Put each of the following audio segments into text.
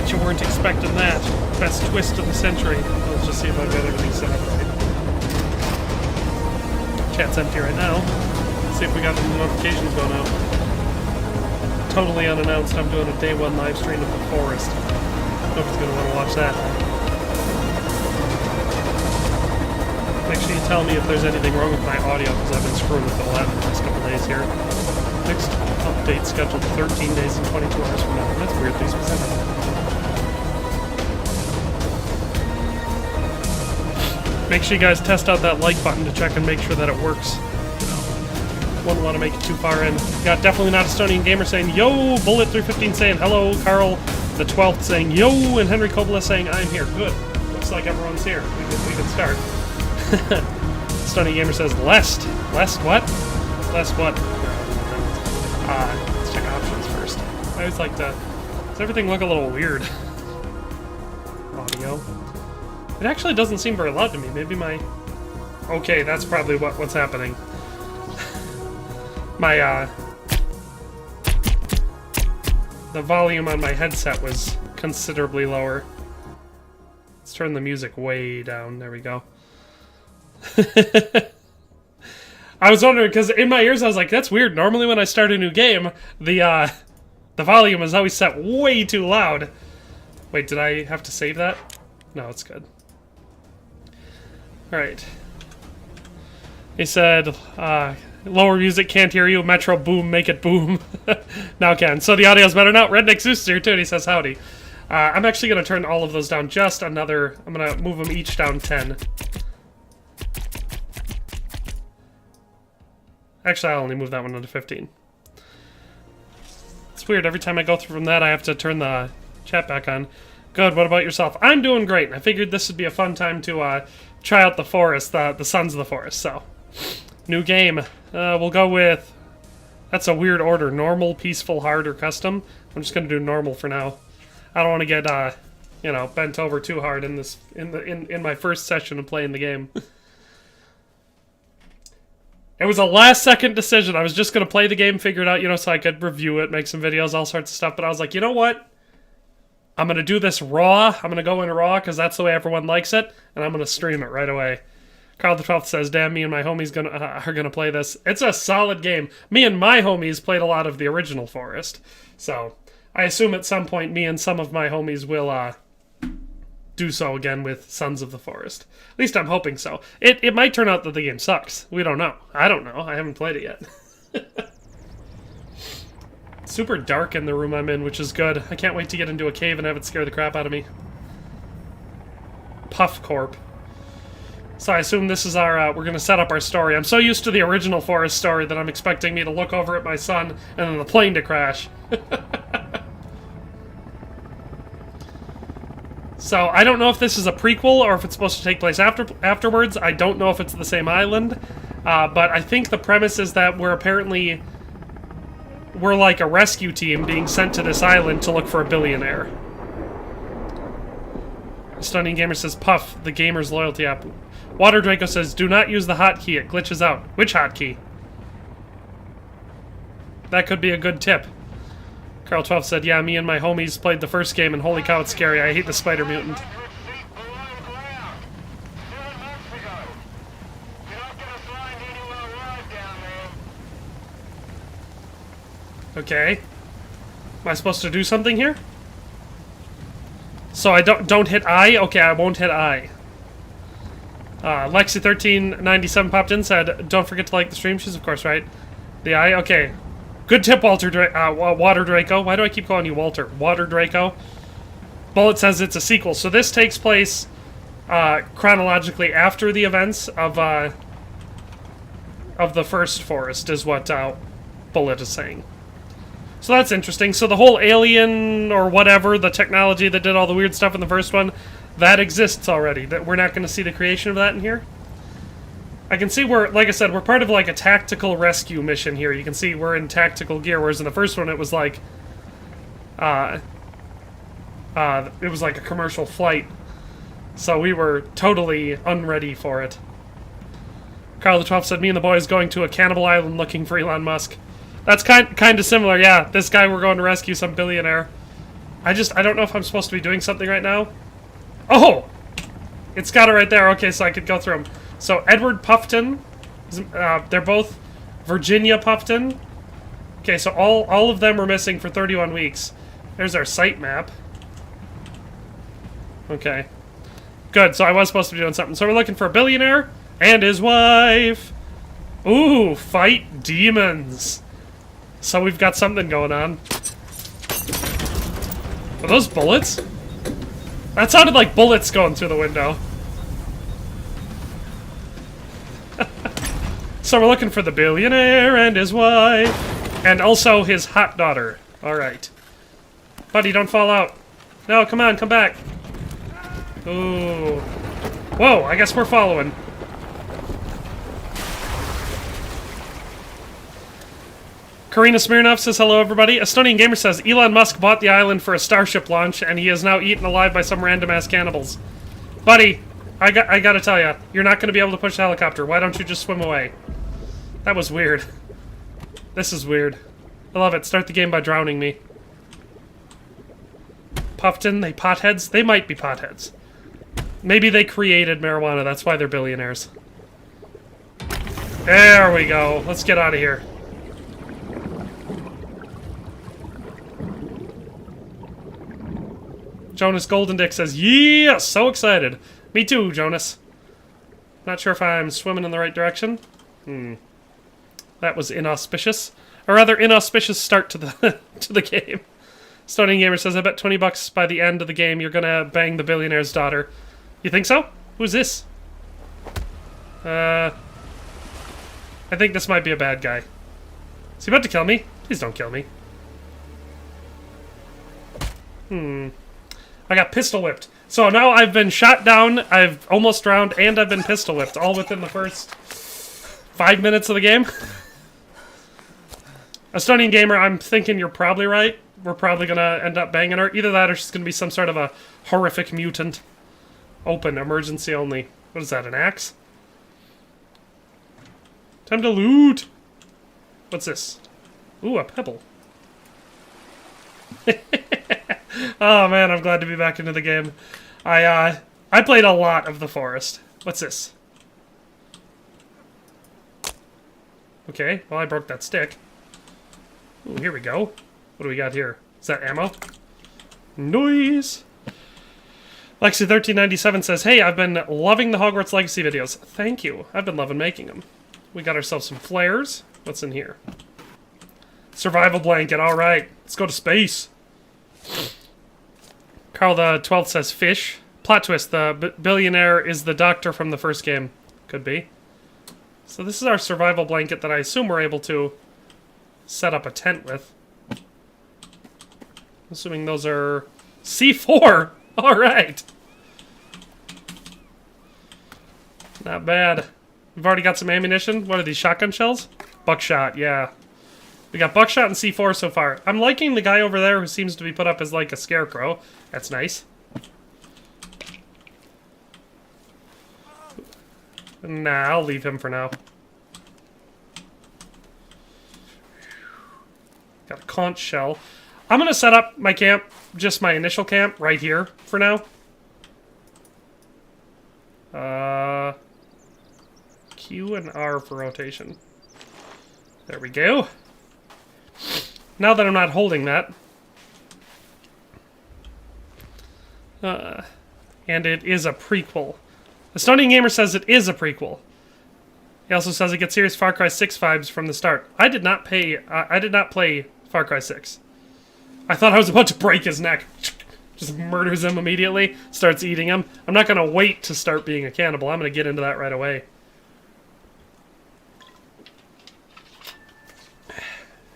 Bet you weren't expecting that. Best twist of the century. Let's just see if I've got everything set up right. Chat's empty right now. Let's see if we got any notifications going out. Totally unannounced, I'm doing a day one live stream of the forest. Nobody's gonna want to watch that. Make sure you tell me if there's anything wrong with my audio, because I've been screwing with it a lot in the last couple days here. Next update scheduled 13 days and 22 hours from now. That's weirdly specific. Make sure you guys test out that like button to check and make sure that it works. Wouldn't want to make it too far in. Got Definitely Not Estonian Gamer saying, yo! Bullet315 saying, hello! Carl the 12th saying, yo! And Henry Kobola saying, I'm here. Good. Looks like everyone's here. We can start. Estonian Gamer says, Lest what? Lest what? Let's check options first. I always like to... Does everything look a little weird? Audio. It actually doesn't seem very loud to me. Maybe my... Okay, that's probably what's happening. My, the volume on my headset was considerably lower. Let's turn the music way down. There we go. I was wondering, because in my ears I was like, that's weird. Normally when I start a new game, the volume is always set way too loud. Wait, did I have to save that? No, it's good. Alright. He said, lower music, can't hear you. Metro boom, make it boom. Now can. So the audio's better now. Redneck Zeus is here too, and he says howdy. I'm actually going to turn all of those down just another... I'm going to move them each down 10. Actually, I'll only move that one down to 15. It's weird. Every time I go through from that, I have to turn the chat back on. Good. What about yourself? I'm doing great. I figured this would be a fun time to try out the forest, the Sons of the Forest. So, new game. We'll go with... That's a weird order. Normal, peaceful, hard, or custom. I'm just going to do normal for now. I don't want to get, you know, bent over too hard in this in my first session of playing the game. It was a last-second decision. I was just going to play the game, figure it out, you know, so I could review it, make some videos, all sorts of stuff. But I was like, you know what? I'm going to do this raw. I'm going to go in raw because that's the way everyone likes it. And I'm going to stream it right away. Carl the 12th says, damn, me and my homies are going to play this. It's a solid game. Me and my homies played a lot of the original Forest. So, I assume at some point me and some of my homies will do so again with Sons of the Forest. At least I'm hoping so. It might turn out that the game sucks. We don't know. I don't know. I haven't played it yet. Super dark in the room I'm in, which is good. I can't wait to get into a cave and have it scare the crap out of me. Puff Corp. So I assume this is our, we're going to set up our story. I'm so used to the original Forest story that I'm expecting me to look over at my son and then the plane to crash. So I don't know if this is a prequel or if it's supposed to take place afterwards. I don't know if it's the same island. But I think the premise is that we're like a rescue team being sent to this island to look for a billionaire. Stunning Gamer says, Puff, the gamer's loyalty app. Water Draco says, do not use the hotkey, it glitches out. Which hotkey? That could be a good tip. Carl 12 said, yeah, me and my homies played the first game, and holy cow, it's scary. I hate the spider mutant. Okay. Am I supposed to do something here? So I don't hit I? Okay, I won't hit I. Lexi1397 popped in, said, don't forget to like the stream. She's of course right. The I? Okay. Good tip, Water Draco. Why do I keep calling you Walter? Water Draco. Bullet says it's a sequel. So this takes place chronologically after the events of the first Forest, is what Bullet is saying. So that's interesting. So the whole alien or whatever, the technology that did all the weird stuff in the first one, that exists already. That we're not going to see the creation of that in here. I can see we're, like I said, we're part of like a tactical rescue mission here. You can see we're in tactical gear, whereas in the first one it was like, it was like a commercial flight. So we were totally unready for it. Carl the 12th said, me and the boys going to a cannibal island looking for Elon Musk. That's kind of similar, yeah. This guy, we're going to rescue some billionaire. I don't know if I'm supposed to be doing something right now. Oh! It's got it right there. Okay, so I could go through them. So, Edward Puffton. They're both Virginia Puffton. Okay, so all of them were missing for 31 weeks. There's our site map. Okay. Good, so I was supposed to be doing something. So we're looking for a billionaire and his wife. Ooh, fight demons. So we've got something going on. Are those bullets? That sounded like bullets going through the window. So we're looking for the billionaire and his wife. And also his hot daughter. Alright. Buddy, don't fall out. No, come on, come back. Ooh. Whoa, I guess we're following. Karina Smirnov says, hello, everybody. Estonian Gamer says, Elon Musk bought the island for a Starship launch, and he is now eaten alive by some random-ass cannibals. Buddy, I gotta tell you, you're not gonna be able to push the helicopter. Why don't you just swim away? That was weird. This is weird. I love it. Start the game by drowning me. Puffton, they potheads? They might be potheads. Maybe they created marijuana, that's why they're billionaires. There we go. Let's get out of here. Jonas Goldendick says, yeah, so excited. Me too, Jonas. Not sure if I'm swimming in the right direction. That was inauspicious. A rather inauspicious start to the to the game. Estonian Gamer says, I bet 20 bucks by the end of the game you're gonna bang the billionaire's daughter. You think so? Who's this? I think this might be a bad guy. Is he about to kill me? Please don't kill me. I got pistol whipped. So now I've been shot down, I've almost drowned, and I've been pistol whipped, all within the first 5 minutes of the game. Estonian Gamer, I'm thinking you're probably right. We're probably gonna end up banging her. Either that or she's gonna be some sort of a horrific mutant. Open, emergency only. What is that, an axe? Time to loot! What's this? Ooh, a pebble. Oh man, I'm glad to be back into the game. I played a lot of The Forest. What's this? Okay, well I broke that stick. Ooh, here we go. What do we got here? Is that ammo? Noise! Lexi1397 says, hey, I've been loving the Hogwarts Legacy videos. Thank you. I've been loving making them. We got ourselves some flares. What's in here? Survival blanket. Alright. Let's go to space. Carl the 12th says, fish. Plot twist. The billionaire is the doctor from the first game. Could be. So this is our survival blanket that I assume we're able to set up a tent with. Assuming those are C4. All right. Not bad. We've already got some ammunition. What are these, shotgun shells? Buckshot, yeah. We got buckshot and C4 so far. I'm liking the guy over there who seems to be put up as like a scarecrow. That's nice. Nah, I'll leave him for now. Got a conch shell. I'm gonna set up my camp, just my initial camp, right here for now. Q and R for rotation. There we go. Now that I'm not holding that. And it is a prequel. Estonian Gamer says it is a prequel. He also says it gets serious Far Cry 6 vibes from the start. I did not play Far Cry 6. I thought I was about to break his neck. Just murders him immediately. Starts eating him. I'm not going to wait to start being a cannibal. I'm going to get into that right away.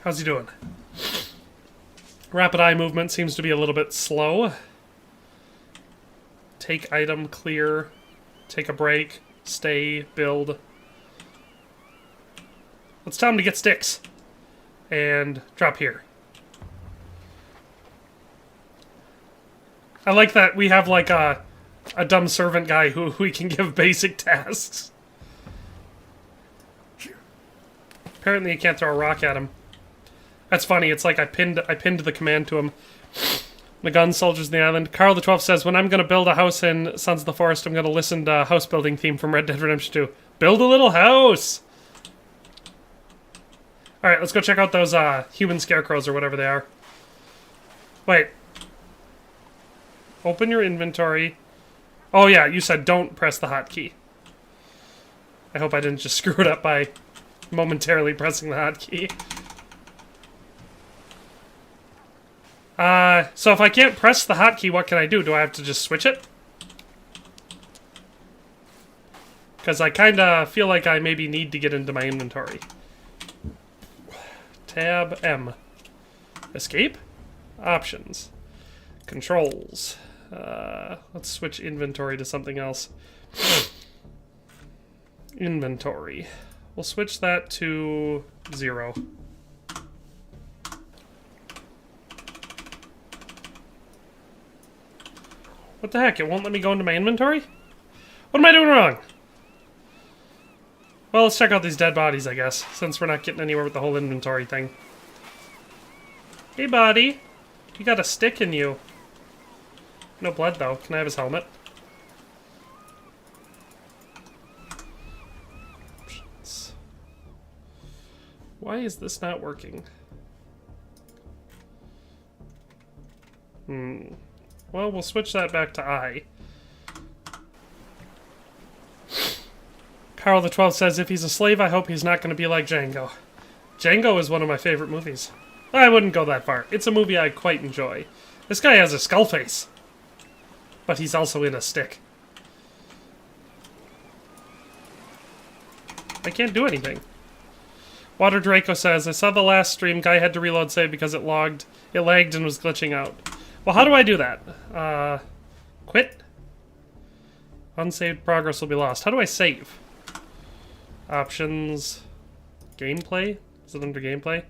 How's he doing? Rapid eye movement seems to be a little bit slow. Take item, clear. Take a break. Stay, build. Let's tell him to get sticks. And drop here. I like that we have like a dumb servant guy who we can give basic tasks. Apparently you can't throw a rock at him. That's funny, it's like I pinned the command to him. The gun soldiers in the island. Carl the 12th says, when I'm going to build a house in Sons of the Forest, I'm going to listen to house building theme from Red Dead Redemption 2. Build a little house! Alright, let's go check out those human scarecrows or whatever they are. Wait. Open your inventory. Oh yeah, you said don't press the hotkey. I hope I didn't just screw it up by momentarily pressing the hotkey. So if I can't press the hotkey, what can I do? Do I have to just switch it? Because I kind of feel like I maybe need to get into my inventory. Tab M. Escape? Options. Controls. Let's switch inventory to something else. Inventory. We'll switch that to 0. What the heck? It won't let me go into my inventory? What am I doing wrong? Well, let's check out these dead bodies, I guess, since we're not getting anywhere with the whole inventory thing. Hey, buddy. You got a stick in you. No blood, though. Can I have his helmet? Options. Why is this not working? Well, we'll switch that back to I. Carl the 12th says, if he's a slave, I hope he's not going to be like Django. Django is one of my favorite movies. I wouldn't go that far. It's a movie I quite enjoy. This guy has a skull face. But he's also in a stick. I can't do anything. Water Draco says, I saw the last stream, guy had to reload save because it lagged and was glitching out. Well, how do I do that? Quit? Unsaved progress will be lost. How do I save? Options. Gameplay? Is it under gameplay?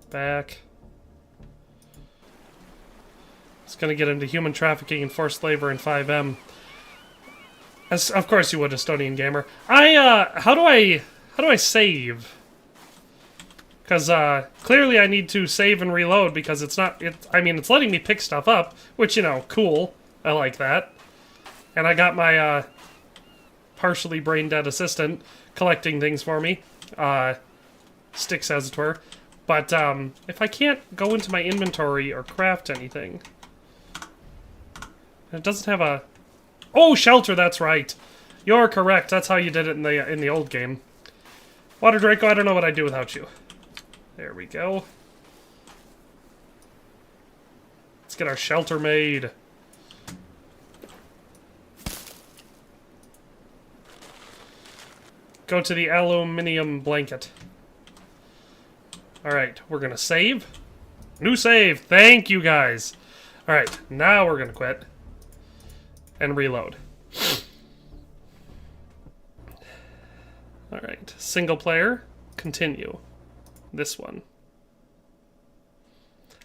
Back. It's gonna get into human trafficking and forced labor in 5M. As of course you would, Estonian gamer. How do I save? Because clearly I need to save and reload because it's letting me pick stuff up, which, you know, cool. I like that. And I got my partially brain dead assistant collecting things for me. Sticks, as it were. But if I can't go into my inventory or craft anything, it doesn't have a... Oh, shelter, that's right. You're correct. That's how you did it in the old game. Water Draco, I don't know what I'd do without you. There we go. Let's get our shelter made. Go to the aluminium blanket. Alright, we're gonna save. New save! Thank you, guys! Alright, now we're gonna quit. And reload. Alright, single player. Continue. This one.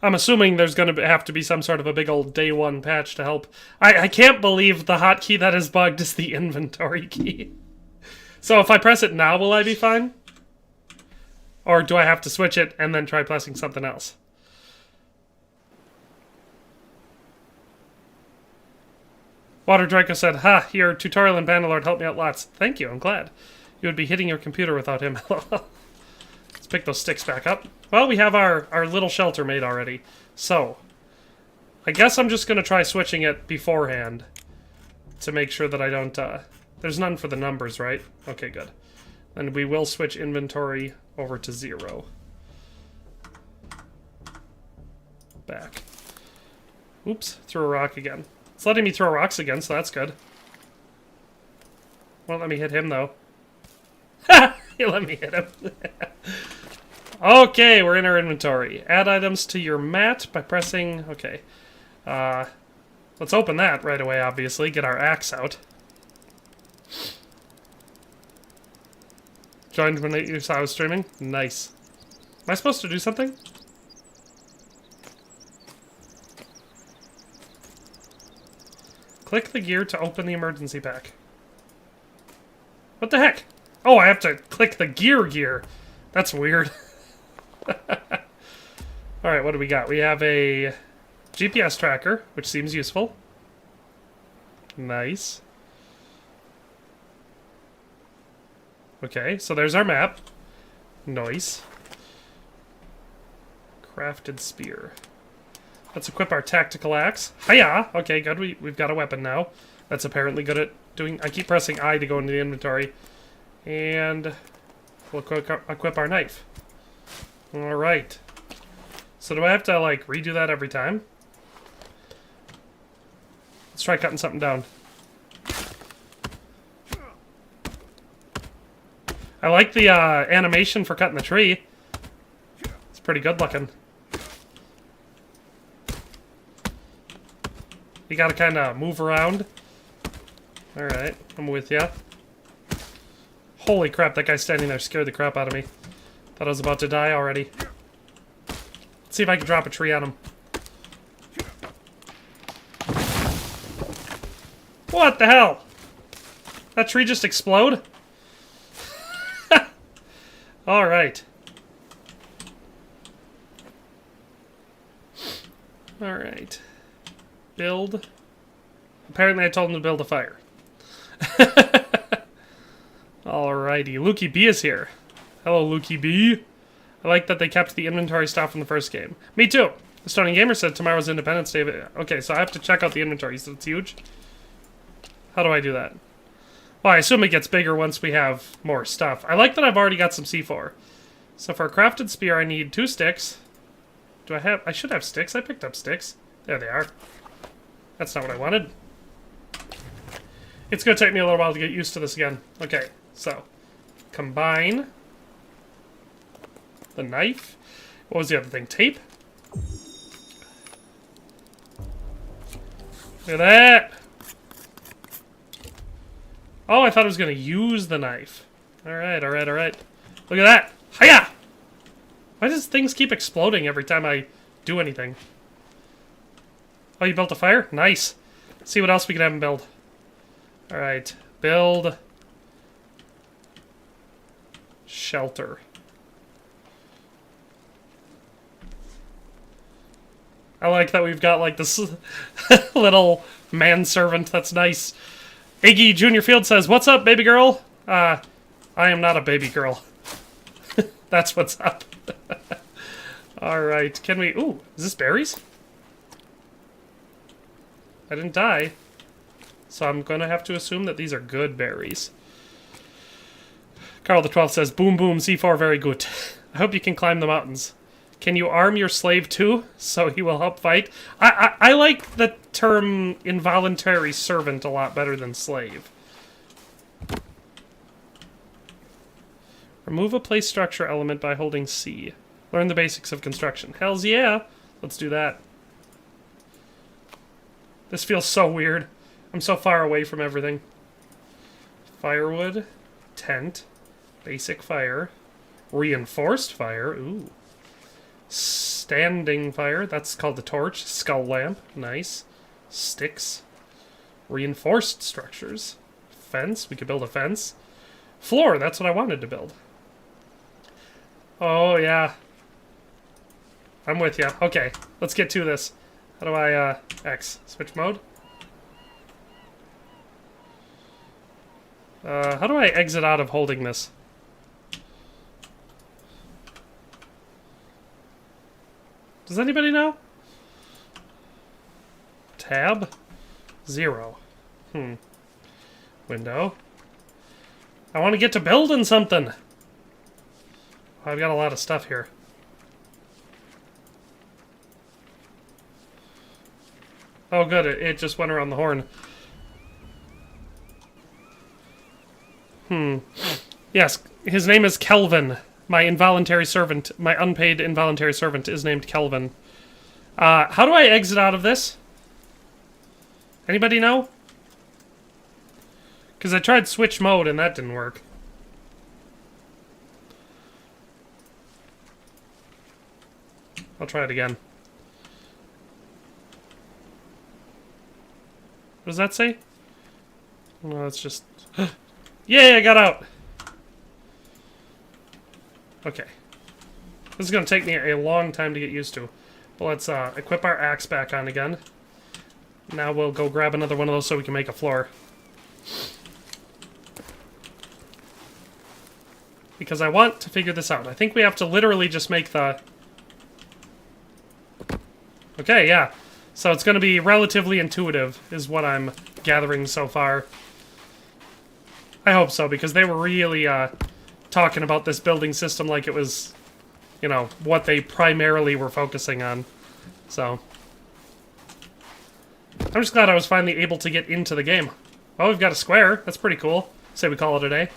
I'm assuming there's going to have to be some sort of a big old day one patch to help. I can't believe the hotkey that is bugged is the inventory key. So if I press it now, will I be fine? Or do I have to switch it and then try pressing something else? Water Draco said, ha, your tutorial in Bannerlord helped me out lots. Thank you, I'm glad. You would be hitting your computer without him. Let's pick those sticks back up. Well, we have our little shelter made already. So, I guess I'm just going to try switching it beforehand to make sure that I don't... there's none for the numbers, right? Okay, good. And we will switch inventory over to 0. Back. Oops, threw a rock again. It's letting me throw rocks again, so that's good. Won't let me hit him, though. Ha! You let me hit him. Okay, we're in our inventory. Add items to your mat by pressing... Okay. Let's open that right away, obviously. Get our axe out. Joined when you saw I was streaming? Nice. Am I supposed to do something? Click the gear to open the emergency pack. What the heck? Oh, I have to click the gear. That's weird. Alright, what do we got? We have a GPS tracker, which seems useful. Nice. Okay, so there's our map. Nice. Crafted spear. Let's equip our tactical axe. Hiya! Okay, good. We've got a weapon now. That's apparently good at doing... I keep pressing I to go into the inventory. And we'll equip our knife. Alright. So do I have to, like, redo that every time? Let's try cutting something down. I like the animation for cutting the tree. It's pretty good looking. You gotta kind of move around. Alright, I'm with ya. Holy crap, that guy standing there scared the crap out of me. Thought I was about to die already. Let's see if I can drop a tree on him. What the hell? That tree just explode? Alright. Alright. Build. Apparently I told him to build a fire. Alrighty. Lukey B is here. Hello, Lukey B. I like that they kept the inventory stuff from the first game. Me too. The Stony Gamer said tomorrow's Independence Day. Okay, so I have to check out the inventory, so it's huge. How do I do that? Well, I assume it gets bigger once we have more stuff. I like that I've already got some C4. So for a crafted spear, I need 2 sticks. Do I have... I should have sticks. I picked up sticks. There they are. That's not what I wanted. It's going to take me a little while to get used to this again. Okay, so combine the knife. What was the other thing? Tape? Look at that! Oh, I thought I was going to use the knife. Alright, alright, alright. Look at that! Hiya! Why does things keep exploding every time I do anything? Oh, you built a fire? Nice. Let's see what else we can have him build. Alright. Build... shelter. I like that we've got, like, this little manservant. That's nice. Iggy Junior Field says, "What's up, baby girl?" I am not a baby girl. That's what's up. Alright, can we... Ooh, is this berries? I didn't die. So I'm gonna have to assume that these are good berries. Carl the 12th says, "Boom boom, C4 very good. I hope you can climb the mountains. Can you arm your slave too, so he will help fight?" I like the term involuntary servant a lot better than slave. Remove a place structure element by holding C. Learn the basics of construction. Hells yeah! Let's do that. This feels so weird. I'm so far away from everything. Firewood. Tent. Basic fire. Reinforced fire. Ooh. Standing fire. That's called the torch. Skull lamp. Nice. Sticks. Reinforced structures. Fence. We could build a fence. Floor. That's what I wanted to build. Oh, yeah. I'm with you. Okay. Let's get to this. How do I, X? Switch mode? How do I exit out of holding this? Does anybody know? Tab? 0. Window. I want to get to building something! I've got a lot of stuff here. Oh good, it just went around the horn. Yes, his name is Kelvin. My involuntary servant, my unpaid involuntary servant is named Kelvin. How do I exit out of this? Anybody know? Because I tried switch mode and that didn't work. I'll try it again. What does that say? No, it's just... Yay, I got out! Okay. This is going to take me a long time to get used to. Well, let's equip our axe back on again. Now we'll go grab another one of those so we can make a floor. Because I want to figure this out. I think we have to literally just make the... Okay, yeah. So it's going to be relatively intuitive, is what I'm gathering so far. I hope so, because they were really talking about this building system like it was, you know, what they primarily were focusing on. So... I'm just glad I was finally able to get into the game. Oh, we've got a square. That's pretty cool. Say we call it a day.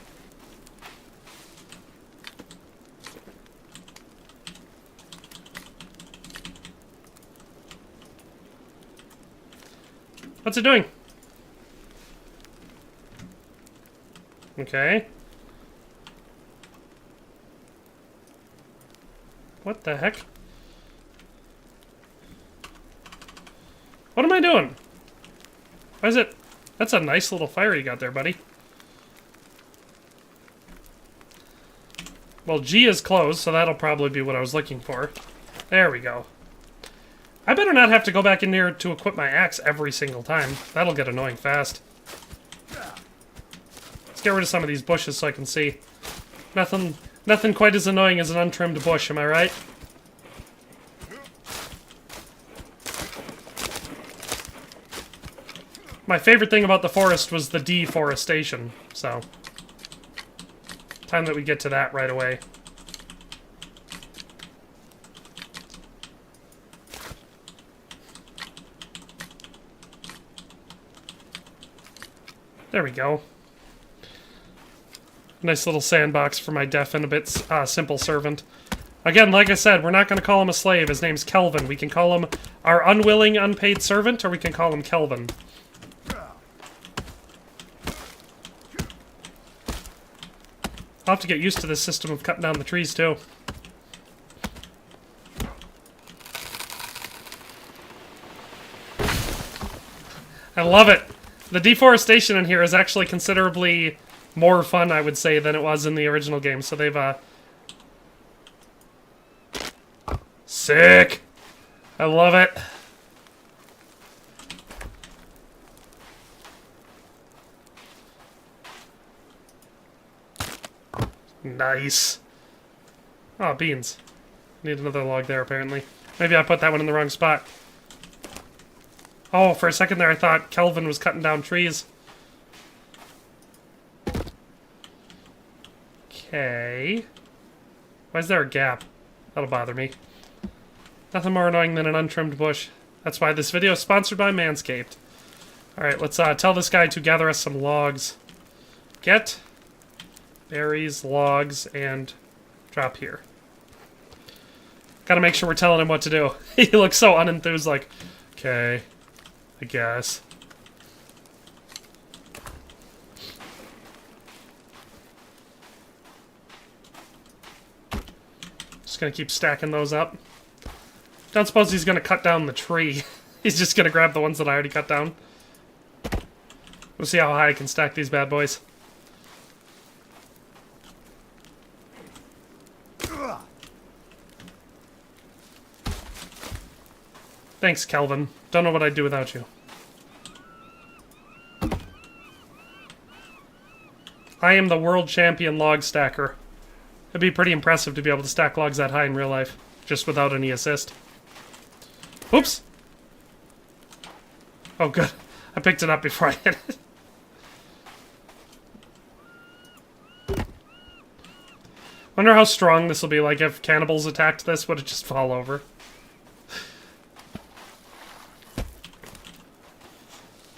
What's it doing? Okay. What the heck? What am I doing? Why is it... That's a nice little fire you got there, buddy. Well, G is closed, so that'll probably be what I was looking for. There we go. I better not have to go back in here to equip my axe every single time. That'll get annoying fast. Let's get rid of some of these bushes so I can see. Nothing quite as annoying as an untrimmed bush, am I right? My favorite thing about the forest was the deforestation, so... Time that we get to that right away. There we go. Nice little sandbox for my deaf and a bit simple servant. Again, like I said, we're not going to call him a slave. His name's Kelvin. We can call him our unwilling, unpaid servant, or we can call him Kelvin. I'll have to get used to this system of cutting down the trees, too. I love it! The deforestation in here is actually considerably more fun, I would say, than it was in the original game. So they've, Sick! I love it! Nice. Oh, beans. Need another log there, apparently. Maybe I put that one in the wrong spot. Oh, for a second there I thought Kelvin was cutting down trees. Okay. Why is there a gap? That'll bother me. Nothing more annoying than an untrimmed bush. That's why this video is sponsored by Manscaped. Alright, let's tell this guy to gather us some logs. Get... berries, logs, and drop here. Gotta make sure we're telling him what to do. He looks so unenthused, like, okay, I guess. Just gonna keep stacking those up. Don't suppose he's gonna cut down the tree. He's just gonna grab the ones that I already cut down. We'll see how high I can stack these bad boys. Thanks, Kelvin. Don't know what I'd do without you. I am the world champion log stacker. It'd be pretty impressive to be able to stack logs that high in real life, just without any assist. Oops! Oh, good. I picked it up before I hit it. Wonder how strong this will be. Like, if cannibals attacked this, would it just fall over?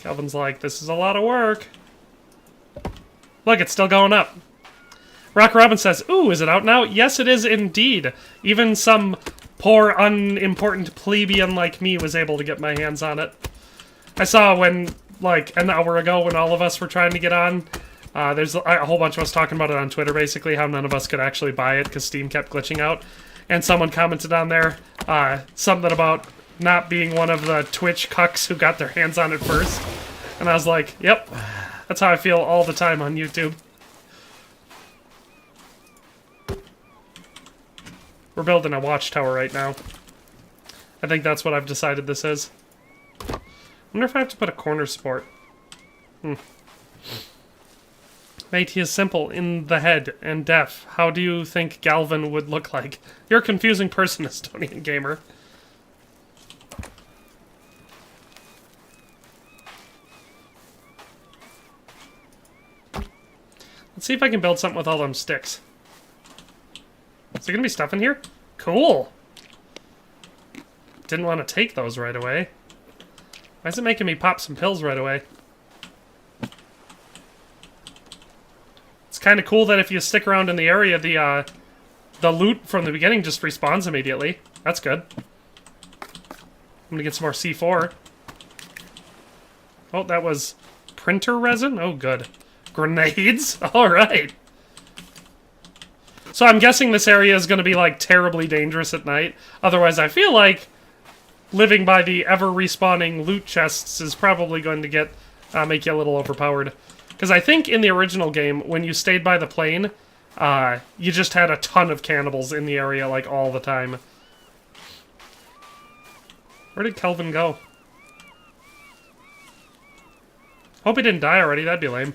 Kelvin's like, this is a lot of work. Look, it's still going up. Rock Robin says, ooh, is it out now? Yes, it is indeed. Even some poor, unimportant plebeian like me was able to get my hands on it. I saw when, like, an hour ago when all of us were trying to get on, there's a whole bunch of us talking about it on Twitter, basically, how none of us could actually buy it because Steam kept glitching out. And someone commented on there something about not being one of the Twitch cucks who got their hands on it first. And I was like, yep, that's how I feel all the time on YouTube. We're building a watchtower right now. I think that's what I've decided this is. I wonder if I have to put a corner support. Mate, he is simple in the head and deaf. How do you think Galvin would look like? You're a confusing person, Estonian gamer. Let's see if I can build something with all them sticks. Is there gonna be stuff in here? Cool! Didn't want to take those right away. Why is it making me pop some pills right away? It's kind of cool that if you stick around in the area, the loot from the beginning just respawns immediately. That's good. I'm gonna get some more C4. Oh, that was printer resin? Oh, good. Grenades? Alright. So I'm guessing this area is going to be, like, terribly dangerous at night. Otherwise, I feel like living by the ever-respawning loot chests is probably going to get make you a little overpowered. Because I think in the original game, when you stayed by the plane, you just had a ton of cannibals in the area, like, all the time. Where did Kelvin go? Hope he didn't die already, that'd be lame.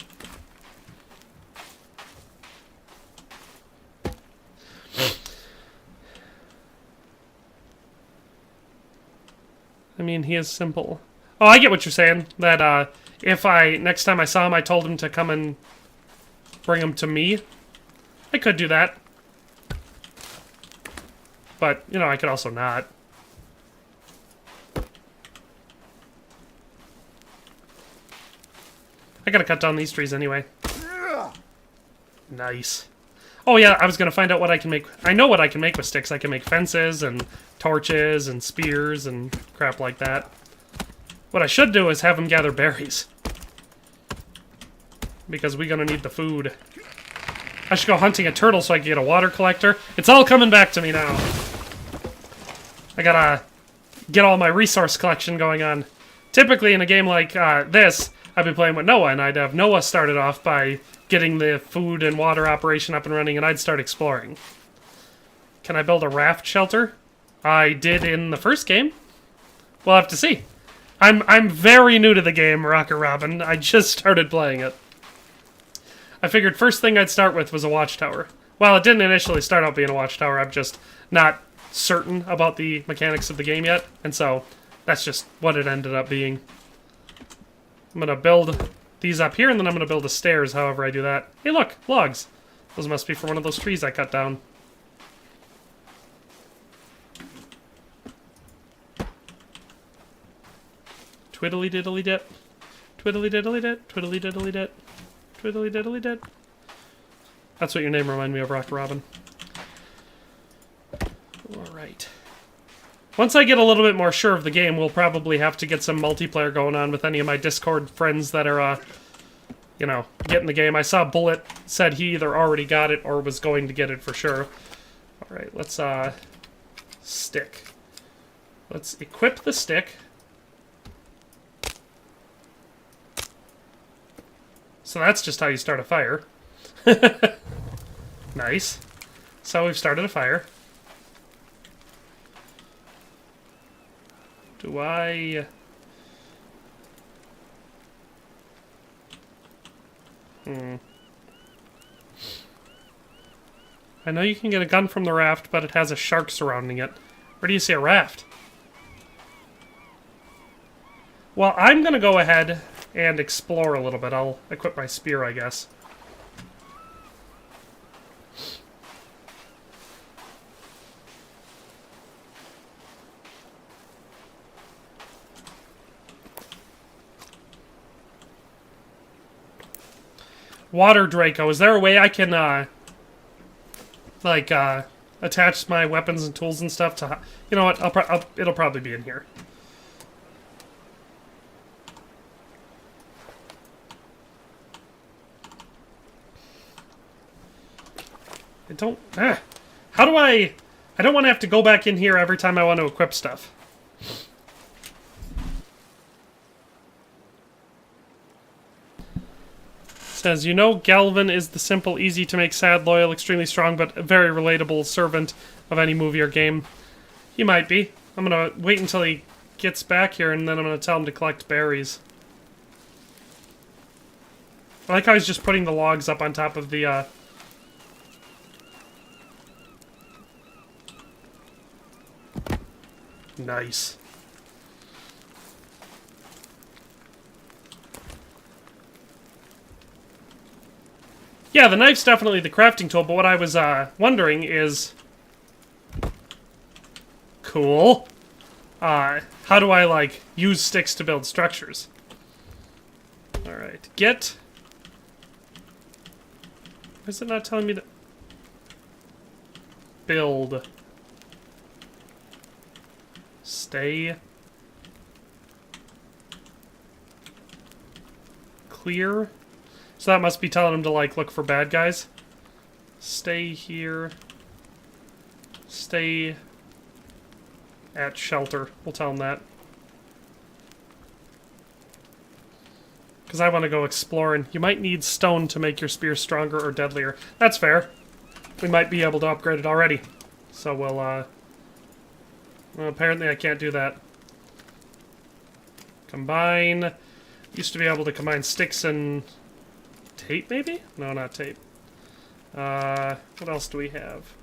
I mean, he is simple. Oh, I get what you're saying. That, if next time I saw him, I told him to come and bring him to me. I could do that. But, you know, I could also not. I gotta cut down these trees anyway. Nice. Oh yeah, I was gonna find out what I can make. I know what I can make with sticks. I can make fences and torches and spears and crap like that. What I should do is have him gather berries. Because we're gonna need the food. I should go hunting a turtle so I can get a water collector. It's all coming back to me now. I gotta get all my resource collection going on. Typically in a game like this, I'd be playing with Noah, and I'd have Noah started off by getting the food and water operation up and running, and I'd start exploring. Can I build a raft shelter? I did in the first game. We'll have to see. I'm very new to the game, Rocker Robin. I just started playing it. I figured first thing I'd start with was a watchtower. Well, it didn't initially start out being a watchtower. I'm just not certain about the mechanics of the game yet, and so that's just what it ended up being. I'm gonna build these up here, and then I'm gonna build the stairs however I do that. Hey look, logs. Those must be from one of those trees I cut down. Twiddly diddly dit. Twiddly diddly dit. Twiddly diddly dit. Twiddly diddly dit. That's what your name reminded me of, Rock Robin. Alright. Once I get a little bit more sure of the game, we'll probably have to get some multiplayer going on with any of my Discord friends that are, you know, getting the game. I saw Bullet said he either already got it or was going to get it for sure. Alright, let's, stick. Let's equip the stick. So that's just how you start a fire. Nice. So we've started a fire. Do I... I know you can get a gun from the raft, but it has a shark surrounding it. Where do you see a raft? Well, I'm gonna go ahead and explore a little bit. I'll equip my spear, I guess. Water Draco. Is there a way I can, attach my weapons and tools and stuff to... You know what? It'll probably be in here. I don't... How do I... I don't want to have to go back in here every time I want to equip stuff. Says, you know, Galvin is the simple, easy to make sad, loyal, extremely strong, but very relatable servant of any movie or game. He might be. I'm gonna wait until he gets back here, and then I'm gonna tell him to collect berries. I like how he's just putting the logs up on top of the, Nice. Yeah, the knife's definitely the crafting tool, but what I was, wondering is... Cool. How do I, like, use sticks to build structures? Alright, get... Why is it not telling me to... Build. Stay. Clear. So that must be telling him to, like, look for bad guys. Stay here. Stay at shelter. We'll tell him that. Because I want to go exploring. You might need stone to make your spear stronger or deadlier. That's fair. We might be able to upgrade it already. So we'll, well, apparently I can't do that. Combine. Used to be able to combine sticks and tape, maybe? No, not tape. What else do we have?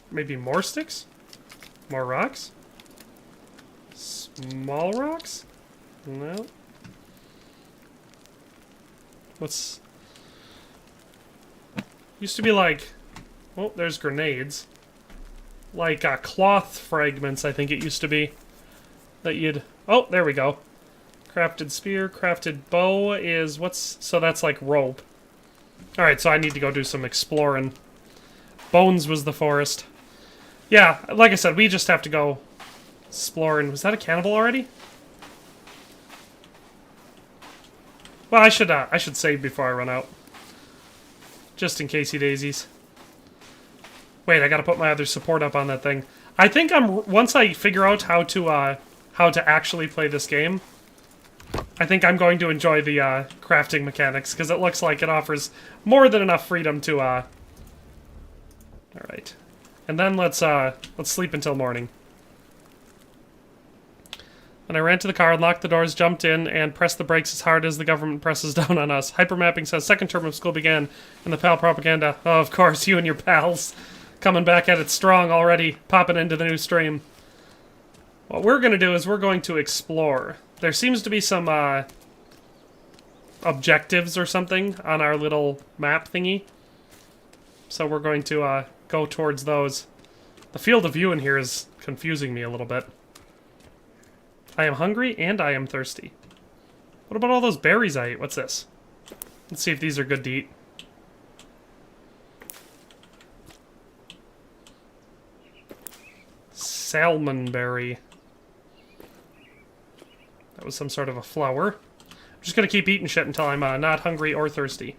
Maybe more sticks? More rocks? Small rocks? No. What's... Used to be like... Oh, there's grenades. Like, cloth fragments, I think it used to be. That you'd... Oh, there we go. Crafted spear, crafted bow is... What's... So that's like rope. Alright, so I need to go do some exploring. Bones was the forest. Yeah, like I said, we just have to go exploring. Was that a cannibal already? Well, I should save before I run out. Just in casey daisies. Wait, I gotta put my other support up on that thing. I think once I figure out how to actually play this game, I think I'm going to enjoy the crafting mechanics, because it looks like it offers more than enough freedom to Alright. And then let's sleep until morning. And I ran to the car, unlocked the doors, jumped in, and pressed the brakes as hard as the government presses down on us. Hypermapping says second term of school began, and the pal propaganda. Oh, of course, you and your pals. Coming back at it strong already, popping into the new stream. What we're going to do is we're going to explore. There seems to be some objectives or something on our little map thingy. So we're going to go towards those. The field of view in here is confusing me a little bit. I am hungry and I am thirsty. What about all those berries I ate? What's this? Let's see if these are good to eat. Salmonberry. That was some sort of a flower. I'm just gonna keep eating shit until I'm not hungry or thirsty.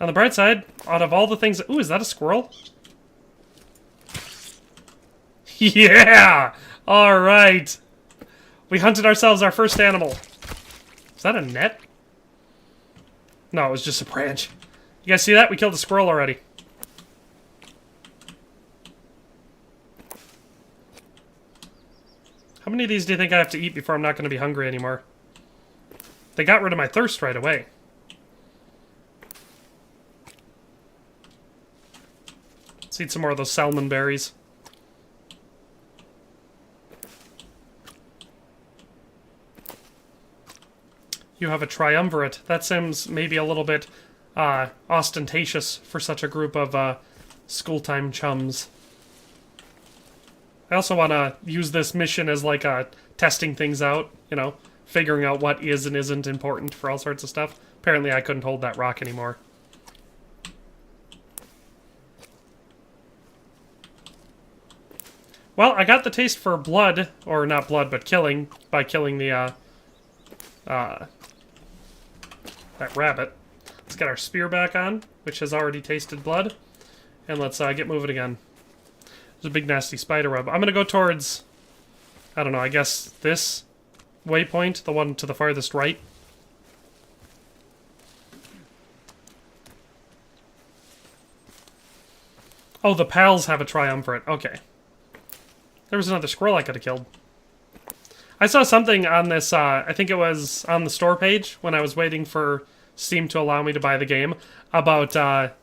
On the bright side, out of all the things... Ooh, is that a squirrel? Yeah! Alright! We hunted ourselves our first animal. Is that a net? No, it was just a branch. You guys see that? We killed a squirrel already. How many of these do you think I have to eat before I'm not going to be hungry anymore? They got rid of my thirst right away. Let's eat some more of those salmon berries. You have a triumvirate. That seems maybe a little bit ostentatious for such a group of school-time chums. I also want to use this mission as like testing things out, you know, figuring out what is and isn't important for all sorts of stuff. Apparently I couldn't hold that rock anymore. Well, I got the taste for blood, or not blood, but killing, by killing the, that rabbit. Let's get our spear back on, which has already tasted blood. And let's get moving again. There's a big nasty spider web. I'm gonna go towards, I don't know, I guess this waypoint, the one to the farthest right. Oh, the pals have a triumvirate. Okay. There was another squirrel I could have killed. I saw something on this, I think it was on the store page when I was waiting for Steam to allow me to buy the game, about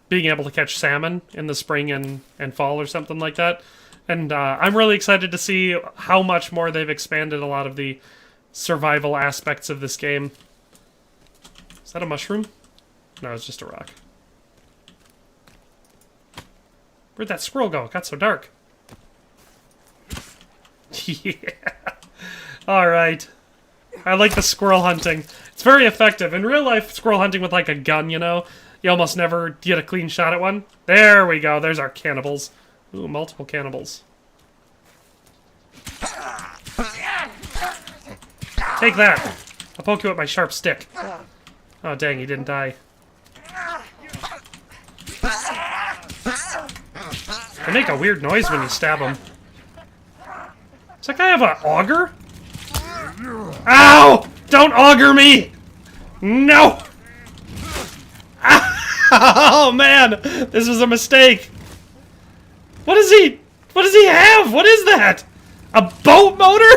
being able to catch salmon in the spring and fall or something like that. And I'm really excited to see how much more they've expanded a lot of the survival aspects of this game. Is that a mushroom? No, it's just a rock. Where'd that squirrel go? It got so dark. Yeah. Alright. I like the squirrel hunting. It's very effective. In real life, squirrel hunting with like a gun, you know, you almost never get a clean shot at one. There we go. There's our cannibals. Ooh, multiple cannibals. Take that. I'll poke you with my sharp stick. Oh, dang, he didn't die. They make a weird noise when you stab them. Does that guy have an auger? Ow! Don't auger me! No! Oh, man! This was a mistake. What is he? What does he have? What is that? A boat motor?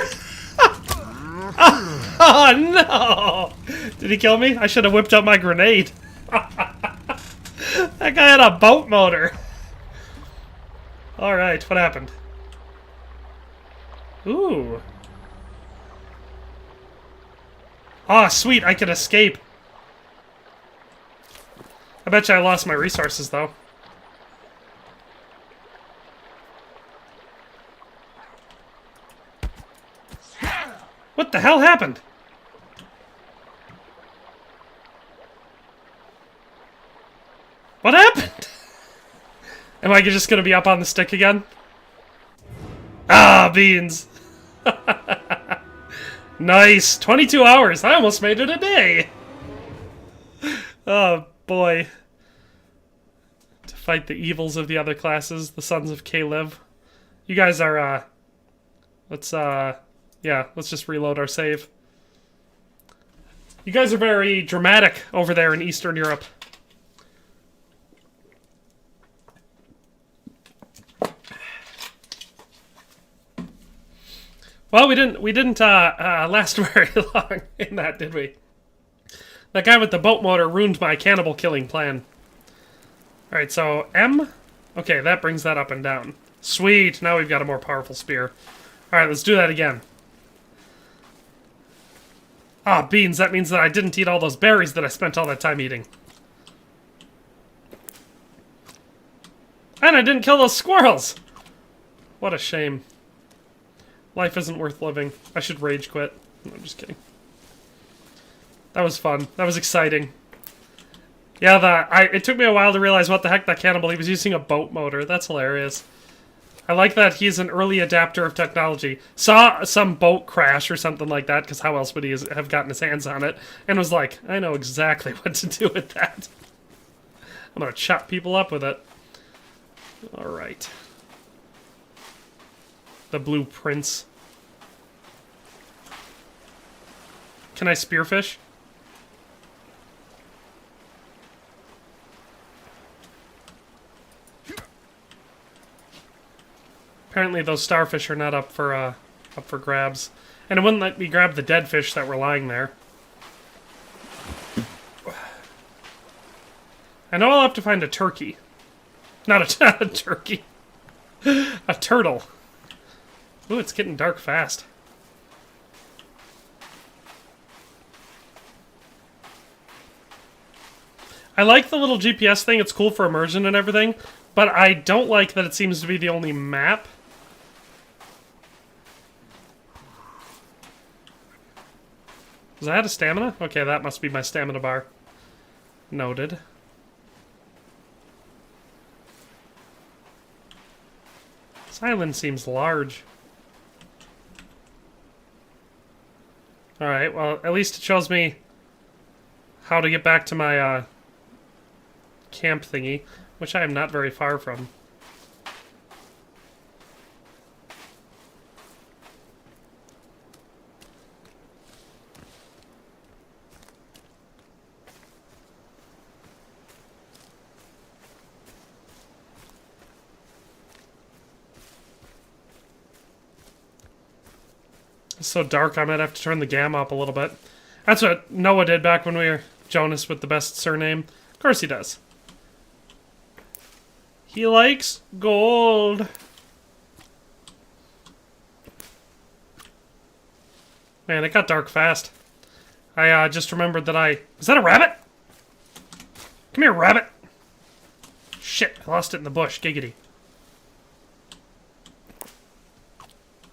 Oh, no! Did he kill me? I should have whipped out my grenade. That guy had a boat motor. Alright, what happened? Ooh. Ah, sweet, I can escape. I bet you I lost my resources, though. What the hell happened? What happened? Am I just gonna be up on the stick again? Ah, beans. Nice. 22 hours. I almost made it a day. Oh, boy. To fight the evils of the other classes, the sons of Caleb. You guys are, yeah, let's just reload our save. You guys are very dramatic over there in Eastern Europe. Well, we didn't last very long in that, did we? That guy with the boat motor ruined my cannibal killing plan. Alright, so M. Okay, that brings that up and down. Sweet, now we've got a more powerful spear. Alright, let's do that again. Ah, beans, that means that I didn't eat all those berries that I spent all that time eating. And I didn't kill those squirrels! What a shame. Life isn't worth living. I should rage quit. No, I'm just kidding. That was fun. That was exciting. Yeah, it took me a while to realize what the heck that cannibal, he was using a boat motor. That's hilarious. I like that he's an early adapter of technology. Saw some boat crash or something like that, because how else would he have gotten his hands on it? And was like, I know exactly what to do with that. I'm gonna chop people up with it. Alright. The blueprints. Can I spearfish? Apparently those starfish are not up for grabs. And it wouldn't let me grab the dead fish that were lying there. I know I'll have to find a turkey. Not a turkey. A turtle. Ooh, it's getting dark fast. I like the little GPS thing. It's cool for immersion and everything. But I don't like that it seems to be the only map. Is that a stamina? Okay, that must be my stamina bar. Noted. This island seems large. Alright, well, at least it shows me how to get back to my camp thingy, which I am not very far from. It's so dark, I might have to turn the gamma up a little bit. That's what Noah did back when we were Jonas with the best surname. Of course he does. He likes gold. Man, it got dark fast. I just remembered that is that a rabbit? Come here, rabbit. Shit, I lost it in the bush. Giggity.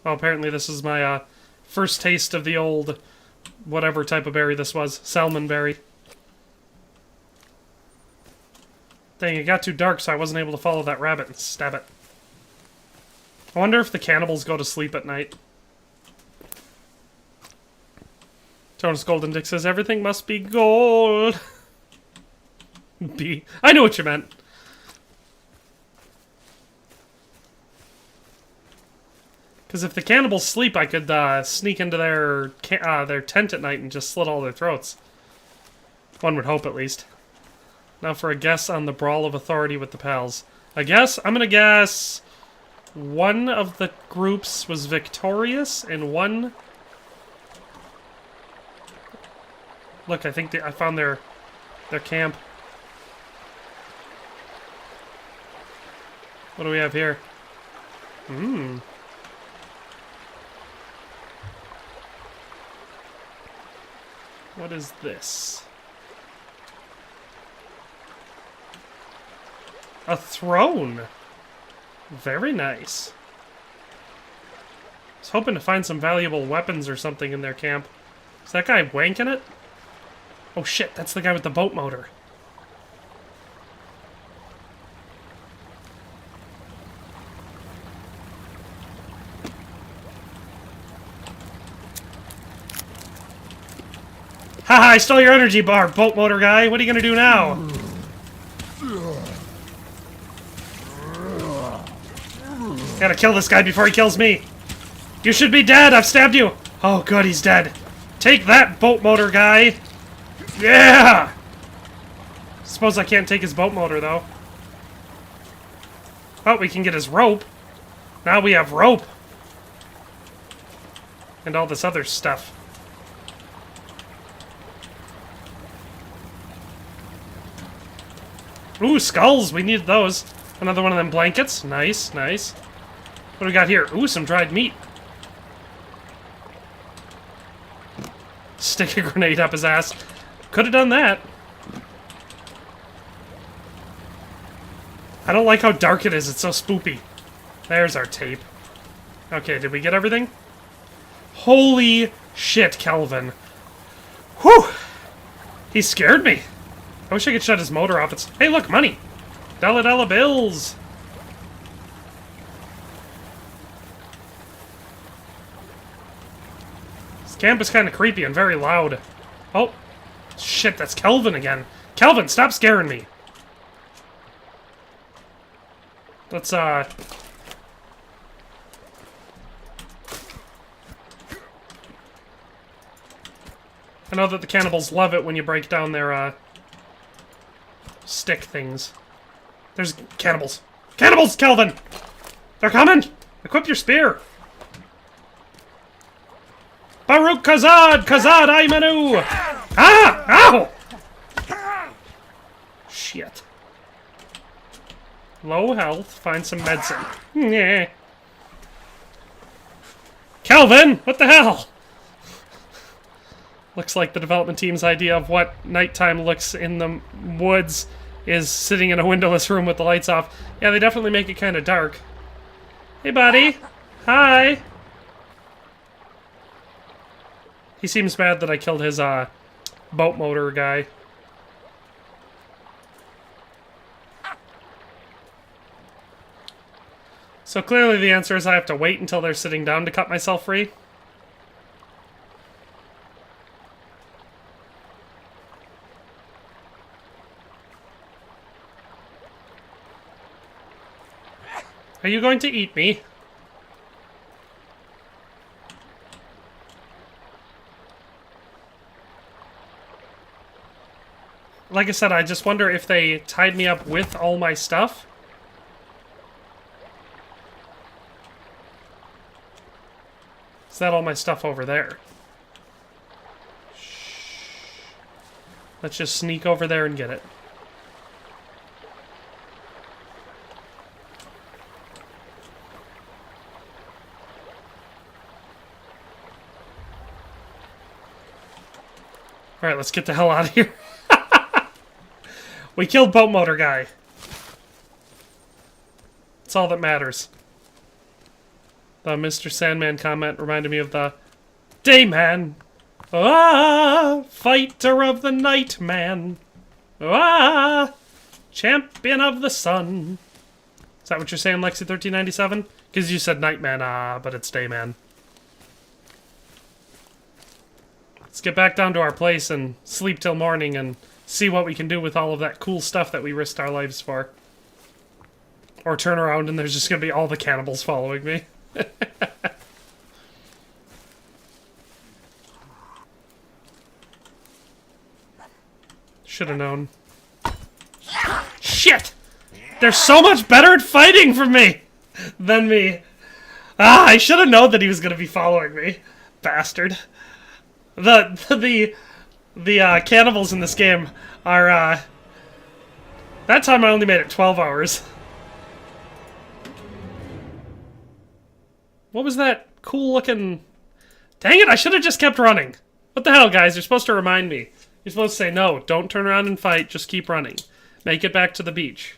Well, apparently this is my first taste of the old whatever type of berry this was. Salmon berry. Dang, it got too dark, so I wasn't able to follow that rabbit and stab it. I wonder if the cannibals go to sleep at night. Jonas Golden Dick says, everything must be gold. B. I knew what you meant. Because if the cannibals sleep, I could sneak into their tent at night and just slit all their throats. One would hope, at least. Now for a guess on the brawl of authority with the pals. A guess? I'm gonna guess one of the groups was victorious and one... Look, I think I found their camp. What do we have here? What is this? A throne! Very nice. I was hoping to find some valuable weapons or something in their camp. Is that guy wanking it? Oh shit, that's the guy with the boat motor. Haha, I stole your energy bar, boat motor guy. What are you gonna do now? Gotta kill this guy before he kills me. You should be dead, I've stabbed you. Oh good, he's dead. Take that, boat motor guy. Yeah! Suppose I can't take his boat motor, though. Oh, we can get his rope. Now we have rope. And all this other stuff. Ooh, skulls! We need those. Another one of them blankets. Nice, nice. What do we got here? Ooh, some dried meat. Stick a grenade up his ass. Could have done that. I don't like how dark it is. It's so spoopy. There's our tape. Okay, did we get everything? Holy shit, Kelvin. Whew! He scared me. I wish I could shut his motor off. It's... Hey, look, money! $1 bills! This camp is kind of creepy and very loud. Oh. Shit, that's Kelvin again. Kelvin, stop scaring me! Let's, I know that the cannibals love it when you break down their, stick things. There's cannibals. Cannibals, Kelvin! They're coming! Equip your spear! Baruch Kazad! Kazad Aymanu! Ah! Ow! Shit. Low health. Find some medicine. Yeah. Kelvin! What the hell? Looks like the development team's idea of what nighttime looks in the woods is sitting in a windowless room with the lights off. Yeah, they definitely make it kind of dark. Hey, buddy. Hi. He seems mad that I killed his, boat motor guy. So clearly the answer is I have to wait until they're sitting down to cut myself free. Are you going to eat me? Like I said, I just wonder if they tied me up with all my stuff. Is that all my stuff over there? Let's just sneak over there and get it. Alright, let's get the hell out of here. We killed boat motor guy. That's all that matters. The Mr. Sandman comment reminded me of the Dayman. Ah, fighter of the night man. Ah, champion of the sun. Is that what you're saying, Lexi1397? Because you said Nightman, but it's Dayman. Let's get back down to our place and sleep till morning and see what we can do with all of that cool stuff that we risked our lives for. Or turn around and there's just going to be all the cannibals following me. Should have known. Shit! They're so much better at fighting for me than me. Ah, I should have known that he was going to be following me. Bastard. The cannibals in this game are, that time I only made it 12 hours. What was that cool looking... Dang it, I should have just kept running. What the hell, guys? You're supposed to remind me. You're supposed to say, no, don't turn around and fight, just keep running. Make it back to the beach.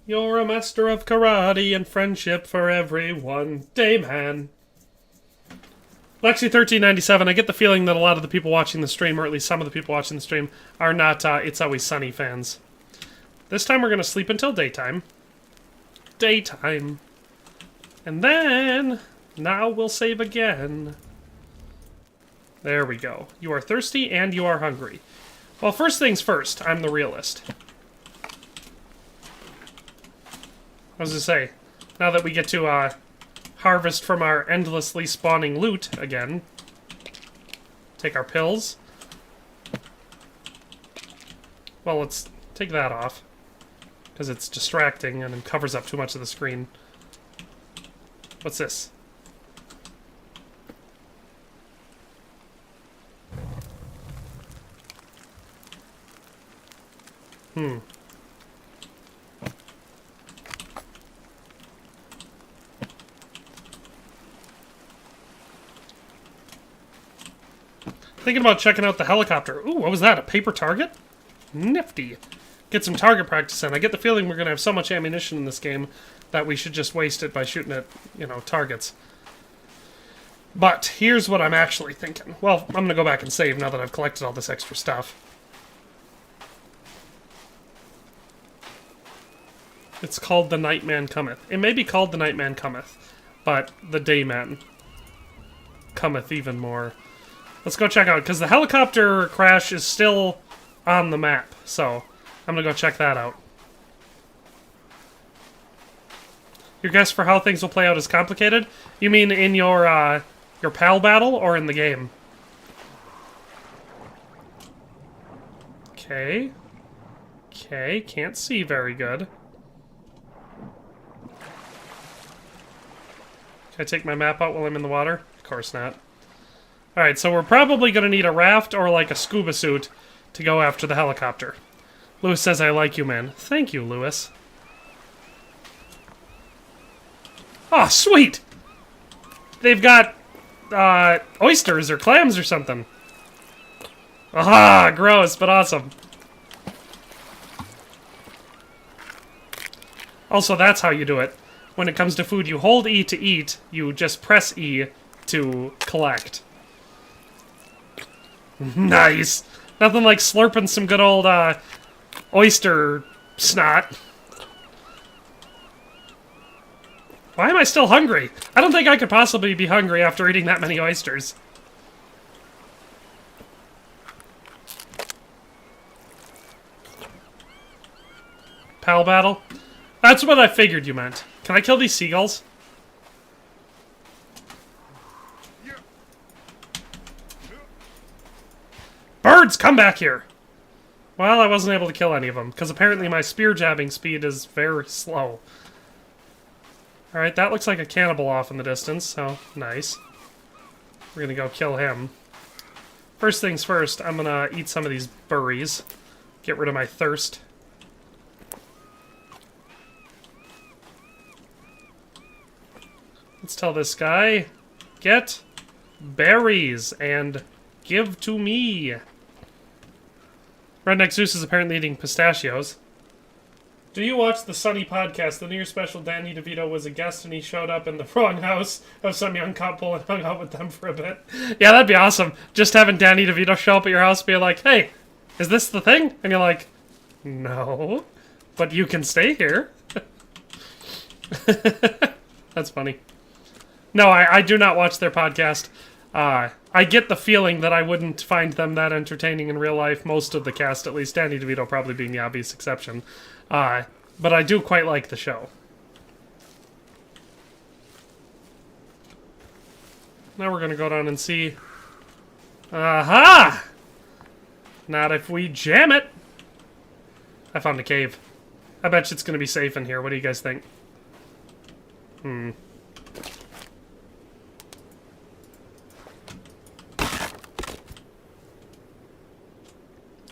You're a master of karate and friendship for everyone. Dayman. Lexi1397, I get the feeling that a lot of the people watching the stream, or at least some of the people watching the stream, are not It's Always Sunny fans. This time we're going to sleep until daytime. Daytime. And then... now we'll save again. There we go. You are thirsty and you are hungry. Well, first things first, I'm the realist. I was going to say, now that we get to harvest from our endlessly spawning loot again, take our pills. Well, let's take that off, because it's distracting and it covers up too much of the screen. What's this? Thinking about checking out the helicopter. Ooh, what was that? A paper target? Nifty. Get some target practice in. I get the feeling we're going to have so much ammunition in this game that we should just waste it by shooting at, you know, targets. But here's what I'm actually thinking. Well, I'm going to go back and save now that I've collected all this extra stuff. It's called The Nightman Cometh. It may be called The Nightman Cometh, but The Dayman cometh even more. Let's go check out, because the helicopter crash is still on the map, so I'm going to go check that out. Your guess for how things will play out is complicated? You mean in your PAL battle, or in the game? Okay. Okay, can't see very good. Can I take my map out while I'm in the water? Of course not. Alright, so we're probably going to need a raft or like a scuba suit to go after the helicopter. Lewis says, I like you, man. Thank you, Lewis. Oh, sweet! They've got oysters or clams or something. Aha! Gross, but awesome. Also, that's how you do it. When it comes to food, you hold E to eat, you just press E to collect. Nice! Nothing like slurping some good old oyster snot. Why am I still hungry? I don't think I could possibly be hungry after eating that many oysters. Pal battle? That's what I figured you meant. Can I kill these seagulls? Birds, come back here! Well, I wasn't able to kill any of them, because apparently my spear jabbing speed is very slow. Alright, that looks like a cannibal off in the distance, so nice. We're gonna go kill him. First things first, I'm gonna eat some of these berries. Get rid of my thirst. Let's tell this guy, get berries and give to me. Redneck Zeus is apparently eating pistachios. Do you watch the Sunny podcast? The New Year special, Danny DeVito was a guest and he showed up in the wrong house of some young couple and hung out with them for a bit. Yeah, that'd be awesome. Just having Danny DeVito show up at your house being like, hey, is this the thing? And you're like, no, but you can stay here. That's funny. No, I do not watch their podcast. I get the feeling that I wouldn't find them that entertaining in real life. Most of the cast, at least. Danny DeVito probably being the obvious exception. But I do quite like the show. Now we're going to go down and see... Aha! Not if we jam it! I found a cave. I bet you it's going to be safe in here. What do you guys think?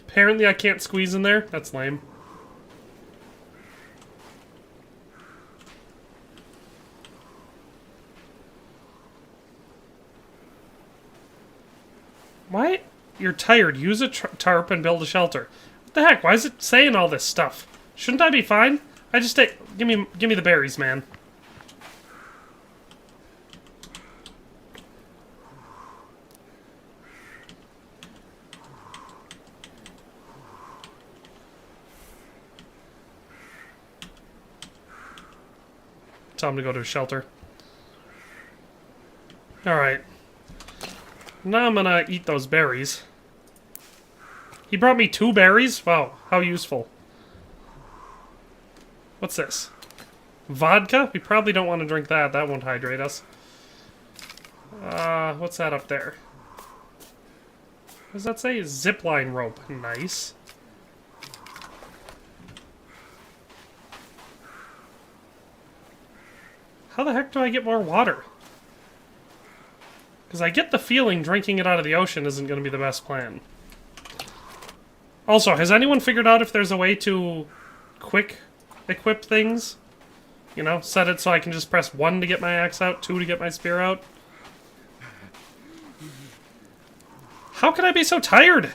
Apparently I can't squeeze in there. That's lame. Why? You're tired. Use a tarp and build a shelter. What the heck? Why is it saying all this stuff? Shouldn't I be fine? I just take... Give me the berries, man. Tell him to go to a shelter. Alright. Now I'm gonna eat those berries. He brought me 2 berries? Wow, how useful. What's this? Vodka? We probably don't want to drink that. That won't hydrate us. What's that up there? What does that say? Zipline rope. Nice. How the heck do I get more water? Because I get the feeling drinking it out of the ocean isn't going to be the best plan. Also, has anyone figured out if there's a way to quick equip things? You know, set it so I can just press 1 to get my axe out, 2 to get my spear out? How can I be so tired?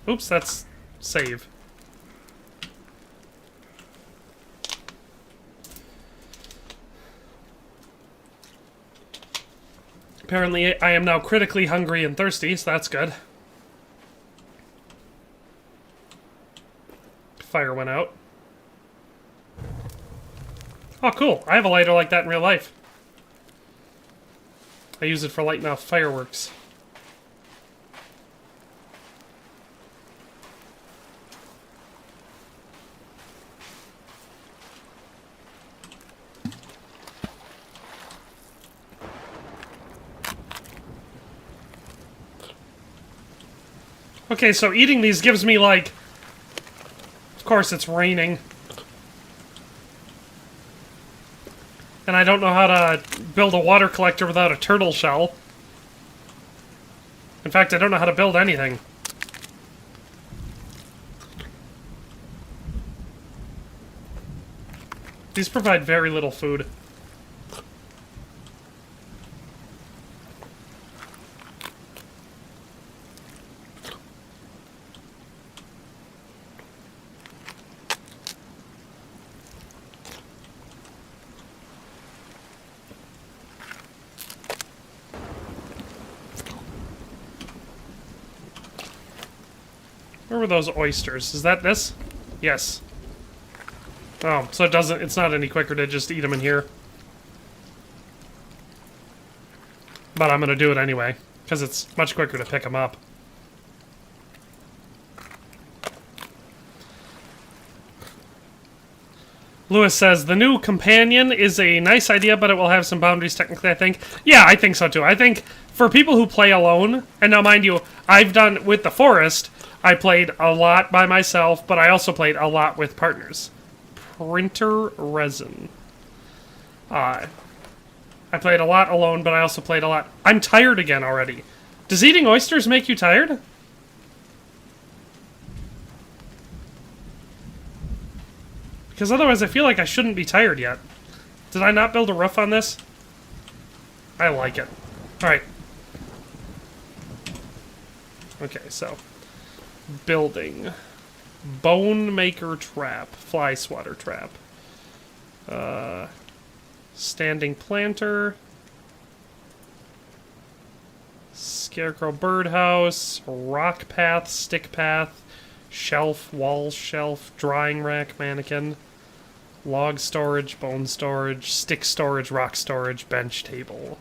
Oops, that's save. Apparently, I am now critically hungry and thirsty, so that's good. Fire went out. Oh, cool. I have a lighter like that in real life. I use it for lighting off fireworks. Okay, so eating these gives me, like... Of course, it's raining. And I don't know how to build a water collector without a turtle shell. In fact, I don't know how to build anything. These provide very little food. Where were those oysters? Is that this? Yes. Oh, so it's not any quicker to just eat them in here. But I'm gonna do it anyway, because it's much quicker to pick them up. Lewis says, the new companion is a nice idea, but it will have some boundaries technically, I think. Yeah, I think so too. I think for people who play alone, and now mind you, I've done with the forest, I played a lot by myself, but I also played a lot with partners. Printer resin. I played a lot alone, but I also played a lot. I'm tired again already. Does eating oysters make you tired? Because otherwise I feel like I shouldn't be tired yet. Did I not build a roof on this? I like it. Alright. Okay, so. Building. Bone maker trap. Fly swatter trap. Standing planter. Scarecrow birdhouse. Rock path, stick path. Shelf, wall shelf, drying rack, mannequin. Log storage, bone storage, stick storage, rock storage, bench table,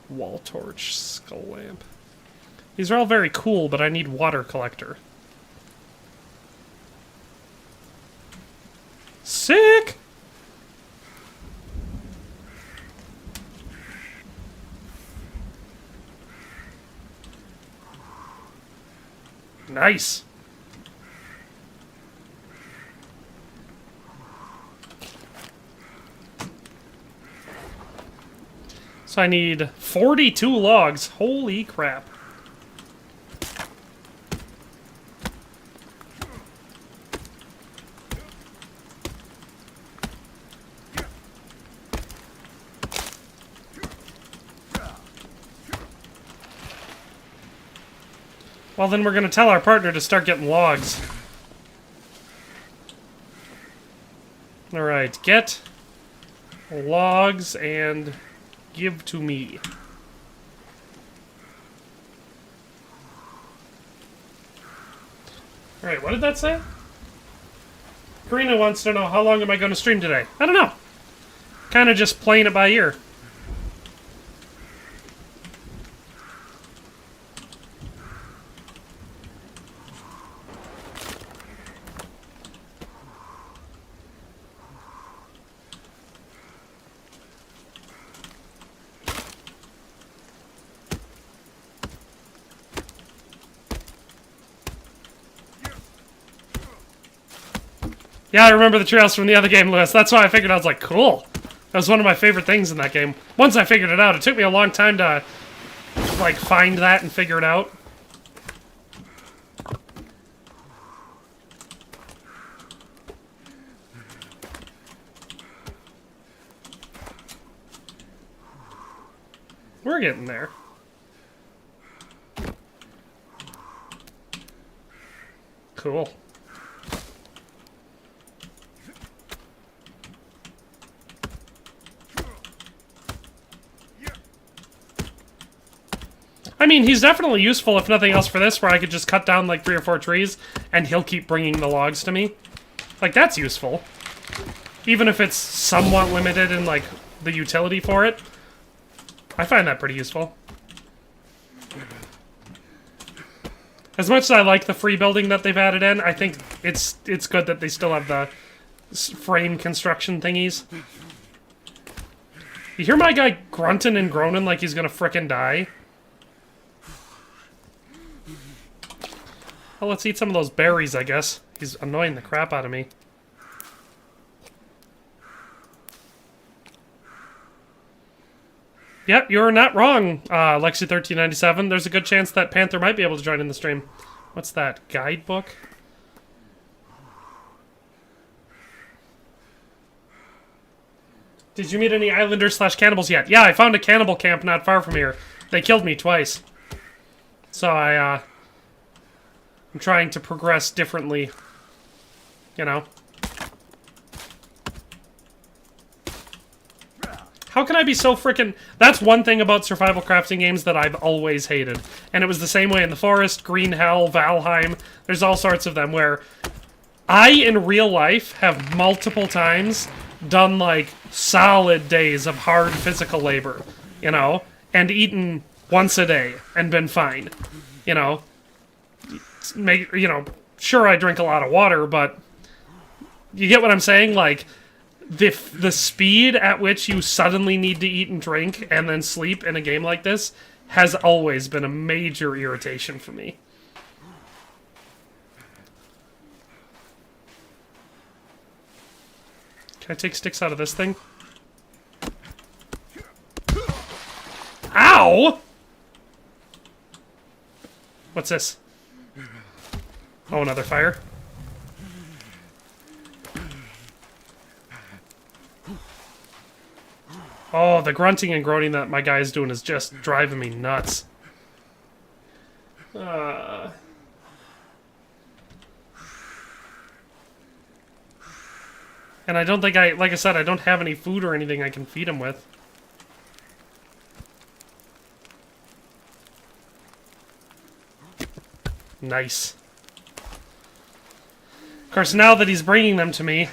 wall torch, skull lamp. These are all very cool, but I need water collector. Sick! Nice. So I need 42 logs. Holy crap. Well, then we're going to tell our partner to start getting logs. Alright, get logs and give to me. Alright, what did that say? Karina wants to know, how long am I going to stream today? I don't know. Kind of just playing it by ear. Yeah, I remember the trails from the other game, Lewis. That's why I figured I was like, cool. That was one of my favorite things in that game. Once I figured it out, it took me a long time to, like, find that and figure it out. We're getting there. Cool. I mean, he's definitely useful, if nothing else, for this, where I could just cut down, like, 3 or 4 trees, and he'll keep bringing the logs to me. Like, that's useful. Even if it's somewhat limited in, like, the utility for it. I find that pretty useful. As much as I like the free building that they've added in, I think it's good that they still have the frame construction thingies. You hear my guy grunting and groaning like he's gonna frickin' die? Well, let's eat some of those berries, I guess. He's annoying the crap out of me. Yep, you're not wrong, Lexi1397. There's a good chance that Panther might be able to join in the stream. What's that? Guidebook? Did you meet any Islanders/cannibals yet? Yeah, I found a cannibal camp not far from here. They killed me twice. So I'm trying to progress differently. You know. How can I be so frickin'... That's one thing about survival crafting games that I've always hated. And it was the same way in The Forest, Green Hell, Valheim. There's all sorts of them where I, in real life, have multiple times done, like, solid days of hard physical labor, you know? And eaten once a day and been fine, you know? You know, sure, I drink a lot of water, but you get what I'm saying? Like, the speed at which you suddenly need to eat and drink and then sleep in a game like this has always been a major irritation for me. Can I take sticks out of this thing? Ow! What's this? Oh, another fire. Oh, the grunting and groaning that my guy is doing is just driving me nuts. And I don't think like I said, I don't have any food or anything I can feed him with. Nice. Of course, now that he's bringing them to me,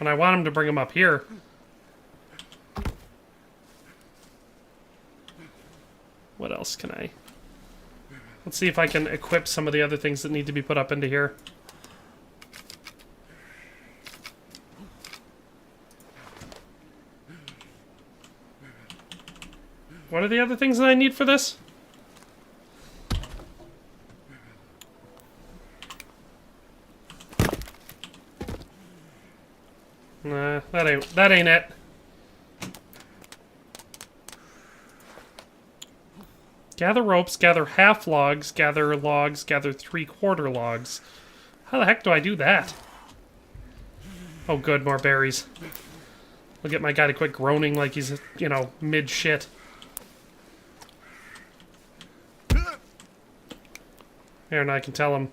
and I want him to bring them up here. What else can I... Let's see if I can equip some of the other things that need to be put up into here. What are the other things that I need for this? Nah, that ain't it. Gather ropes, gather half logs, gather 3/4 logs. How the heck do I do that? Oh good, more berries. I'll get my guy to quit groaning like he's, you know, mid-shit. There, and I can tell him.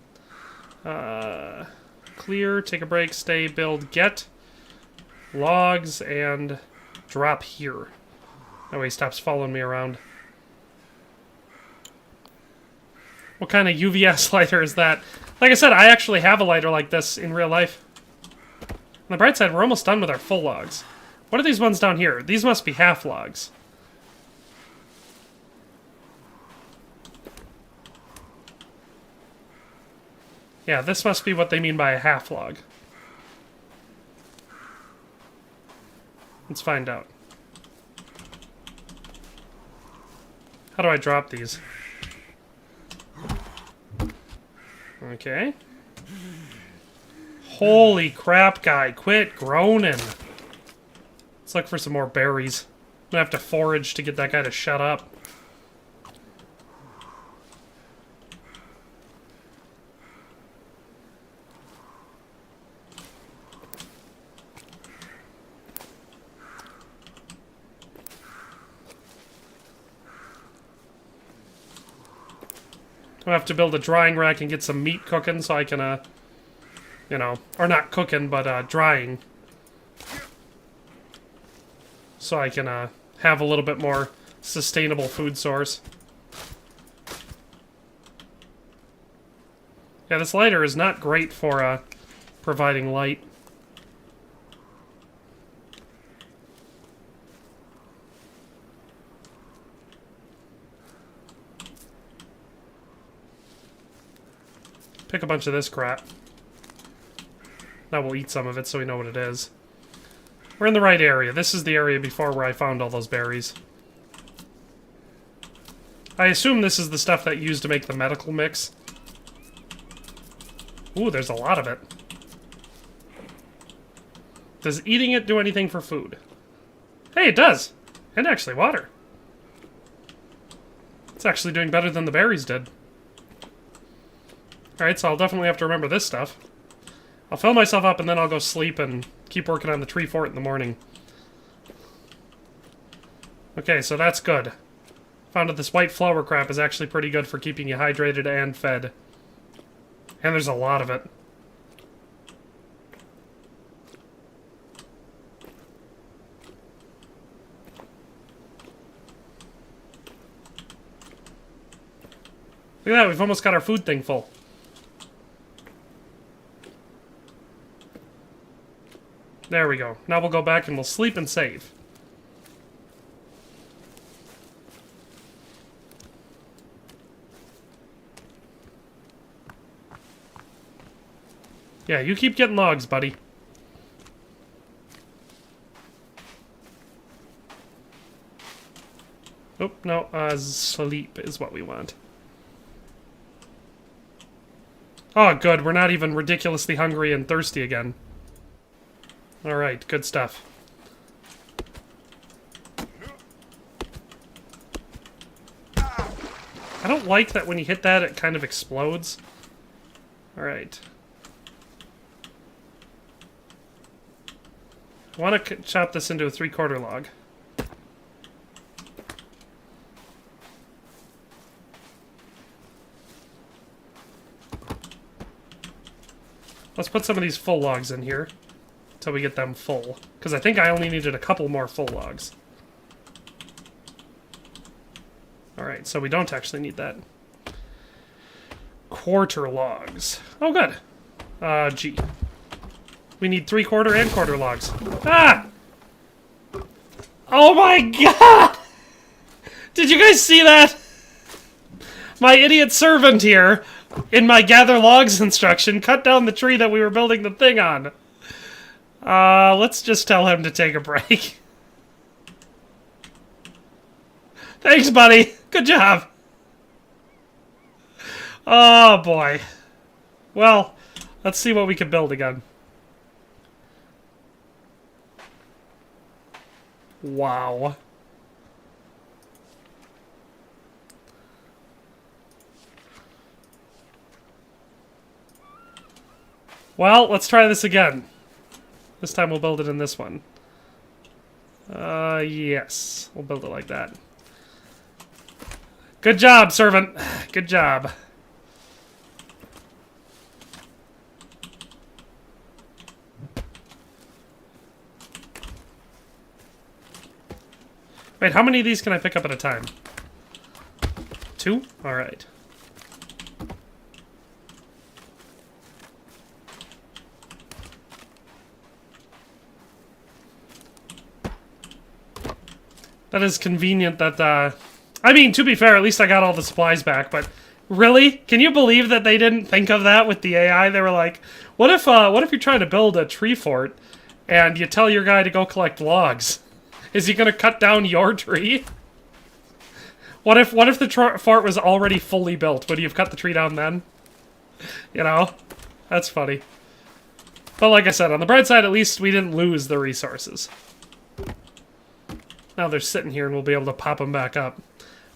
Clear, take a break, stay, build, get logs, and drop here. That way he stops following me around. What kind of UVS lighter is that? Like I said, I actually have a lighter like this in real life. On the bright side, we're almost done with our full logs. What are these ones down here? These must be half logs. Yeah, this must be what they mean by a half log. Let's find out. How do I drop these? Okay. Holy crap, guy. Quit groaning. Let's look for some more berries. I'm gonna have to forage to get that guy to shut up. I'll have to build a drying rack and get some meat cooking so I can, you know, or not cooking, but, drying. So I can, have a little bit more sustainable food source. Yeah, this lighter is not great for, providing light. Pick a bunch of this crap. Now we'll eat some of it so we know what it is. We're in the right area. This is the area before where I found all those berries. I assume this is the stuff that you use to make the medical mix. Ooh, there's a lot of it. Does eating it do anything for food? Hey, it does! And actually water. It's actually doing better than the berries did. Alright, so I'll definitely have to remember this stuff. I'll fill myself up and then I'll go sleep and keep working on the tree fort in the morning. Okay, so that's good. Found out this white flower crap is actually pretty good for keeping you hydrated and fed. And there's a lot of it. Look at that, we've almost got our food thing full. There we go. Now we'll go back and we'll sleep and save. Yeah, you keep getting logs, buddy. Oh, no, sleep is what we want. Oh, good. We're not even ridiculously hungry and thirsty again. Alright, good stuff. I don't like that when you hit that, it kind of explodes. Alright. I want to chop this into a 3/4 log. Let's put some of these full logs in here until we get them full. Because I think I only needed a couple more full logs. Alright, so we don't actually need that. 1/4 logs. Oh, good. G. We need 3/4 and 1/4 logs. Ah! Oh my god! Did you guys see that? My idiot servant here, in my gather logs instruction, cut down the tree that we were building the thing on. Let's just tell him to take a break. Thanks, buddy. Good job. Oh, boy. Well, let's see what we can build again. Wow. Well, let's try this again. This time we'll build it in this one. Yes. We'll build it like that. Good job, servant. Good job. Wait, how many of these can I pick up at a time? 2? Alright. That is convenient that, I mean, to be fair, at least I got all the supplies back, but really? Can you believe that they didn't think of that with the AI? They were like, what if you're trying to build a tree fort and you tell your guy to go collect logs? Is he gonna cut down your tree? What if the fort was already fully built? Would you have cut the tree down then? You know? That's funny. But like I said, on the bright side, at least we didn't lose the resources. Now they're sitting here and we'll be able to pop them back up.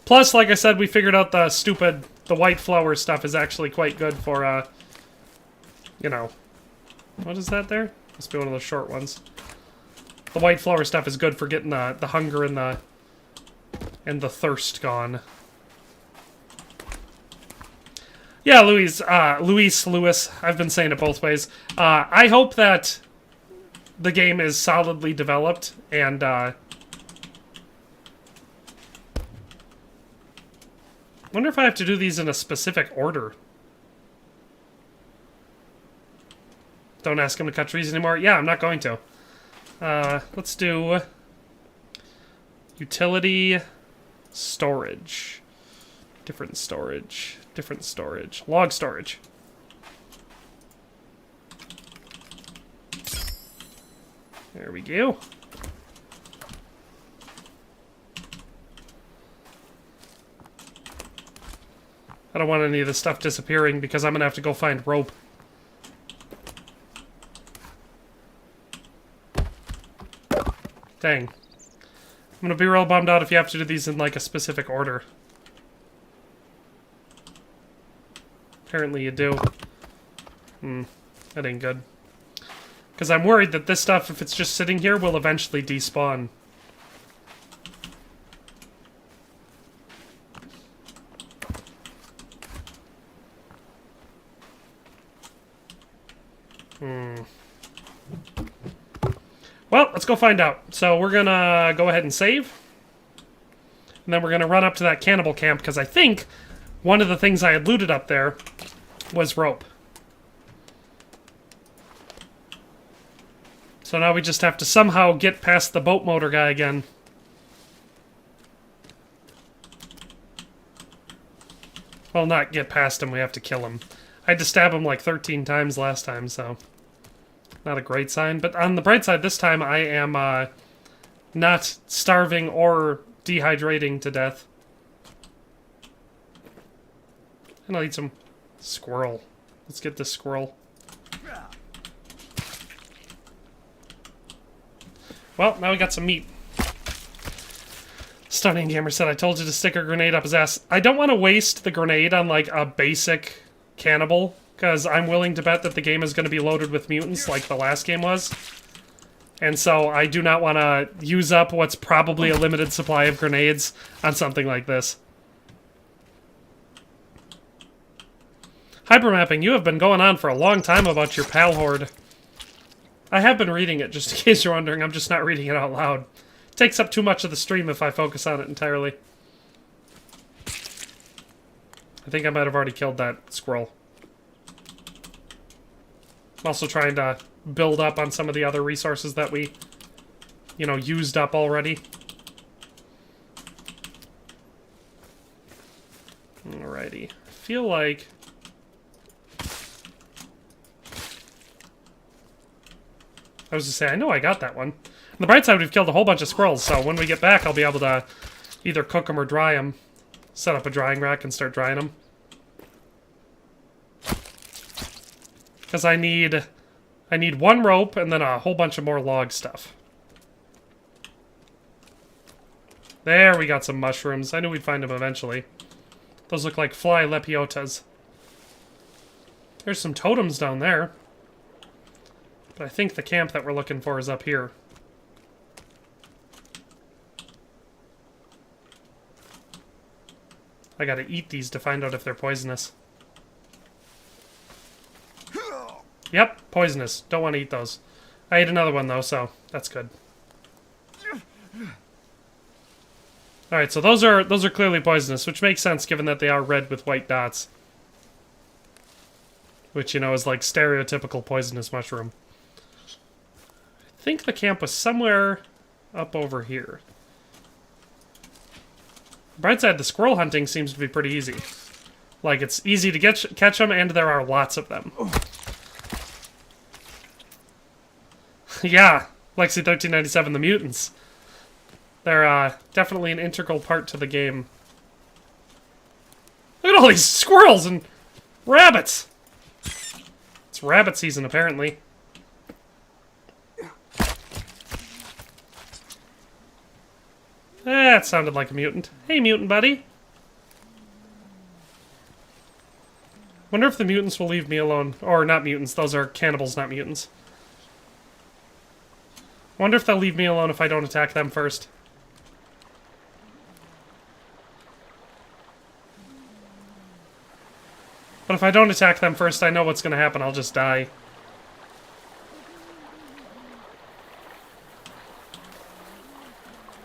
Plus, like I said, we figured out the white flower stuff is actually quite good for, you know. What is that there? Must be one of those short ones. The white flower stuff is good for getting the hunger and the thirst gone. Yeah, Luis, I've been saying it both ways. I hope that the game is solidly developed and, wonder if I have to do these in a specific order. Don't ask him to cut trees anymore. Yeah, I'm not going to. Let's do utility, storage, different storage, log storage. There we go. I don't want any of this stuff disappearing because I'm gonna have to go find rope. Dang. I'm gonna be real bummed out if you have to do these in, like, a specific order. Apparently you do. That ain't good. Because I'm worried that this stuff, if it's just sitting here, will eventually despawn. Well, let's go find out. So we're gonna go ahead and save. And then we're gonna run up to that cannibal camp, because I think one of the things I had looted up there was rope. So now we just have to somehow get past the boat motor guy again. Well, not get past him, we have to kill him. I had to stab him like 13 times last time, so... not a great sign. But on the bright side, this time I am not starving or dehydrating to death. And I'll eat some squirrel. Let's get this squirrel. Well, now we got some meat. Stunning Gamer said, I told you to stick a grenade up his ass. I don't want to waste the grenade on, like, a basic cannibal, because I'm willing to bet that the game is going to be loaded with mutants like the last game was. And so I do not want to use up what's probably a limited supply of grenades on something like this. Hypermapping, you have been going on for a long time about your pal horde. I have been reading it, just in case you're wondering. I'm just not reading it out loud. It takes up too much of the stream if I focus on it entirely. I think I might have already killed that squirrel. I'm also trying to build up on some of the other resources that we, you know, used up already. Alrighty. I feel like... I was to say, I know I got that one. On the bright side, we've killed a whole bunch of squirrels, so when we get back, I'll be able to either cook them or dry them. Set up a drying rack and start drying them. Because I need one rope and then a whole bunch of more log stuff. There, we got some mushrooms. I knew we'd find them eventually. Those look like fly lepiotas. There's some totems down there. But I think the camp that we're looking for is up here. I gotta eat these to find out if they're poisonous. Yep, poisonous. Don't want to eat those. I ate another one though, so that's good. Alright, so those are clearly poisonous, which makes sense given that they are red with white dots. Which, you know, is like stereotypical poisonous mushroom. I think the camp was somewhere up over here. Bright side, the squirrel hunting seems to be pretty easy. Like, it's easy to catch them, and there are lots of them. Yeah, Lexi1397, the mutants. They're definitely an integral part to the game. Look at all these squirrels and rabbits! It's rabbit season, apparently. That sounded like a mutant. Hey, mutant buddy. Wonder if the mutants will leave me alone. Or not mutants, those are cannibals, not mutants. Wonder if they'll leave me alone if I don't attack them first. But if I don't attack them first, I know what's going to happen. I'll just die.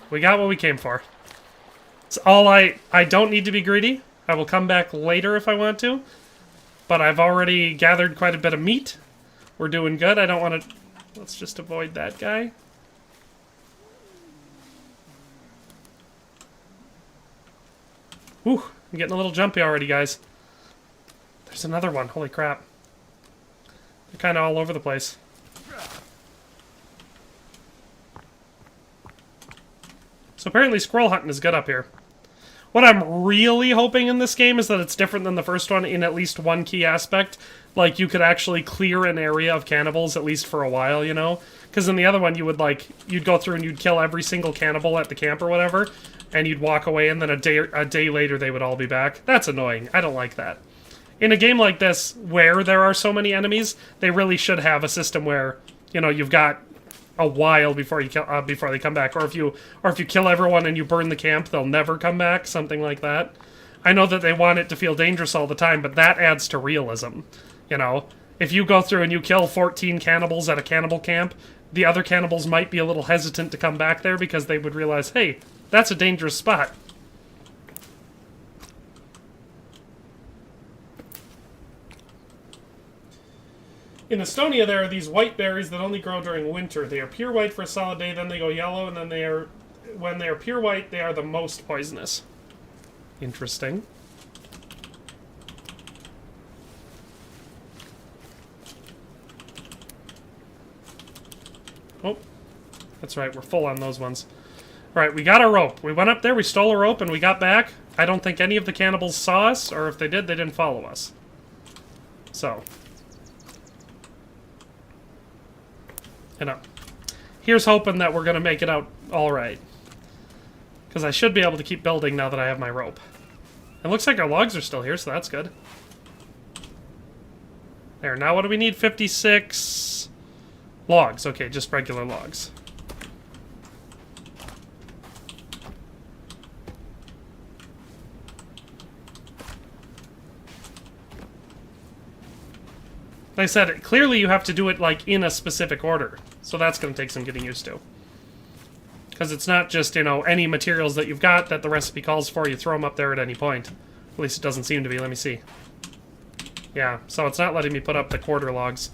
We got what we came for. It's all I don't need to be greedy. I will come back later if I want to. But I've already gathered quite a bit of meat. We're doing good. I don't want to... Let's just avoid that guy. Whew, I'm getting a little jumpy already, guys. There's another one. Holy crap. They're kind of all over the place. So apparently squirrel hunting is good up here. What I'm really hoping in this game is that it's different than the first one in at least one key aspect. Like, you could actually clear an area of cannibals, at least for a while, you know? Because in the other one, you would, like, you'd go through and you'd kill every single cannibal at the camp or whatever, and you'd walk away, and then a day later they would all be back. That's annoying. I don't like that. In a game like this, where there are so many enemies, they really should have a system where, you know, you've got a while before you kill, before they come back, or if you kill everyone and you burn the camp, they'll never come back, something like that. I know that they want it to feel dangerous all the time, but that adds to realism. You know, if you go through and you kill 14 cannibals at a cannibal camp, the other cannibals might be a little hesitant to come back there because they would realize, hey, that's a dangerous spot. In Estonia, there are these white berries that only grow during winter. They are pure white for a solid day, then they go yellow, and then when they are pure white, they are the most poisonous. Interesting. Oh, that's right, we're full on those ones. Alright, we got our rope. We went up there, we stole a rope, and we got back. I don't think any of the cannibals saw us, or if they did, they didn't follow us. So. You know. Here's hoping that we're going to make it out alright. Because I should be able to keep building now that I have my rope. It looks like our logs are still here, so that's good. There, now what do we need? 56 logs. Okay, just regular logs. Like I said, clearly you have to do it, like, in a specific order. So that's going to take some getting used to. Because it's not just, you know, any materials that you've got that the recipe calls for, you throw them up there at any point. At least it doesn't seem to be. Let me see. Yeah, so it's not letting me put up the quarter logs.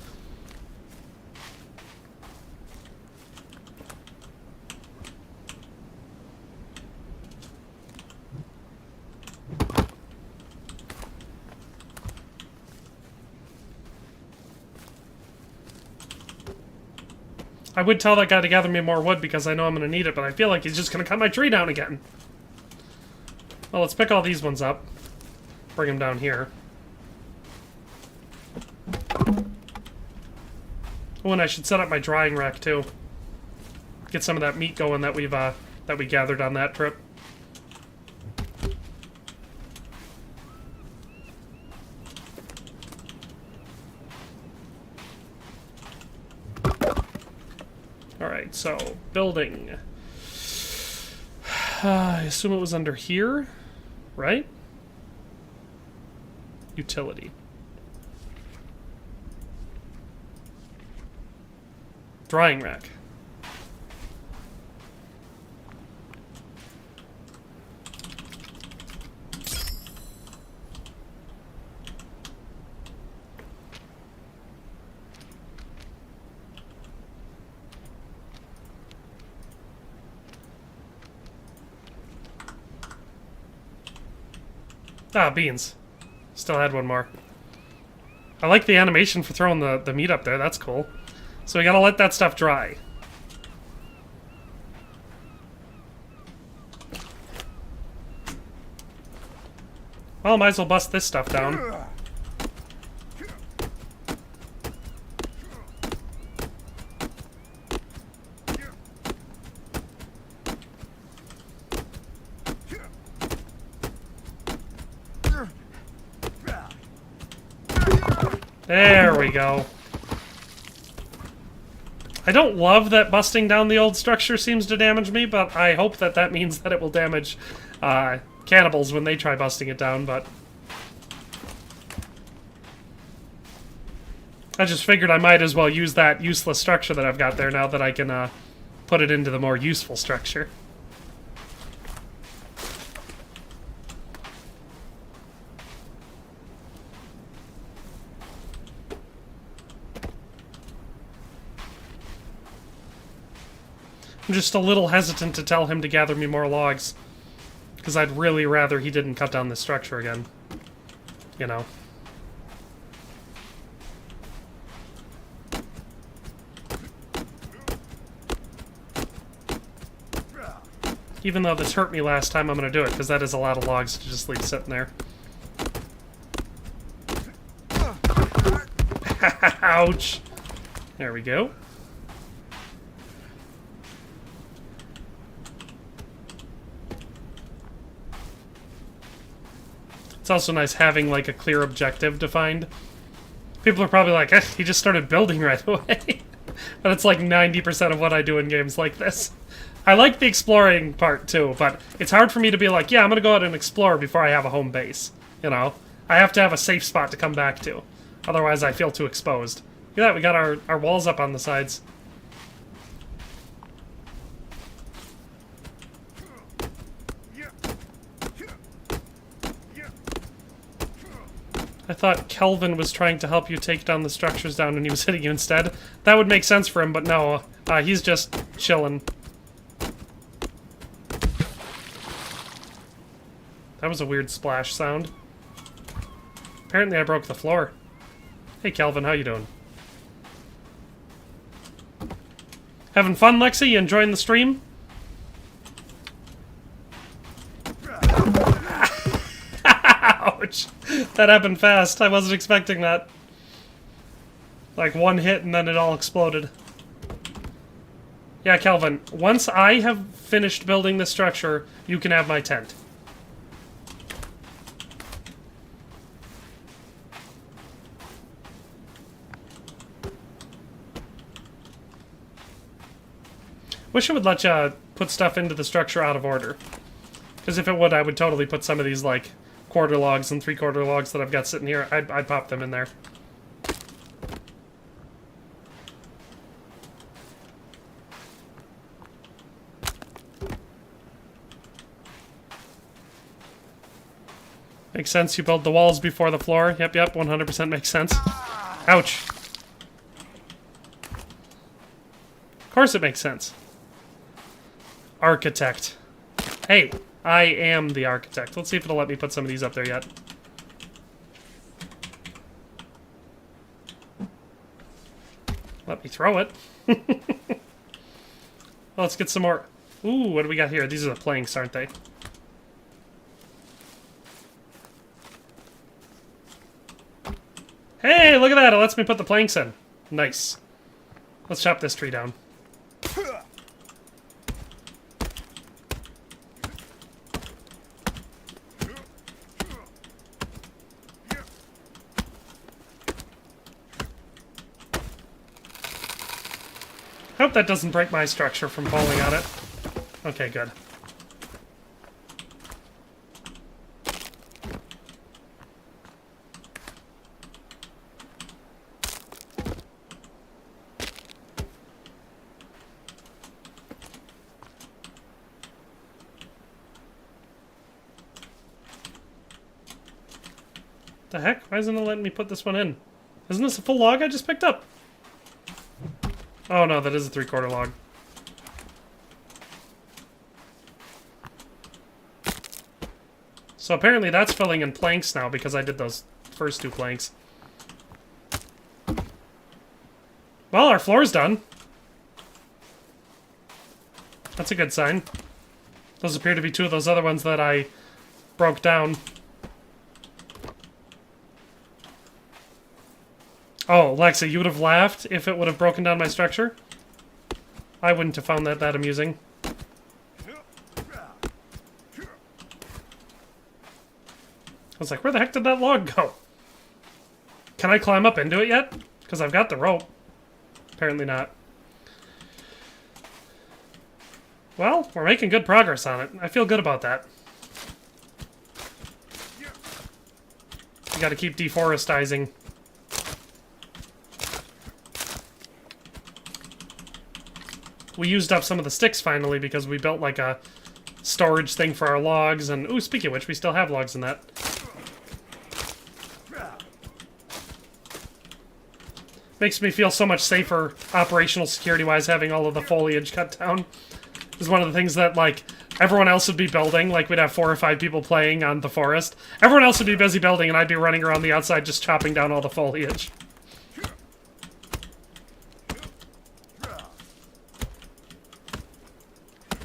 I would tell that guy to gather me more wood because I know I'm going to need it, but I feel like he's just going to cut my tree down again. Well, let's pick all these ones up. Bring them down here. Oh, and I should set up my drying rack, too. Get some of that meat going that we gathered on that trip. Alright, so, building. I assume it was under here, right? Utility. Drying rack. Ah, beans. Still had one more. I like the animation for throwing the meat up there. That's cool. So we gotta let that stuff dry. Well, might as well bust this stuff down. There we go. I don't love that busting down the old structure seems to damage me, but I hope that that means that it will damage cannibals when they try busting it down, but... I just figured I might as well use that useless structure that I've got there now that I can put it into the more useful structure. I'm just a little hesitant to tell him to gather me more logs. Because I'd really rather he didn't cut down this structure again. You know. Even though this hurt me last time, I'm going to do it, because that is a lot of logs to just leave sitting there. Ouch! There we go. It's also nice having, like, a clear objective defined. People are probably like, he just started building right away. But it's like 90% of what I do in games like this. I like the exploring part, too, but it's hard for me to be like, yeah, I'm gonna go out and explore before I have a home base. You know? I have to have a safe spot to come back to. Otherwise, I feel too exposed. Look at that, we got our walls up on the sides. I thought Kelvin was trying to help you take down the structures down and he was hitting you instead. That would make sense for him, but no. He's just chilling. That was a weird splash sound. Apparently I broke the floor. Hey Kelvin, how you doing? Having fun, Lexi? You enjoying the stream? Ouch. That happened fast. I wasn't expecting that. Like one hit and then it all exploded. Yeah, Kelvin, once I have finished building the structure, you can have my tent. Wish it would let you put stuff into the structure out of order. Because if it would, I would totally put some of these, like, quarter logs and three-quarter logs that I've got sitting here. I'd pop them in there. Makes sense, you build the walls before the floor. Yep, 100% makes sense. Ouch. Of course it makes sense. Architect. Hey, I am the architect. Let's see if it'll let me put some of these up there yet. Let me throw it. Let's get some more. Ooh, what do we got here? These are the planks, aren't they? Hey, look at that! It lets me put the planks in. Nice. Let's chop this tree down. Hope that doesn't break my structure from falling on it. Okay, good. The heck? Why isn't it letting me put this one in? Isn't this a full log I just picked up? Oh no, that is a three-quarter log. So apparently that's filling in planks now because I did those first two planks. Well, our floor's done. That's a good sign. Those appear to be two of those other ones that I broke down. Oh, Lexa, you would have laughed if it would have broken down my structure? I wouldn't have found that amusing. I was like, where the heck did that log go? Can I climb up into it yet? Because I've got the rope. Apparently not. Well, we're making good progress on it. I feel good about that. You gotta keep deforesting. We used up some of the sticks finally because we built like a storage thing for our logs, and ooh, speaking of which, we still have logs in that. Makes me feel so much safer operational security-wise having all of the foliage cut down. Is one of the things that, like, everyone else would be building. Like, we'd have 4 or 5 people playing on the forest. Everyone else would be busy building, and I'd be running around the outside just chopping down all the foliage.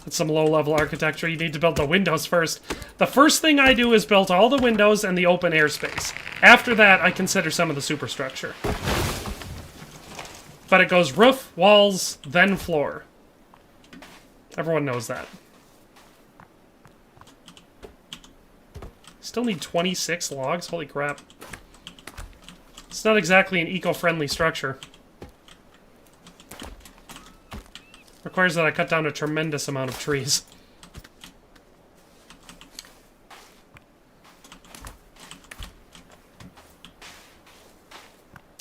That's some low-level architecture. You need to build the windows first. The first thing I do is build all the windows and the open air space. After that, I consider some of the superstructure. But it goes roof, walls, then floor. Everyone knows that. Still need 26 logs? Holy crap. It's not exactly an eco-friendly structure. Requires that I cut down a tremendous amount of trees.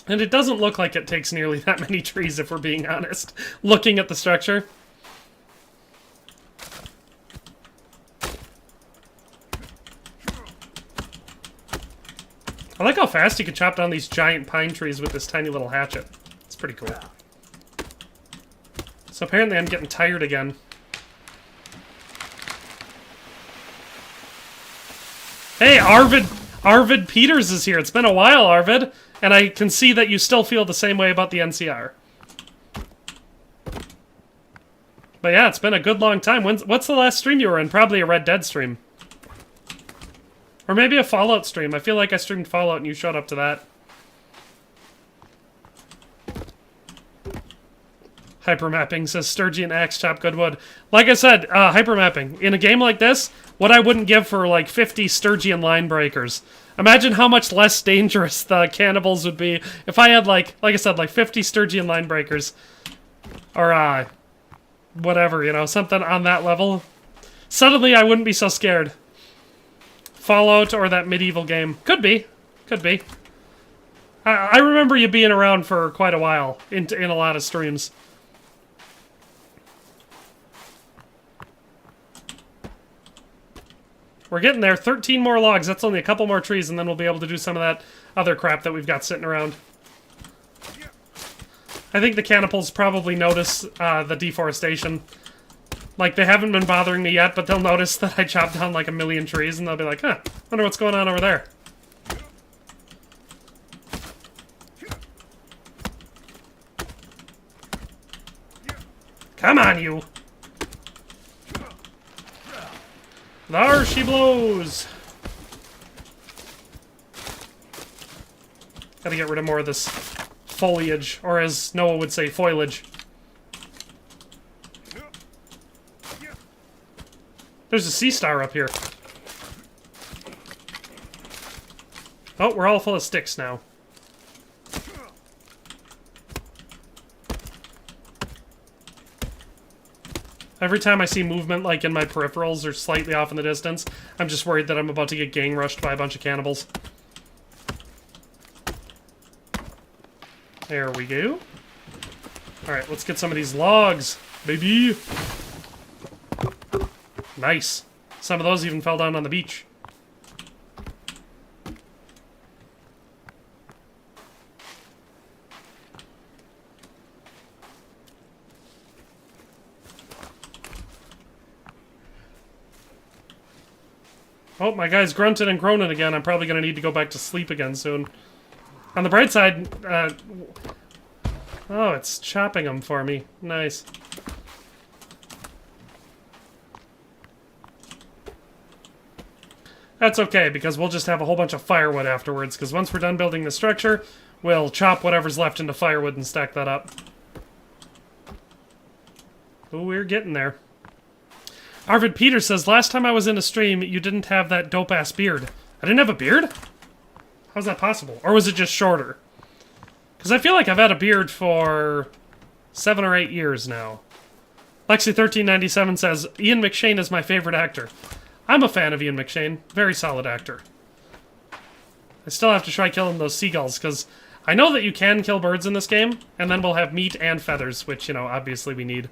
And it doesn't look like it takes nearly that many trees, if we're being honest, looking at the structure. I like how fast you can chop down these giant pine trees with this tiny little hatchet. It's pretty cool. So apparently I'm getting tired again. Hey, Arvid Peters is here. It's been a while, Arvid. And I can see that you still feel the same way about the NCR. But yeah, it's been a good long time. What's the last stream you were in? Probably a Red Dead stream. Or maybe a Fallout stream. I feel like I streamed Fallout and you showed up to that. Hypermapping, says Sturgeon Axe, chop good wood. Like I said, hypermapping. In a game like this, what I wouldn't give for like 50 Sturgeon line breakers. Imagine how much less dangerous the cannibals would be if I had like I said, like 50 Sturgeon line breakers. Or, whatever, you know, something on that level. Suddenly I wouldn't be so scared. Fallout or that medieval game. Could be. Could be. I remember you being around for quite a while in a lot of streams. We're getting there. 13 more logs. That's only a couple more trees, and then we'll be able to do some of that other crap that we've got sitting around. I think the cannibals probably notice the deforestation. Like, they haven't been bothering me yet, but they'll notice that I chopped down like 1,000,000 trees, and they'll be like, huh, wonder what's going on over there. Come on, you! There she blows! Gotta get rid of more of this foliage, or as Noah would say, foliage. There's a sea star up here. Oh, we're all full of sticks now. Every time I see movement, like in my peripherals or slightly off in the distance, I'm just worried that I'm about to get gang rushed by a bunch of cannibals. There we go. Alright, let's get some of these logs, baby! Nice. Some of those even fell down on the beach. Oh, my guy's grunting and groaning again. I'm probably going to need to go back to sleep again soon. On the bright side, oh, it's chopping them for me. Nice. That's okay, because we'll just have a whole bunch of firewood afterwards, because once we're done building the structure, we'll chop whatever's left into firewood and stack that up. Oh, we're getting there. Arvid Peters says, last time I was in a stream, you didn't have that dope-ass beard. I didn't have a beard? How's that possible? Or was it just shorter? Because I feel like I've had a beard for 7 or 8 years now. Lexi1397 says, Ian McShane is my favorite actor. I'm a fan of Ian McShane. Very solid actor. I still have to try killing those seagulls, because I know that you can kill birds in this game, and then we'll have meat and feathers, which, you know, obviously we need.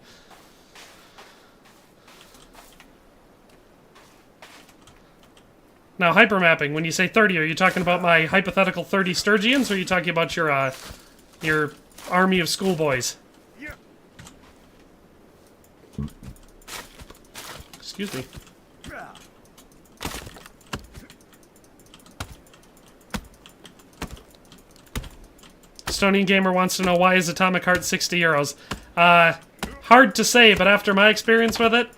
Now, hypermapping, when you say 30, are you talking about my hypothetical 30 Sturgians, or are you talking about your army of schoolboys? Excuse me. Estonian Gamer wants to know, why is Atomic Heart 60 euros? Hard to say, but after my experience with it,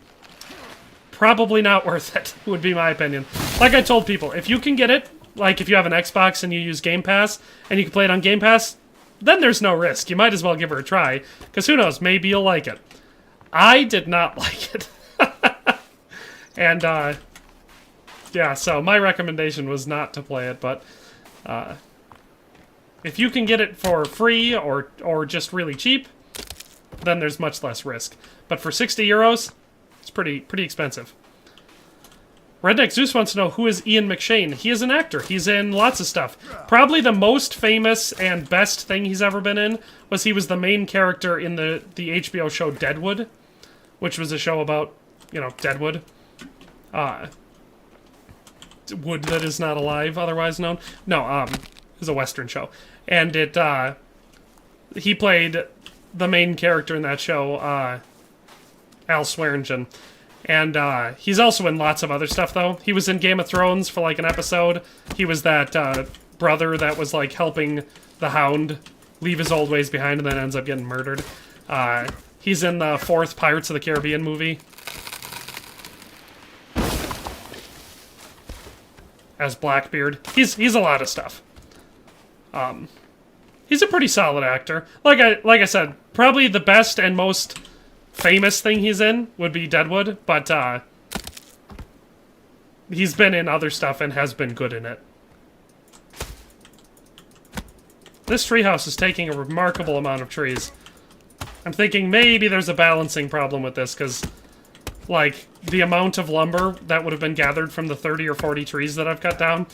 probably not worth it, would be my opinion. Like I told people, if you can get it, like if you have an Xbox and you use Game Pass, and you can play it on Game Pass, then there's no risk. You might as well give her a try, because who knows, maybe you'll like it. I did not like it. And, yeah, so my recommendation was not to play it, but, if you can get it for free or just really cheap, then there's much less risk. But for 60 euros, it's pretty expensive. Redneck Zeus wants to know, who is Ian McShane? He is an actor. He's in lots of stuff. Probably the most famous and best thing he's ever been in was he was the main character in the HBO show Deadwood, which was a show about, you know, Deadwood. Wood that is not alive, otherwise known. No, it was a Western show. And he played the main character in that show, Al Swearingen. And he's also in lots of other stuff, though. He was in Game of Thrones for, like, an episode. He was that brother that was, like, helping the Hound leave his old ways behind and then ends up getting murdered. He's in the 4th Pirates of the Caribbean movie. as Blackbeard. He's a lot of stuff. He's a pretty solid actor. Like I said, probably the best and most famous thing he's in would be Deadwood, but he's been in other stuff and has been good in it. This treehouse is taking a remarkable amount of trees. I'm thinking maybe there's a balancing problem with this, because, like, the amount of lumber that would have been gathered from the 30 or 40 trees that I've cut down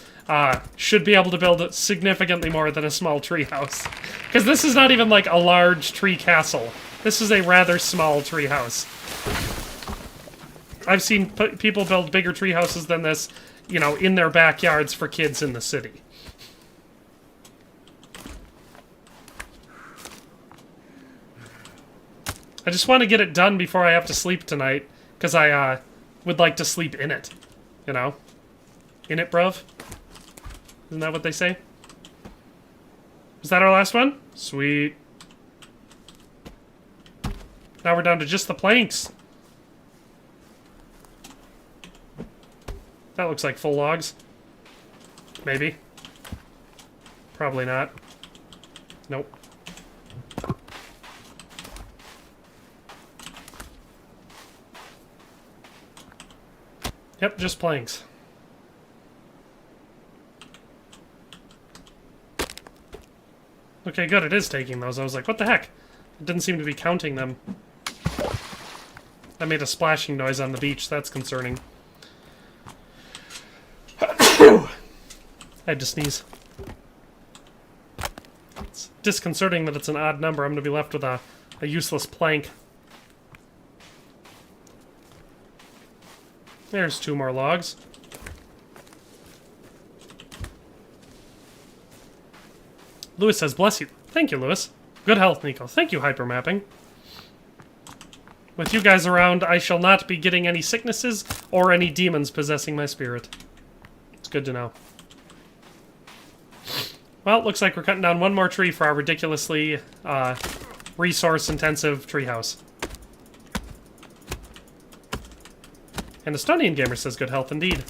should be able to build significantly more than a small treehouse. Because this is not even, like, a large tree castle. This is a rather small treehouse. I've seen people build bigger treehouses than this, you know, in their backyards for kids in the city. I just want to get it done before I have to sleep tonight, because I would like to sleep in it, you know? In it, bruv? Isn't that what they say? Is that our last one? Sweet. Now we're down to just the planks. That looks like full logs. Maybe. Probably not. Nope. Yep, just planks. Okay, good, it is taking those. I was like, what the heck? It didn't seem to be counting them. I made a splashing noise on the beach. That's concerning. I had to sneeze. It's disconcerting that it's an odd number. I'm going to be left with a useless plank. There's 2 more logs. Lewis says, bless you. Thank you, Lewis. Good health, Nico. Thank you, hypermapping. With you guys around, I shall not be getting any sicknesses or any demons possessing my spirit. It's good to know. Well, looks like we're cutting down 1 more tree for our ridiculously resource-intensive treehouse. And Estonian Gamer says good health indeed.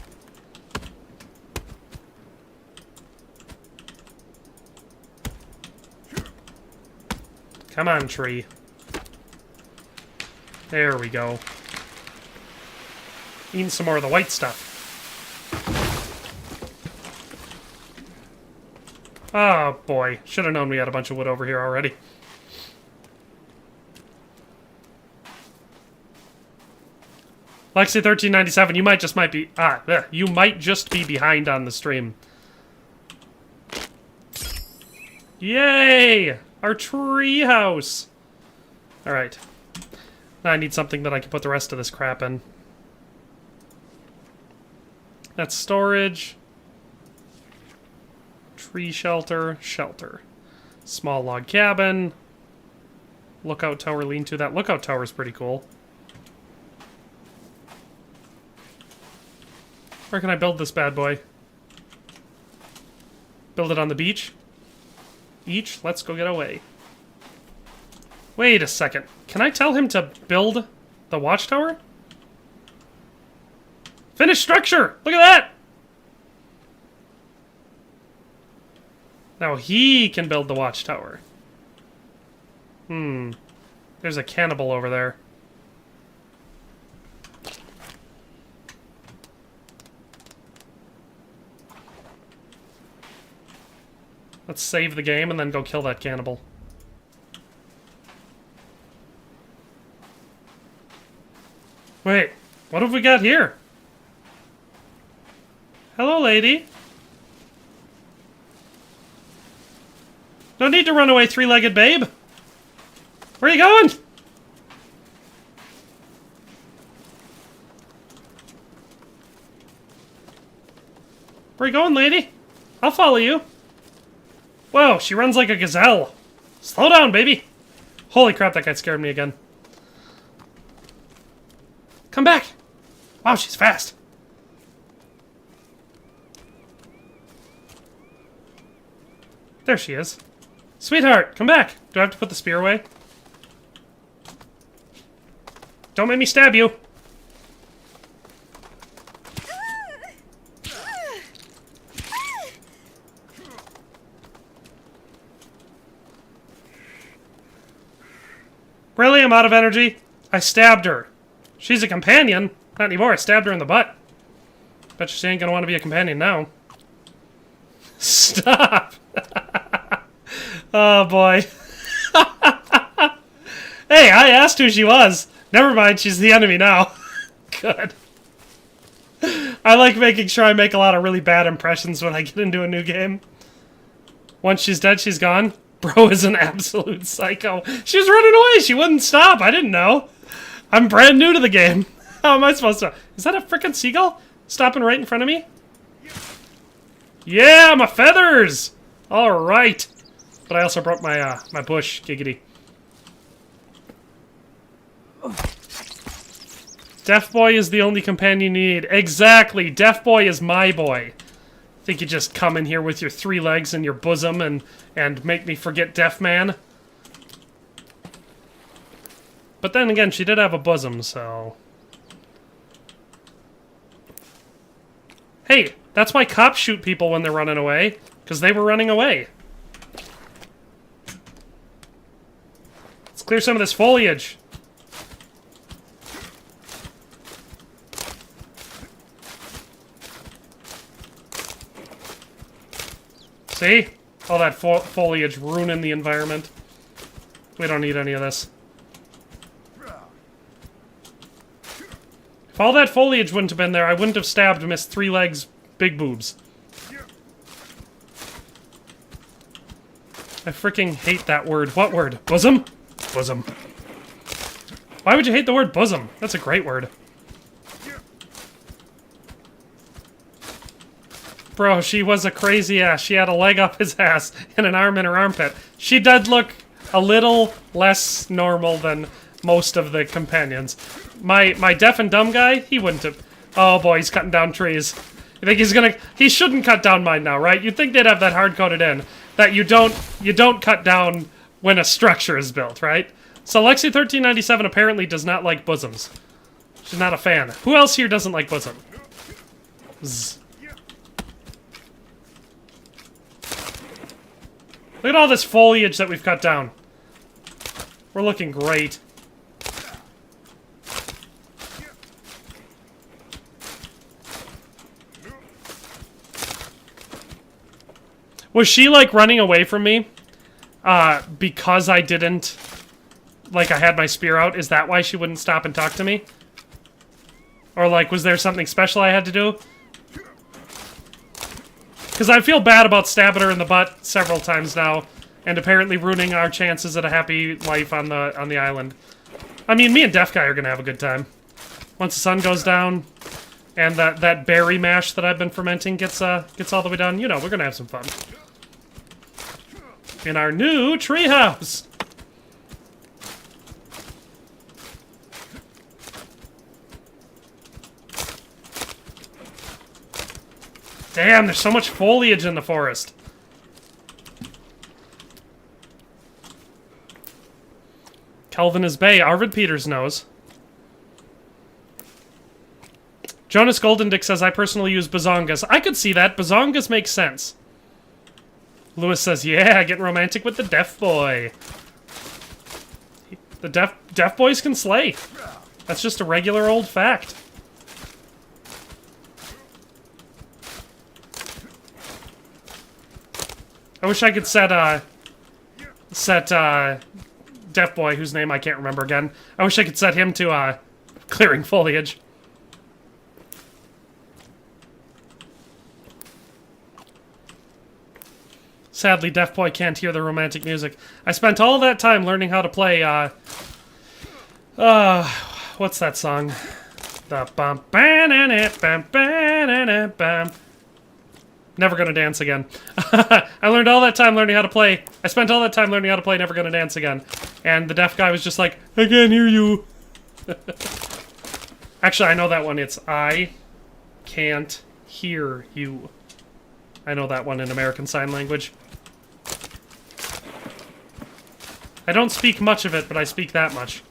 Come on, tree. There we go. Eating some more of the white stuff. Oh, boy. Should have known we had a bunch of wood over here already. Lexi1397, you might just be behind on the stream. Yay! Our tree house! Alright. Now I need something that I can put the rest of this crap in. That's storage. Tree shelter. Shelter. Small log cabin. Lookout tower lean-to. That lookout tower is pretty cool. Where can I build this bad boy? Build it on the beach? Each? Let's go get away. Wait a second. Can I tell him to build the watchtower? Finished structure! Look at that! Now he can build the watchtower. There's a cannibal over there. Let's save the game and then go kill that cannibal. Wait, what have we got here? Hello, lady. No need to run away, 3-legged babe. Where are you going? Where are you going, lady? I'll follow you. Whoa, she runs like a gazelle. Slow down, baby. Holy crap, that guy scared me again. Come back. Wow, she's fast. There she is. Sweetheart, come back. Do I have to put the spear away? Don't make me stab you. Really? I'm out of energy? I stabbed her. She's a companion. Not anymore. I stabbed her in the butt. Bet she ain't gonna want to be a companion now. Stop! Oh, boy. Hey, I asked who she was. Never mind, she's the enemy now. Good. I like making sure I make a lot of really bad impressions when I get into a new game. Once she's dead, she's gone. Bro is an absolute psycho. She was running away. She wouldn't stop. I didn't know. I'm brand new to the game. How am I supposed to... Is that a frickin' seagull stopping right in front of me? Yeah, my feathers! Alright. But I also broke my, my bush. Giggity. Deaf Boy is the only companion you need. Exactly. Deaf Boy is my boy. Think you just come in here with your 3 legs and your bosom and make me forget Deaf Man? But then again, she did have a bosom, so... Hey, that's why cops shoot people when they're running away. Because they were running away. Let's clear some of this foliage. See? All that foliage ruining the environment. We don't need any of this. If all that foliage wouldn't have been there, I wouldn't have stabbed Miss 3 Legs Big Boobs. I freaking hate that word. What word? Bosom? Bosom. Why would you hate the word bosom? That's a great word. Bro, she was a crazy ass. She had a leg up his ass and an arm in her armpit. She did look a little less normal than most of the companions. My deaf and dumb guy, he wouldn't have... Oh boy, he's cutting down trees. You think he's gonna... He shouldn't cut down mine now, right? You'd think they'd have that hard-coded in. That you don't cut down when a structure is built, right? So Lexi1397 apparently does not like bosoms. She's not a fan. Who else here doesn't like bosom? Zzz. Look at all this foliage that we've cut down. We're looking great. Was she, like, running away from me? Because I didn't... Like, I had my spear out? Is that why she wouldn't stop and talk to me? Or, like, was there something special I had to do? Because I feel bad about stabbing her in the butt several times now, and apparently ruining our chances at a happy life on the island. I mean, me and Deaf Guy are gonna have a good time. Once the sun goes down, and that berry mash that I've been fermenting gets all the way down, you know, we're gonna have some fun. In our new treehouse! Damn, there's so much foliage in the forest. Kelvin is Bay. Arvid Peters knows. Jonas Goldendick says, I personally use bazongas. I could see that. Bazongas make sense. Lewis says, yeah, getting romantic with the deaf boy. The deaf boys can slay. That's just a regular old fact. I wish I could set Deaf Boy, whose name I can't remember again. I wish I could set him to, clearing foliage. Sadly, Deaf Boy can't hear the romantic music. I spent all that time learning how to play, what's that song? The bum bam bam bam. Never Gonna Dance Again. I learned all that time learning how to play. I spent all that time learning how to play Never Gonna Dance Again. And the deaf guy was just like, I can't hear you. Actually, I know that one. It's I can't hear you. I know that one in American Sign Language. I don't speak much of it, but I speak that much.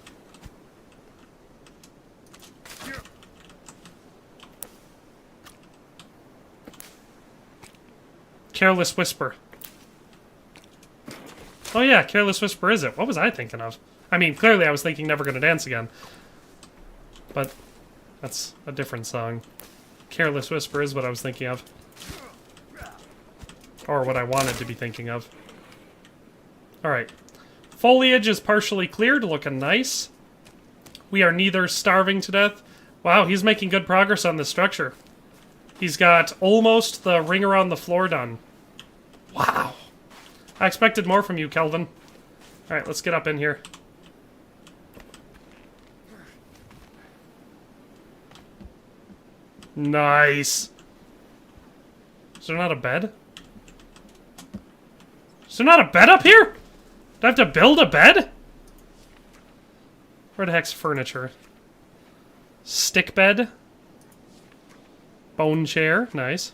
Careless Whisper. Oh yeah, Careless Whisper is it? What was I thinking of? I mean, clearly I was thinking Never Gonna Dance Again. But that's a different song. Careless Whisper is what I was thinking of. Or what I wanted to be thinking of. Alright. Foliage is partially cleared, looking nice. We are neither starving to death. Wow, he's making good progress on this structure. He's got almost the ring around the floor done. Wow. I expected more from you, Kelvin. Alright, let's get up in here. Nice. Is there not a bed? Is there not a bed up here? Do I have to build a bed? Where the heck's furniture? Stick bed. Bone chair. Nice.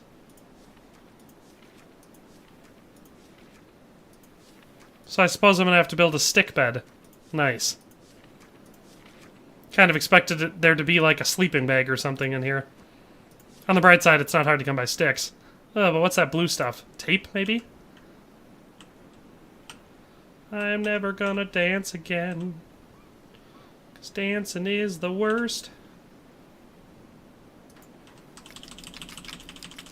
So I suppose I'm going to have to build a stick bed. Nice. Kind of expected there to be like a sleeping bag or something in here. On the bright side, it's not hard to come by sticks. Oh, but what's that blue stuff? Tape, maybe? I'm never gonna dance again. 'Cause dancing is the worst.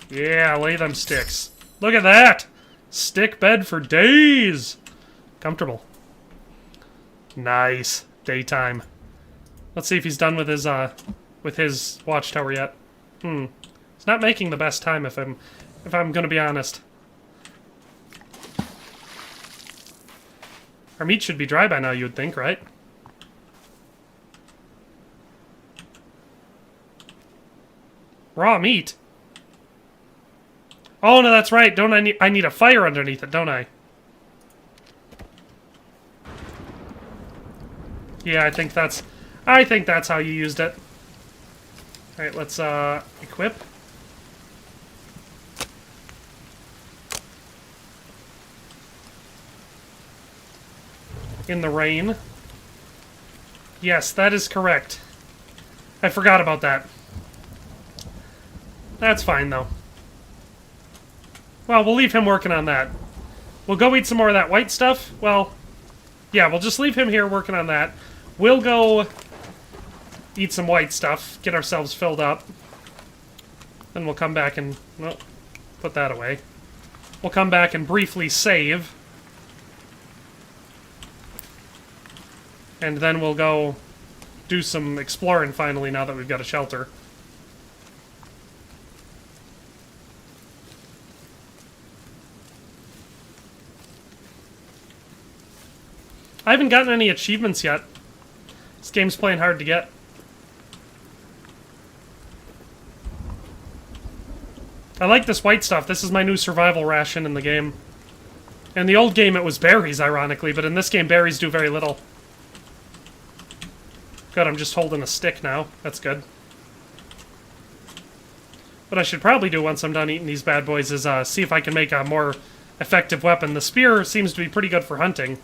Yeah, lay them sticks. Look at that! Stick bed for days! Comfortable. Nice. Daytime. Let's see if he's done with his watchtower yet. It's not making the best time if I'm gonna be honest. Our meat should be dry by now, you would think, right? Raw meat? Oh, no, that's right. Don't I need a fire underneath it, don't I? Yeah, I think that's how you used it. Alright, let's equip. In the rain. Yes, that is correct. I forgot about that. That's fine, though. Well, we'll leave him working on that. We'll go eat some more of that white stuff. Well, yeah, we'll just leave him here working on that. We'll go eat some white stuff, get ourselves filled up. Then we'll come back and... well, put that away. We'll come back and briefly save. And then we'll go do some exploring finally now that we've got a shelter. I haven't gotten any achievements yet. This game's playing hard to get. I like this white stuff. This is my new survival ration in the game. In the old game it was berries, ironically, but in this game berries do very little. Good, I'm just holding a stick now. That's good. What I should probably do once I'm done eating these bad boys is see if I can make a more effective weapon. The spear seems to be pretty good for hunting.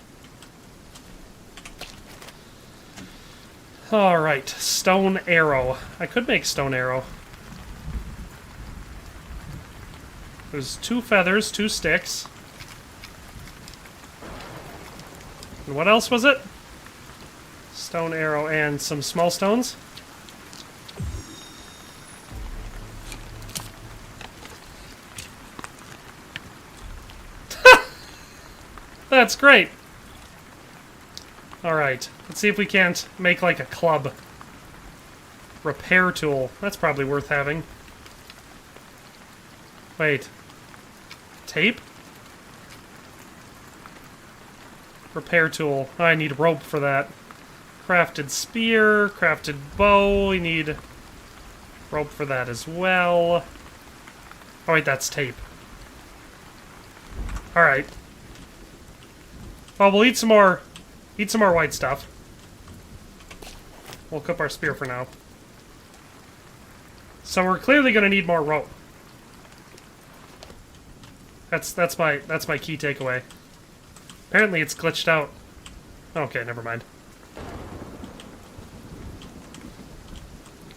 Alright, stone arrow. I could make stone arrow. There's 2 feathers, 2 sticks. And what else was it? Stone arrow and some small stones. That's great. Alright, let's see if we can't make like a club. Repair tool. That's probably worth having. Wait. Tape? Repair tool. Oh, I need rope for that. Crafted spear, crafted bow. We need rope for that as well. Oh wait, that's tape. Alright. Well, we'll eat some more white stuff. We'll cook our spear for now. So we're clearly going to need more rope. That's my key takeaway. Apparently it's glitched out. Okay, never mind.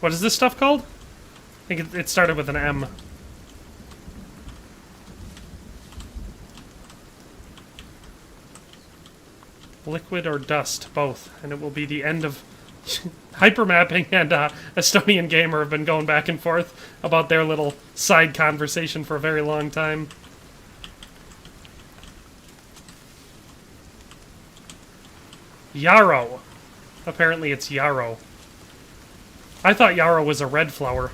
What is this stuff called? I think it started with an M. Liquid or dust, both. And it will be the end of... Hypermapping and Estonian Gamer have been going back and forth about their little side conversation for a very long time. Yarrow. Apparently it's yarrow. I thought yarrow was a red flower.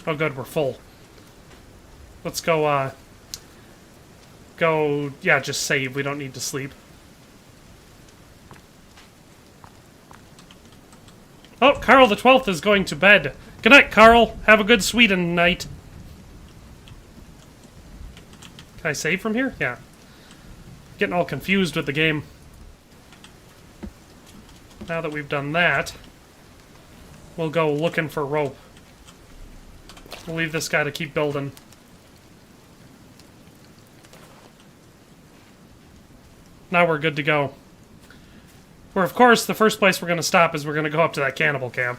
Oh good, we're full. Let's go, yeah, just save. We don't need to sleep. Oh, Carl the 12th is going to bed. Good night, Carl. Have a good Sweden night. Can I save from here? Yeah. Getting all confused with the game. Now that we've done that, we'll go looking for rope. We'll leave this guy to keep building. Now we're good to go. Where, of course, the first place we're going to stop is we're going to go up to that cannibal camp.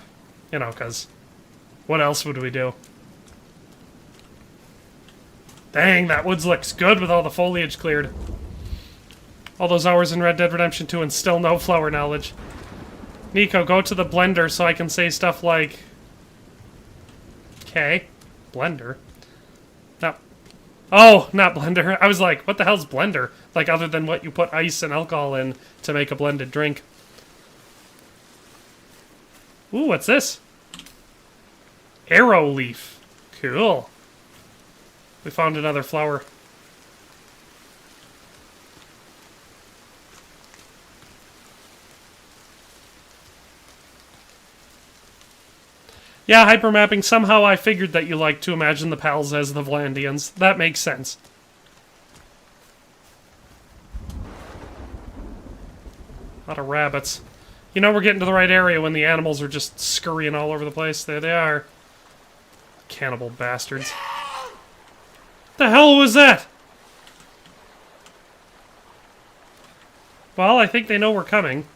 You know, because what else would we do? Dang, that woods looks good with all the foliage cleared. All those hours in Red Dead Redemption 2 and still no flower knowledge. Nico, go to the blender so I can say stuff like... Okay. Blender? No. Oh, not blender. I was like, what the hell's blender? Like, other than what you put ice and alcohol in to make a blended drink. Ooh, what's this? Arrow leaf. Cool. We found another flower. Yeah, hypermapping, somehow I figured that you like to imagine the pals as the Vlandians. That makes sense. A lot of rabbits. You know we're getting to the right area when the animals are just scurrying all over the place. There they are. Cannibal bastards. The hell was that? Well, I think they know we're coming.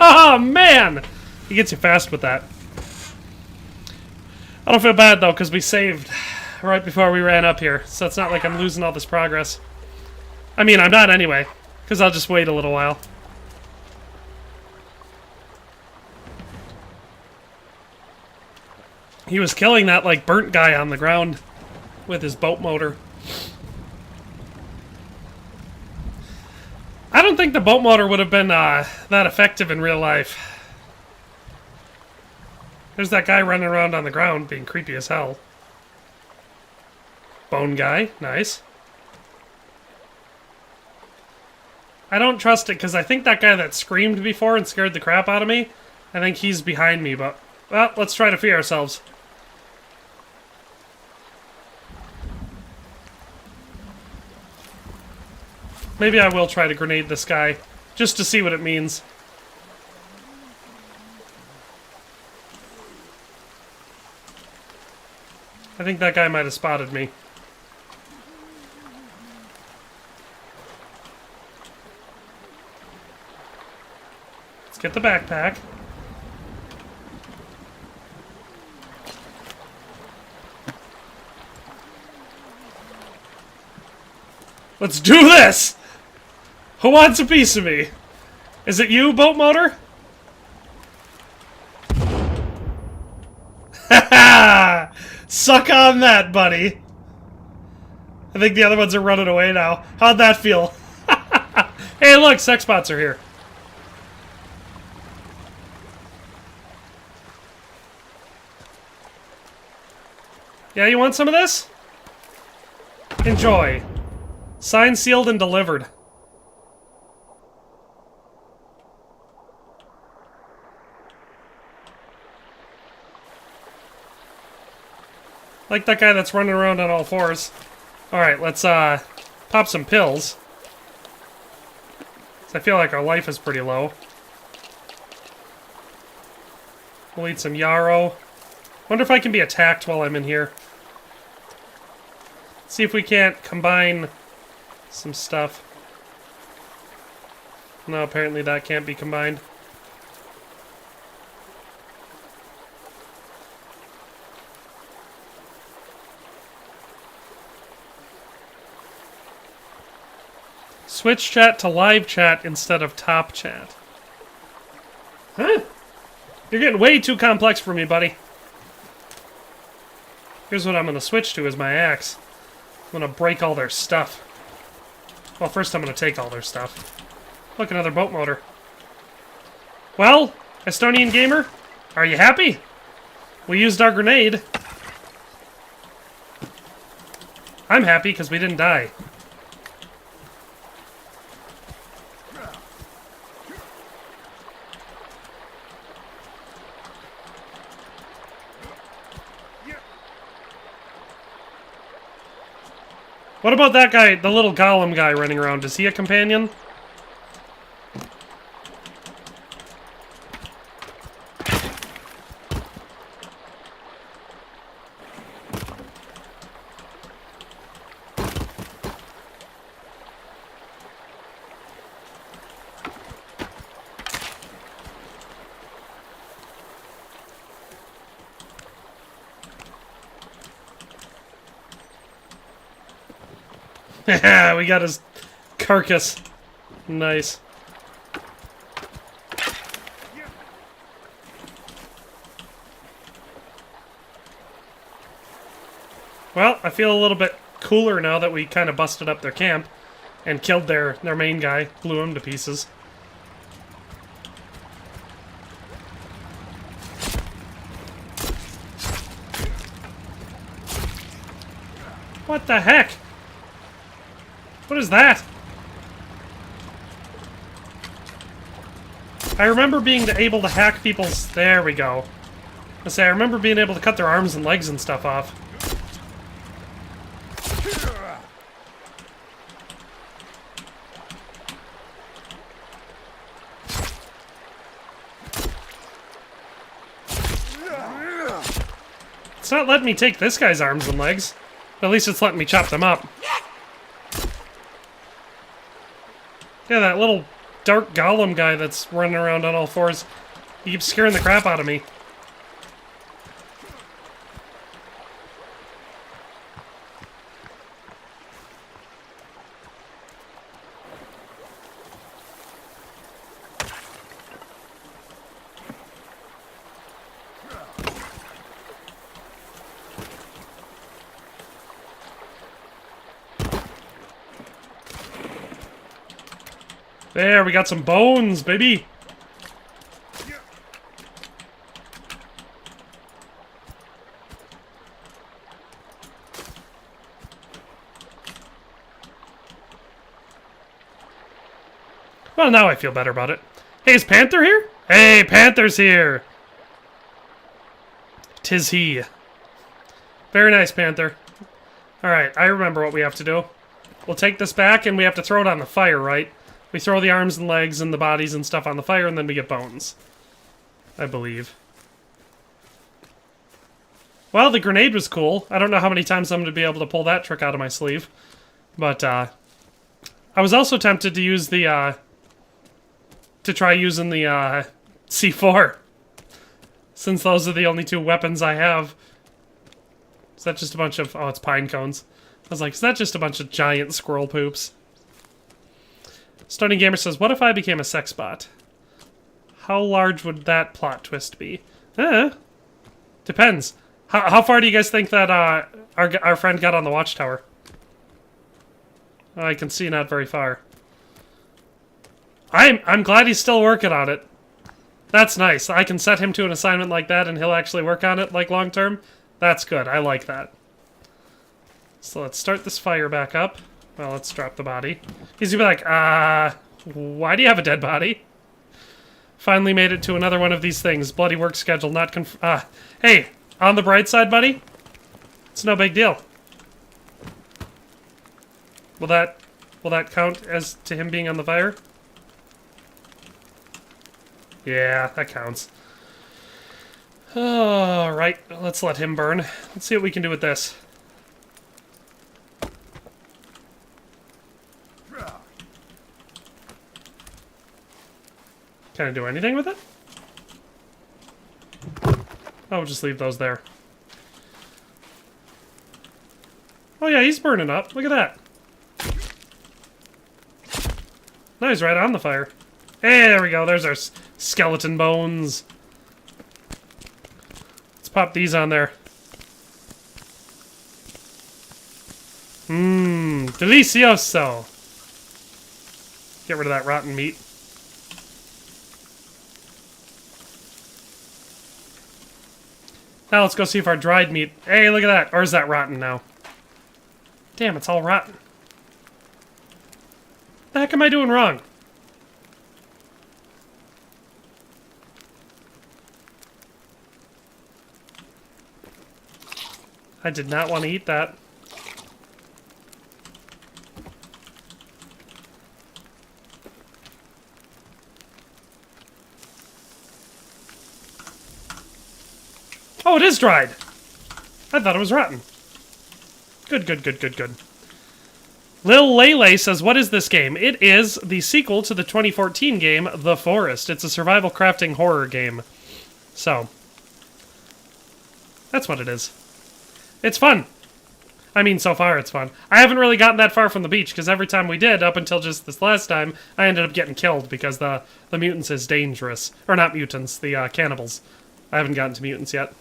Oh, man! He gets you fast with that. I don't feel bad, though, because we saved right before we ran up here. So it's not like I'm losing all this progress. I mean, I'm not anyway, because I'll just wait a little while. He was killing that, like, burnt guy on the ground with his boat motor. I don't think the boat motor would have been that effective in real life. There's that guy running around on the ground being creepy as hell. Bone guy, nice. I don't trust it because I think that guy that screamed before and scared the crap out of me, I think he's behind me, but, well, let's try to free ourselves. Maybe I will try to grenade this guy, just to see what it means. I think that guy might have spotted me. Let's get the backpack. Let's do this! Who wants a piece of me? Is it you, boat motor? Ha! Suck on that, buddy. I think the other ones are running away now. How'd that feel? Hey, look, sex bots are here. Yeah, you want some of this? Enjoy. Signed, sealed, and delivered. Like that guy that's running around on all fours. Alright, let's pop some pills. I feel like our life is pretty low. We'll eat some yarrow. Wonder if I can be attacked while I'm in here. See if we can't combine some stuff. No, apparently that can't be combined. Switch chat to live chat instead of top chat. Huh? You're getting way too complex for me, buddy. Here's what I'm gonna switch to is my axe. I'm gonna break all their stuff. Well, first I'm gonna take all their stuff. Look, another boat motor. Well, Estonian gamer, are you happy? We used our grenade. I'm happy because we didn't die. What about that guy, the little golem guy running around? Is he a companion? We got his carcass. Nice. Well, I feel a little bit cooler now that we kind of busted up their camp and killed their main guy, blew him to pieces. What the heck? What is that? I remember being able to hack people's... There we go. I remember being able to cut their arms and legs and stuff off. It's not letting me take this guy's arms and legs. At least it's letting me chop them up. Yeah, that little dark golem guy that's running around on all fours. He keeps scaring the crap out of me. There, we got some bones, baby! Well, now I feel better about it. Hey, is Panther here? Hey, Panther's here! 'Tis he. Very nice, Panther. Alright, I remember what we have to do. We'll take this back and we have to throw it on the fire, right? We throw the arms and legs and the bodies and stuff on the fire, and then we get bones. I believe. Well, the grenade was cool. I don't know how many times I'm going to be able to pull that trick out of my sleeve. But, I was also tempted to use the, to try using the, C4. Since those are the only two weapons I have. Is that just a bunch of... Oh, it's pine cones. I was like, is that just a bunch of giant squirrel poops? Stunning Gamer says, what if I became a sex bot? How large would that plot twist be? Depends. How far do you guys think that our friend got on the watchtower? I can see not very far. I'm glad he's still working on it. That's nice. I can set him to an assignment like that and he'll actually work on it, like, long term. That's good. I like that. So let's start this fire back up. Well, let's drop the body. He's gonna be like, why do you have a dead body? Finally made it to another one of these things. Bloody work schedule not hey, on the bright side, buddy, it's no big deal. Will that count as to him being on the fire? Yeah, that counts. Alright, let's let him burn. Let's see what we can do with this. Can I do anything with it? Oh, we'll just leave those there. Oh yeah, he's burning up. Look at that. No, he's right on the fire. Hey, there we go. There's our skeleton bones. Let's pop these on there. Mmm, delicioso. Get rid of that rotten meat. Now let's go see if our dried meat... Hey, look at that. Or is that rotten now? Damn, it's all rotten. The heck am I doing wrong? I did not want to eat that. Oh, it is dried! I thought it was rotten. Good, good, good, good, good. Lil Lele says, what is this game? It is the sequel to the 2014 game, The Forest. It's a survival crafting horror game. So, that's what it is. It's fun. I mean, so far it's fun. I haven't really gotten that far from the beach, because every time we did, up until just this last time, I ended up getting killed, because the mutants is dangerous. Or not mutants, the cannibals. I haven't gotten to mutants yet.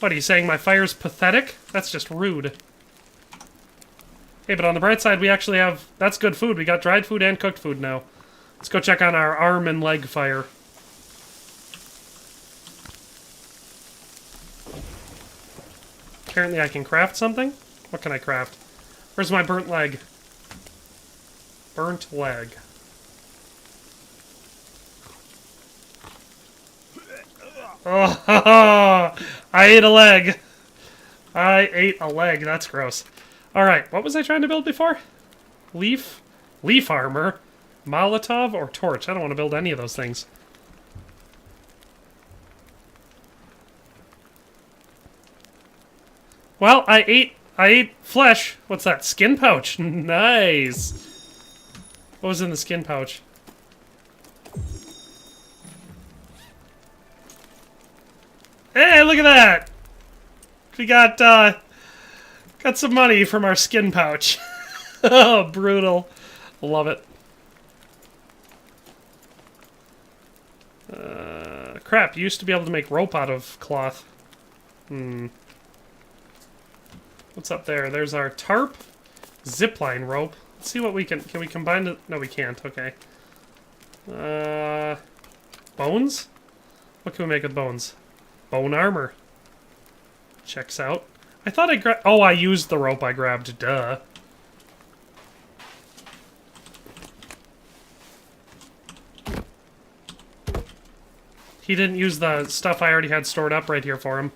What, are you saying my fire's pathetic? That's just rude. Hey, but on the bright side, we actually have... That's good food. We got dried food and cooked food now. Let's go check on our arm and leg fire. Apparently I can craft something? What can I craft? Where's my burnt leg? Burnt leg. Oh, I ate a leg. I ate a leg. That's gross. Alright, what was I trying to build before? Leaf armor, Molotov, or torch? I don't want to build any of those things. Well, I ate flesh. What's that? Skin pouch. Nice. What was in the skin pouch? Hey, look at that! We got some money from our skin pouch. Oh, brutal. Love it. Crap, you used to be able to make rope out of cloth. What's up there? There's our tarp. Zipline rope. Let's see what we can we combine it? No, we can't. Okay. Bones? What can we make with bones? Bone armor. Checks out. I thought I grabbed... Oh, I used the rope I grabbed. Duh. He didn't use the stuff I already had stored up right here for him.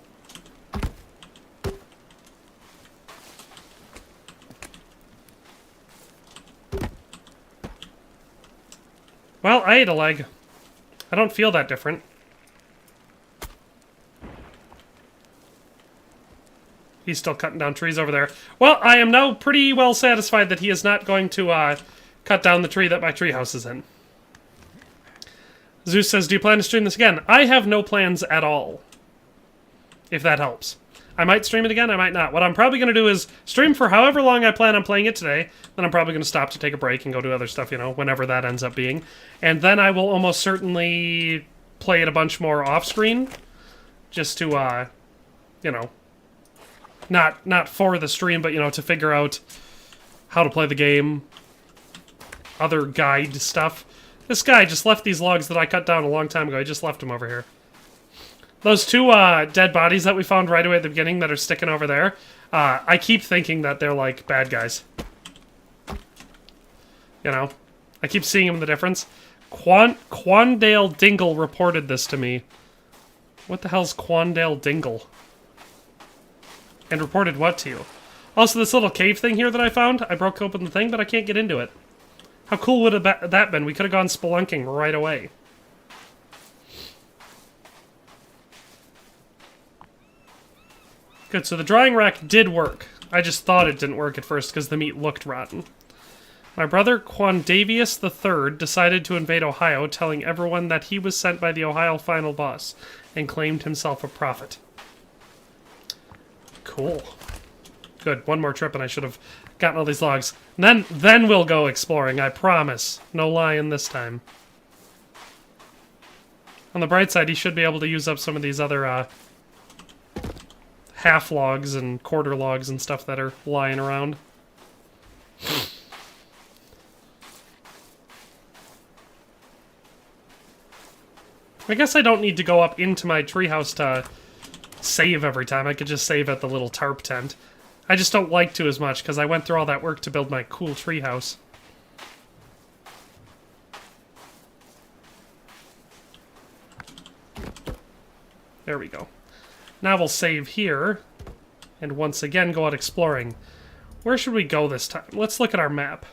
Well, I ate a leg. I don't feel that different. He's still cutting down trees over there. Well, I am now pretty well satisfied that he is not going to cut down the tree that my treehouse is in. Zeus says, do you plan to stream this again? I have no plans at all. If that helps. I might stream it again, I might not. What I'm probably going to do is stream for however long I plan on playing it today. Then I'm probably going to stop to take a break and go do other stuff, you know, whenever that ends up being. And then I will almost certainly play it a bunch more off-screen. Just to, you know... Not for the stream, but, you know, to figure out how to play the game. Other guide stuff. This guy just left these logs that I cut down a long time ago. I just left them over here. Those two dead bodies that we found right away at the beginning that are sticking over there, I keep thinking that they're, like, bad guys. You know? I keep seeing them the difference. Quandale Dingle reported this to me. What the hell's Quandale Dingle? And reported what to you? Also, this little cave thing here that I found, I broke open the thing, but I can't get into it. How cool would that been? We could have gone spelunking right away. Good, so the drying rack did work. I just thought it didn't work at first because the meat looked rotten. My brother Quandavius III decided to invade Ohio, telling everyone that he was sent by the Ohio final boss, and claimed himself a prophet. Cool. Good. One more trip and I should have gotten all these logs. Then we'll go exploring, I promise. No lying this time. On the bright side, he should be able to use up some of these other half logs and quarter logs and stuff that are lying around. I guess I don't need to go up into my treehouse to save every time. I could just save at the little tarp tent. I just don't like to as much because I went through all that work to build my cool treehouse. There we go. Now we'll save here and once again go out exploring. Where should we go this time? Let's look at our map.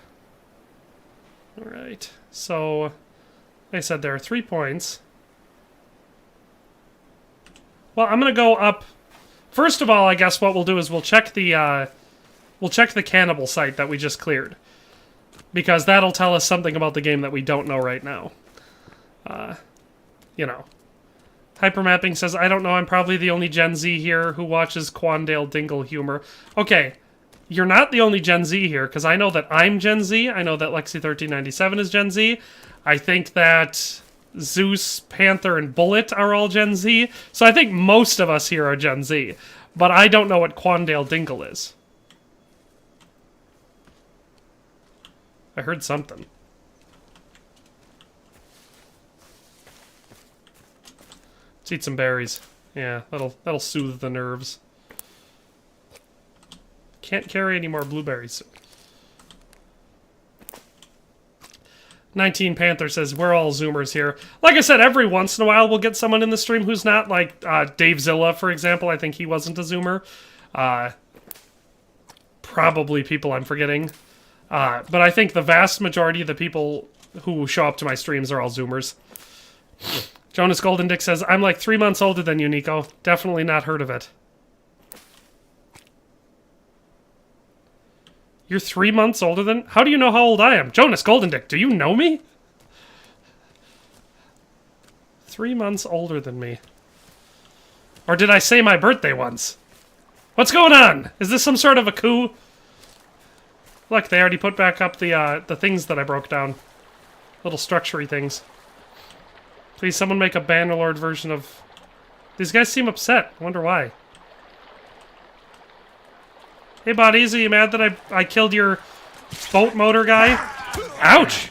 Alright, so like I said, there are 3 points. Well, I'm gonna go up. First of all, I guess what we'll do is we'll check the cannibal site that we just cleared, because that'll tell us something about the game that we don't know right now. You know, Hypermapping says, "I don't know. I'm probably the only Gen Z here who watches Quandale Dingle humor." Okay, you're not the only Gen Z here, because I know that I'm Gen Z. I know that Lexi1397 is Gen Z. I think that Zeus, Panther, and Bullet are all Gen Z. So I think most of us here are Gen Z. But I don't know what Quandale Dingle is. I heard something. Let's eat some berries. Yeah, that'll soothe the nerves. Can't carry any more blueberries. 19 Panther says, we're all Zoomers here. Like I said, every once in a while we'll get someone in the stream who's not, like Dave Zilla, for example. I think he wasn't a Zoomer. Probably people I'm forgetting. But I think the vast majority of the people who show up to my streams are all Zoomers. Jonas Golden Dick says, I'm like 3 months older than you, Nico. Definitely not heard of it. You're 3 months older than... How do you know how old I am? Jonas Golden Dick, do you know me? 3 months older than me. Or did I say my birthday once? What's going on? Is this some sort of a coup? Look, they already put back up the things that I broke down. Little structure-y things. Please, someone make a Bannerlord version of... These guys seem upset. I wonder why. Hey, buddies, are you mad that I killed your boat motor guy? Ouch!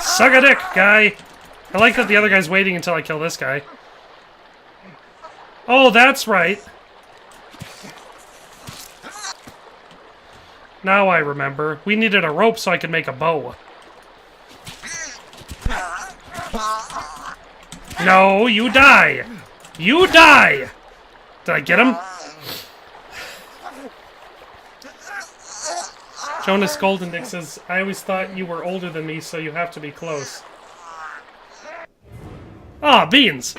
Suck a dick, guy! I like that the other guy's waiting until I kill this guy. Oh, that's right. Now I remember. We needed a rope so I could make a bow. No, you die! You die! Did I get him? Jonas Golden Dick says, I always thought you were older than me, so you have to be close. Ah, beans!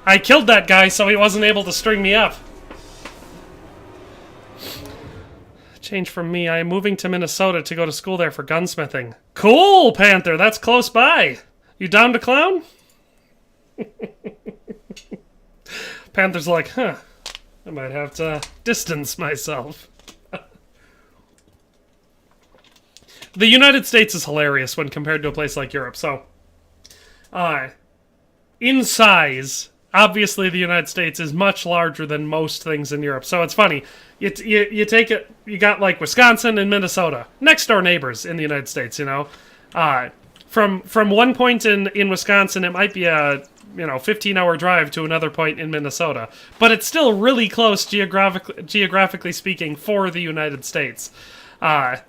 I killed that guy so he wasn't able to string me up. Change from me. I am moving to Minnesota to go to school there for gunsmithing. Cool, Panther! That's close by! You down to clown? Panther's like, huh, I might have to distance myself. The United States is hilarious when compared to a place like Europe. So, in size, obviously the United States is much larger than most things in Europe. So it's funny. You take it, you got like Wisconsin and Minnesota, next door neighbors in the United States, you know. From one point in Wisconsin, it might be a 15-hour drive to another point in Minnesota. But it's still really close geographically speaking for the United States. I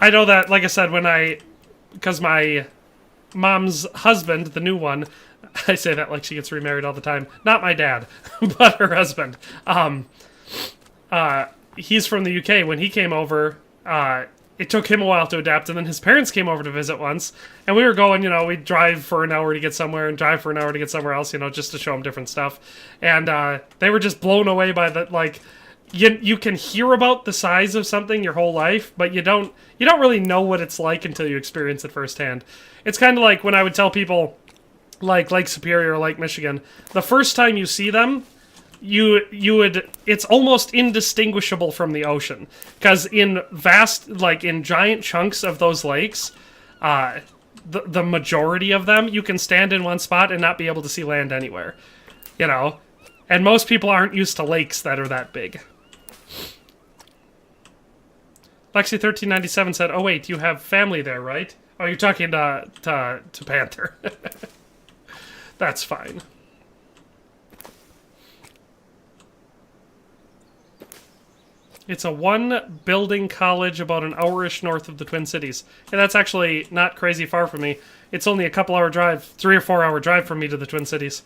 know that, like I said, because my mom's husband, the new one, I say that like she gets remarried all the time. Not my dad, but her husband. He's from the UK. When he came over, it took him a while to adapt, and then his parents came over to visit once, and we were going, we'd drive for an hour to get somewhere and drive for an hour to get somewhere else, just to show them different stuff. And they were just blown away by the, you can hear about the size of something your whole life, but you don't really know what it's like until you experience it firsthand. It's kind of like when I would tell people, like Lake Superior or Lake Michigan, the first time you see them, it's almost indistinguishable from the ocean, because in giant chunks of those lakes, the majority of them, you can stand in one spot and not be able to see land anywhere, you know, and most people aren't used to lakes that are that big. Lexi1397 said, "Oh wait, you have family there, right?" Oh, you're talking to Panther. That's fine. It's a one-building college about an hour-ish north of the Twin Cities. And that's actually not crazy far from me. It's only a couple-hour drive, 3 or 4 hour drive from me to the Twin Cities.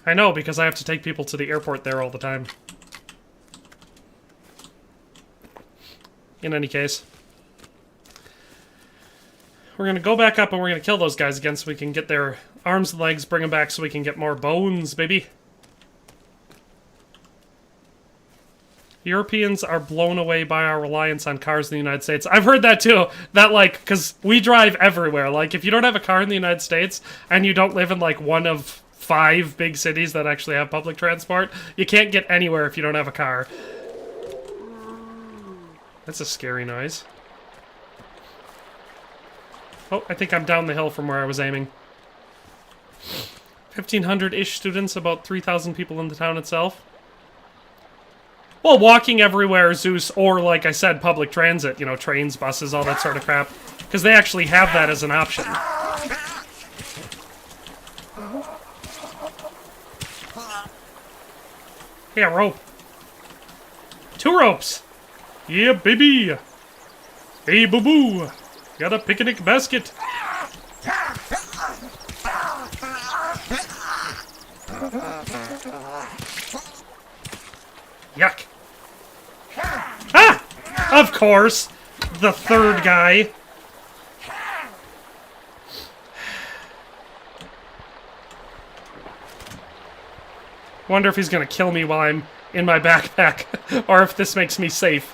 I know, because I have to take people to the airport there all the time. In any case. We're going to go back up and we're going to kill those guys again so we can get their arms and legs, bring them back so we can get more bones, baby. Europeans are blown away by our reliance on cars in the United States. I've heard that too. That, like, because we drive everywhere. Like, if you don't have a car in the United States and you don't live in, like, one of 5 big cities that actually have public transport, you can't get anywhere if you don't have a car. That's a scary noise. Oh, I think I'm down the hill from where I was aiming. 1,500-ish students, about 3,000 people in the town itself. Well, walking everywhere, Zeus, or, like I said, public transit, you know, trains, buses, all that sort of crap. Because they actually have that as an option. Yeah, rope. 2 ropes. Yeah, baby. Hey, boo-boo. Got a picnic basket. Yuck. Ah! Of course! The third guy. Wonder if he's gonna kill me while I'm in my backpack, or if this makes me safe.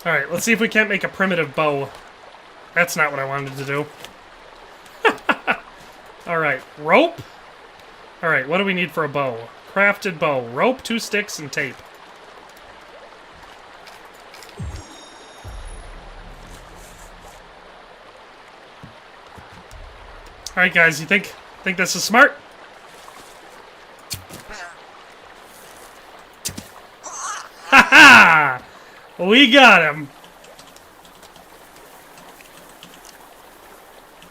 Alright, let's see if we can't make a primitive bow. That's not what I wanted to do. Alright, rope. Alright, what do we need for a bow? Crafted bow. Rope, 2 sticks, and tape. Alright guys, you think this is smart? Ha ha! We got him!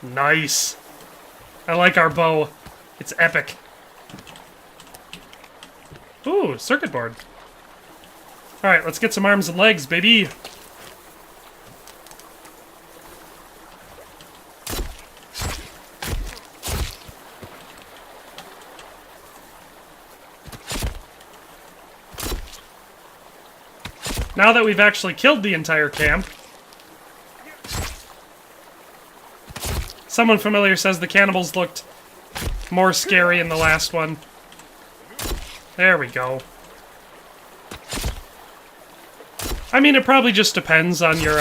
Nice. I like our bow. It's epic. Ooh, circuit board. Alright, let's get some arms and legs, baby. Now that we've actually killed the entire camp, someone familiar says the cannibals looked more scary in the last one. There we go. I mean, it probably just depends on your,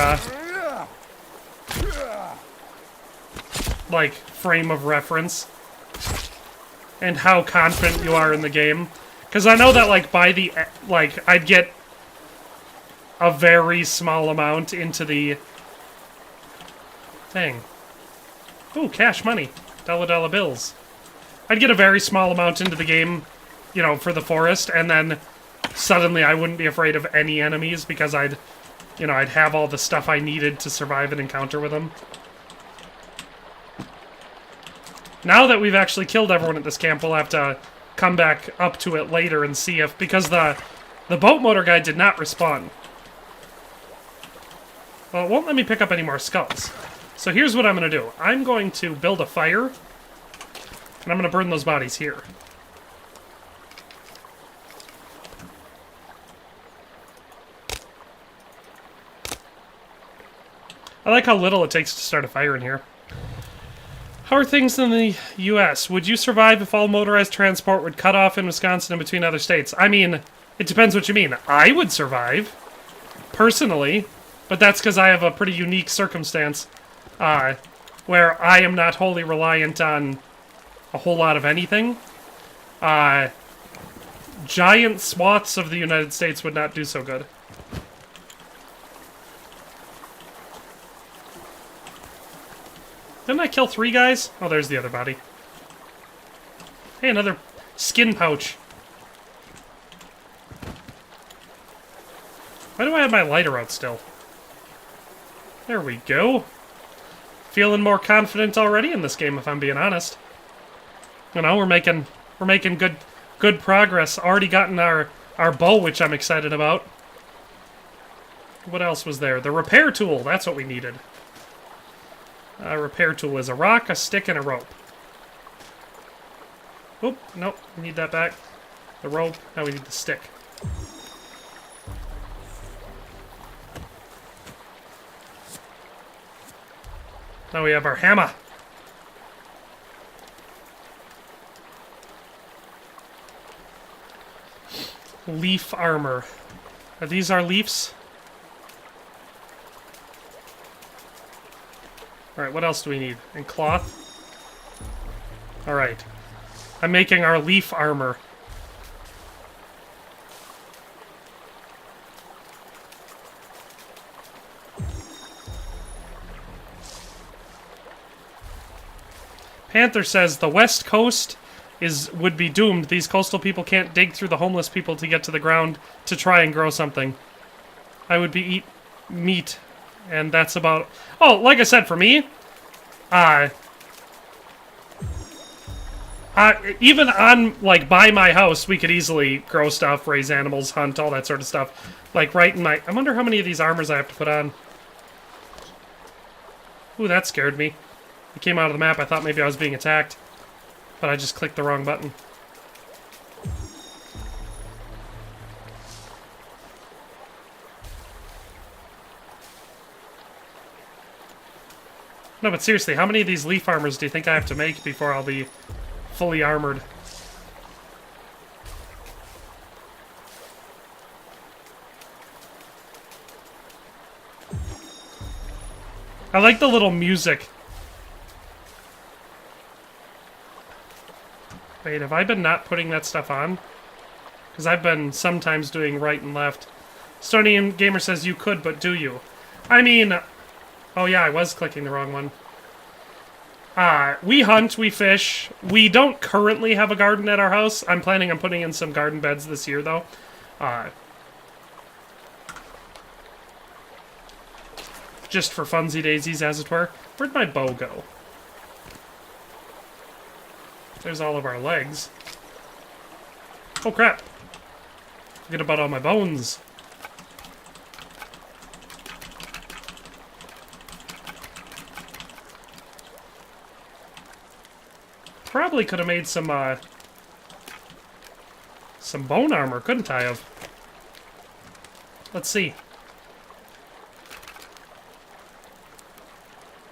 like, frame of reference. And how confident you are in the game. Because I know that, like, by the, like, I'd get a very small amount into the thing. Ooh, cash money. Dollar bills. I'd get a very small amount into the game, you know, for the forest, and then suddenly I wouldn't be afraid of any enemies because I'd have all the stuff I needed to survive an encounter with them. Now that we've actually killed everyone at this camp, we'll have to come back up to it later and see if, because the boat motor guy did not respond. Well, it won't let me pick up any more skulls. So here's what I'm going to do. I'm going to build a fire, and I'm going to burn those bodies here. like how little it takes to start a fire in here. How are things in the U.S.? Would you survive if all motorized transport would cut off in Wisconsin and between other states? I mean, it depends what you mean. I would survive, personally, but that's because I have a pretty unique circumstance where I am not wholly reliant on a whole lot of anything. Giant swaths of the United States would not do so good. Didn't I kill 3 guys? Oh, there's the other body. Hey, another skin pouch. Why do I have my lighter out still? There we go. Feeling more confident already in this game, if I'm being honest. You know, we're making good progress. Already gotten our bow, which I'm excited about. What else was there? The repair tool. That's what we needed. Repair tool is a rock, a stick, and a rope. Oop, nope, we need that back. The rope, now we need the stick. Now we have our hammer. Leaf armor. Are these our leaves? Alright, what else do we need? And cloth? Alright. I'm making our leaf armor. Panther says the West Coast would be doomed. These coastal people can't dig through the homeless people to get to the ground to try and grow something. I would be eat meat. And that's about... Oh, like I said, for me, even on, like, by my house, we could easily grow stuff, raise animals, hunt, all that sort of stuff. Like, right in my... I wonder how many of these armors I have to put on. Ooh, that scared me. It came out of the map. I thought maybe I was being attacked. But I just clicked the wrong button. No, but seriously, how many of these leaf armors do you think I have to make before I'll be fully armored? I like the little music. Wait, have I been not putting that stuff on? Because I've been sometimes doing right and left. Stonian Gamer says you could, but do you? I mean... Oh yeah, I was clicking the wrong one. We hunt, we fish. We don't currently have a garden at our house. I'm planning on putting in some garden beds this year, though. Just for funsy daisies, as it were. Where'd my bow go? There's all of our legs. Oh crap! Forget about all my bones. Probably could have made some bone armor, couldn't I have? Let's see.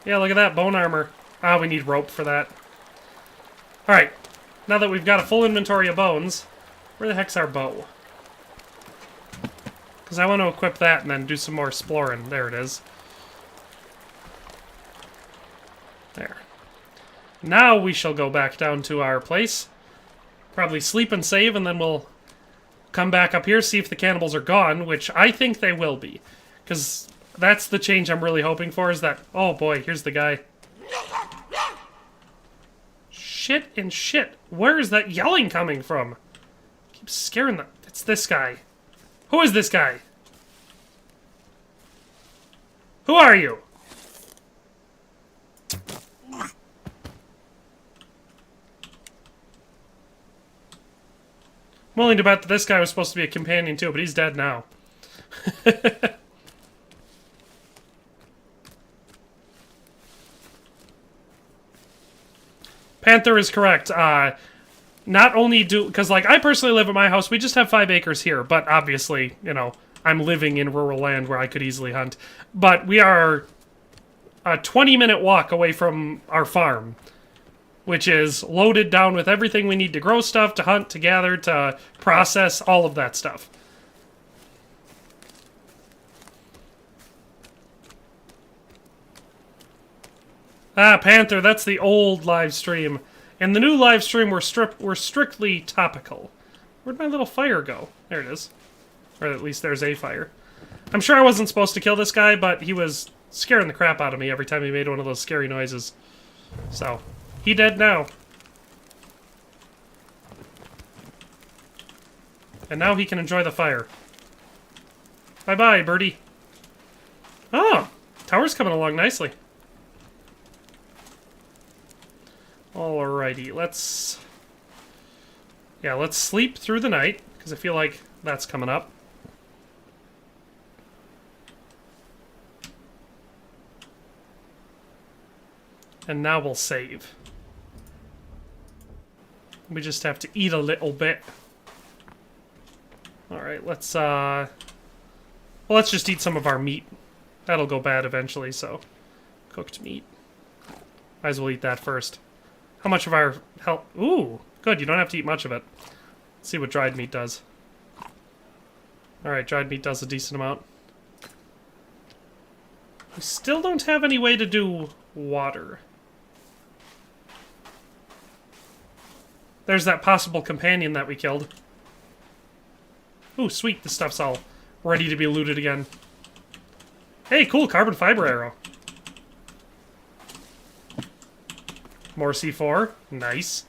Yeah, look at that, bone armor. Ah, we need rope for that. Alright, now that we've got a full inventory of bones, where the heck's our bow? Because I want to equip that and then do some more exploring. There it is. There. Now we shall go back down to our place. Probably sleep and save, and then we'll come back up here, see if the cannibals are gone, which I think they will be. Because that's the change I'm really hoping for, is that... Oh boy, here's the guy. Shit and shit. Where is that yelling coming from? Keeps scaring them. It's this guy. Who is this guy? Who are you? I'm willing to bet that this guy was supposed to be a companion too, but he's dead now. Panther is correct. Not only do... Because, like, I personally live at my house. We just have 5 acres here. But, obviously, you know, I'm living in rural land where I could easily hunt. But we are a 20-minute walk away from our farm, which is loaded down with everything we need to grow stuff, to hunt, to gather, to process, all of that stuff. Ah, Panther, that's the old live stream. In the new live stream, we're strictly topical. Where'd my little fire go? There it is. Or at least there's a fire. I'm sure I wasn't supposed to kill this guy, but he was scaring the crap out of me every time he made one of those scary noises. So, he dead now. And now he can enjoy the fire. Bye-bye, birdie. Oh, tower's coming along nicely. Alrighty, let's sleep through the night, because I feel like that's coming up. And now we'll save. We just have to eat a little bit. Alright, let's just eat some of our meat. That'll go bad eventually, so cooked meat. Might as well eat that first. How much of our health? Ooh, good, you don't have to eat much of it. Let's see what dried meat does. Alright, dried meat does a decent amount. We still don't have any way to do water. There's that possible companion that we killed. Ooh, sweet, this stuff's all ready to be looted again. Hey, cool, carbon fiber arrow. More C4. Nice.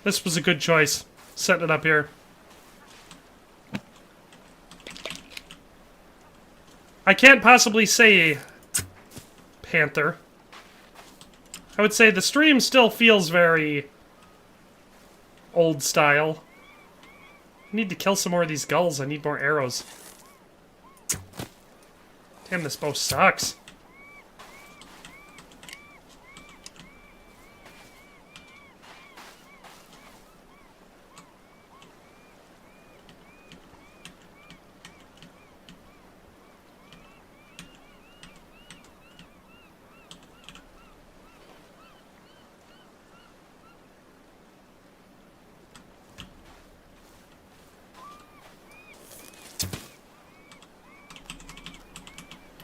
This was a good choice, setting it up here. I can't possibly say Panther. I would say the stream still feels very old style. I need to kill some more of these gulls. I need more arrows. Damn, this bow sucks.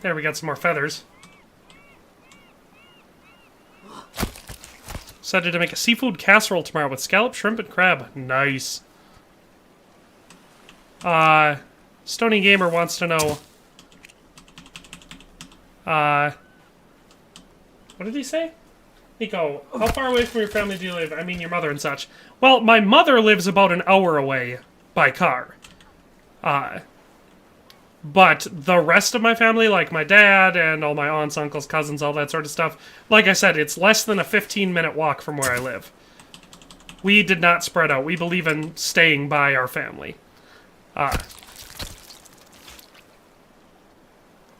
There, we got some more feathers. Decided to make a seafood casserole tomorrow with scallop, shrimp, and crab. Nice. Stony Gamer wants to know... what did he say? Nico, how far away from your family do you live? I mean, your mother and such. Well, my mother lives about an hour away by car. But the rest of my family, like my dad and all my aunts, uncles, cousins, all that sort of stuff, like I said, it's less than a 15-minute walk from where I live. We did not spread out. We believe in staying by our family.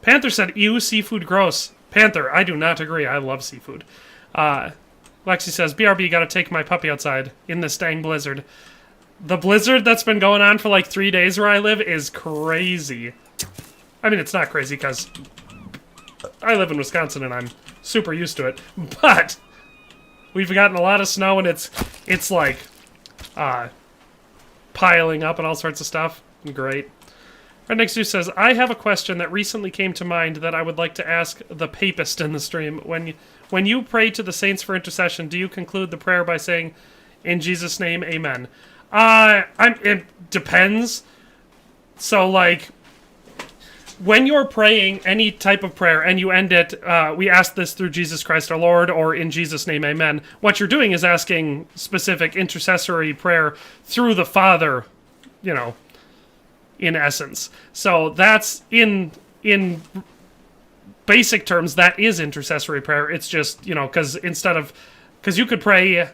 Panther said, ew, seafood gross. Panther, I do not agree. I love seafood. Lexi says, BRB, gotta take my puppy outside in this dang blizzard. The blizzard that's been going on for like 3 days where I live is crazy. I mean, it's not crazy because I live in Wisconsin and I'm super used to it. But we've gotten a lot of snow and it's like piling up and all sorts of stuff. Great. Redneck Zeus says, I have a question that recently came to mind that I would like to ask the papist in the stream. When you pray to the saints for intercession, do you conclude the prayer by saying, in Jesus' name, amen? It depends. So, like, when you're praying any type of prayer and you end it, we ask this through Jesus Christ our Lord, or in Jesus' name, amen, what you're doing is asking specific intercessory prayer through the Father, you know, in essence. So that's, in basic terms, that is intercessory prayer. It's just, you know, because you could pray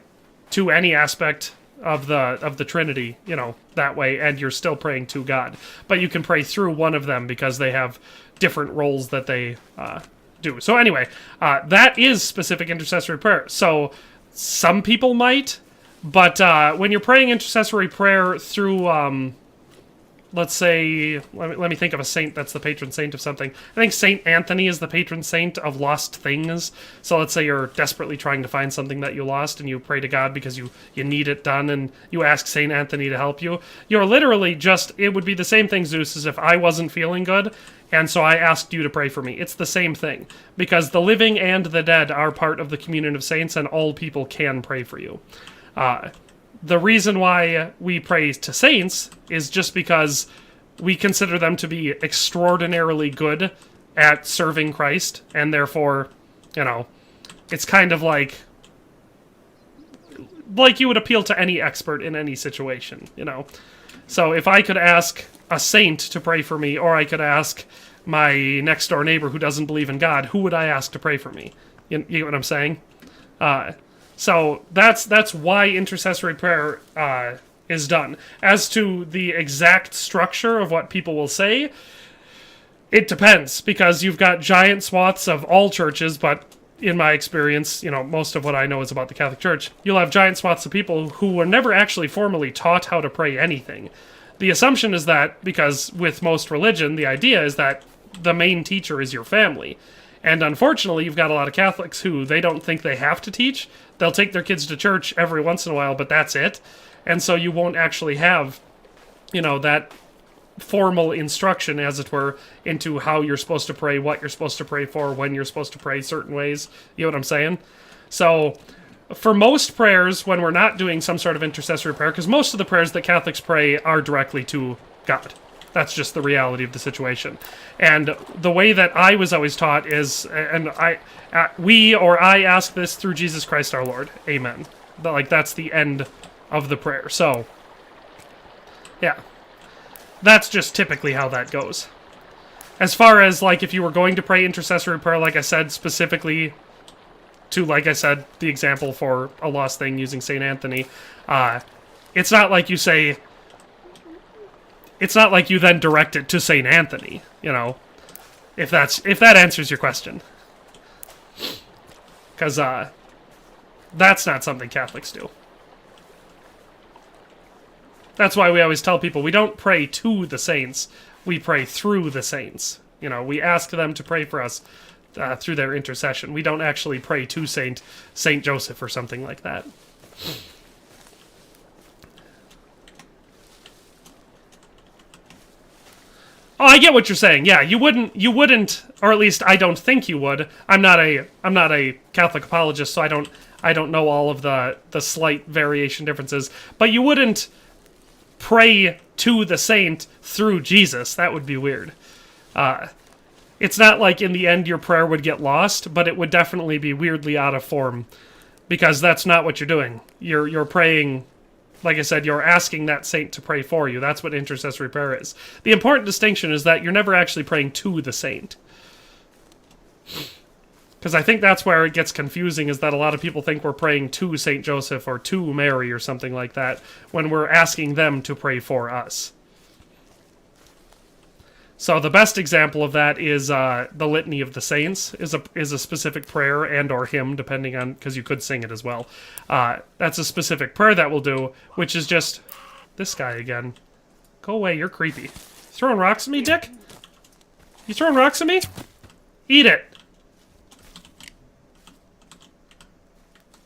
to any aspect of the Trinity, you know, that way, and you're still praying to God. But you can pray through one of them because they have different roles that they do. So anyway, that is specific intercessory prayer. So some people might, but when you're praying intercessory prayer through, let's say, let me think of a saint that's the patron saint of something. I think Saint Anthony is the patron saint of lost things. So let's say you're desperately trying to find something that you lost and you pray to God because you need it done and you ask Saint Anthony to help you. You're literally just, it would be the same thing, Zeus, as if I wasn't feeling good and so I asked you to pray for me. It's the same thing because the living and the dead are part of the communion of saints and all people can pray for you. The reason why we pray to saints is just because we consider them to be extraordinarily good at serving Christ, and therefore, you know, it's kind of like you would appeal to any expert in any situation, you know. So if I could ask a saint to pray for me, or I could ask my next door neighbor who doesn't believe in God, who would I ask to pray for me? You get what I'm saying? So that's why intercessory prayer is done. As to the exact structure of what people will say, it depends, because you've got giant swaths of all churches, but in my experience, you know, most of what I know is about the Catholic Church, you'll have giant swaths of people who were never actually formally taught how to pray anything. The assumption is that, because with most religion, the idea is that the main teacher is your family. And unfortunately, you've got a lot of Catholics who they don't think they have to teach. They'll take their kids to church every once in a while, but that's it. And so you won't actually have, you know, that formal instruction, as it were, into how you're supposed to pray, what you're supposed to pray for, when you're supposed to pray certain ways. You know what I'm saying? So for most prayers, when we're not doing some sort of intercessory prayer, because most of the prayers that Catholics pray are directly to God. That's just the reality of the situation. And the way that I was always taught is, and I ask this through Jesus Christ our Lord. Amen. But, like, that's the end of the prayer. So, yeah. That's just typically how that goes. As far as, like, if you were going to pray intercessory prayer, like I said, specifically to, like I said, the example for a lost thing using St. Anthony, it's not like you say... It's not like you then direct it to St. Anthony, you know, if that answers your question. Because that's not something Catholics do. That's why we always tell people we don't pray to the saints, we pray through the saints. You know, we ask them to pray for us through their intercession. We don't actually pray to Saint Joseph or something like that. Oh, I get what you're saying. Yeah, you wouldn't, or at least I don't think you would. I'm not a Catholic apologist, so I don't know all of the slight variation differences. But you wouldn't pray to the saint through Jesus. That would be weird. It's not like in the end your prayer would get lost, but it would definitely be weirdly out of form, because that's not what you're doing. You're praying. Like I said, you're asking that saint to pray for you. That's what intercessory prayer is. The important distinction is that you're never actually praying to the saint. Because I think that's where it gets confusing, is that a lot of people think we're praying to St. Joseph or to Mary or something like that, when we're asking them to pray for us. So the best example of that is the Litany of the Saints is a specific prayer and or hymn, depending on, because you could sing it as well. That's a specific prayer that we'll do, which is just this guy again. Go away, you're creepy. Throwing rocks at me, Dick? You throwing rocks at me? Eat it.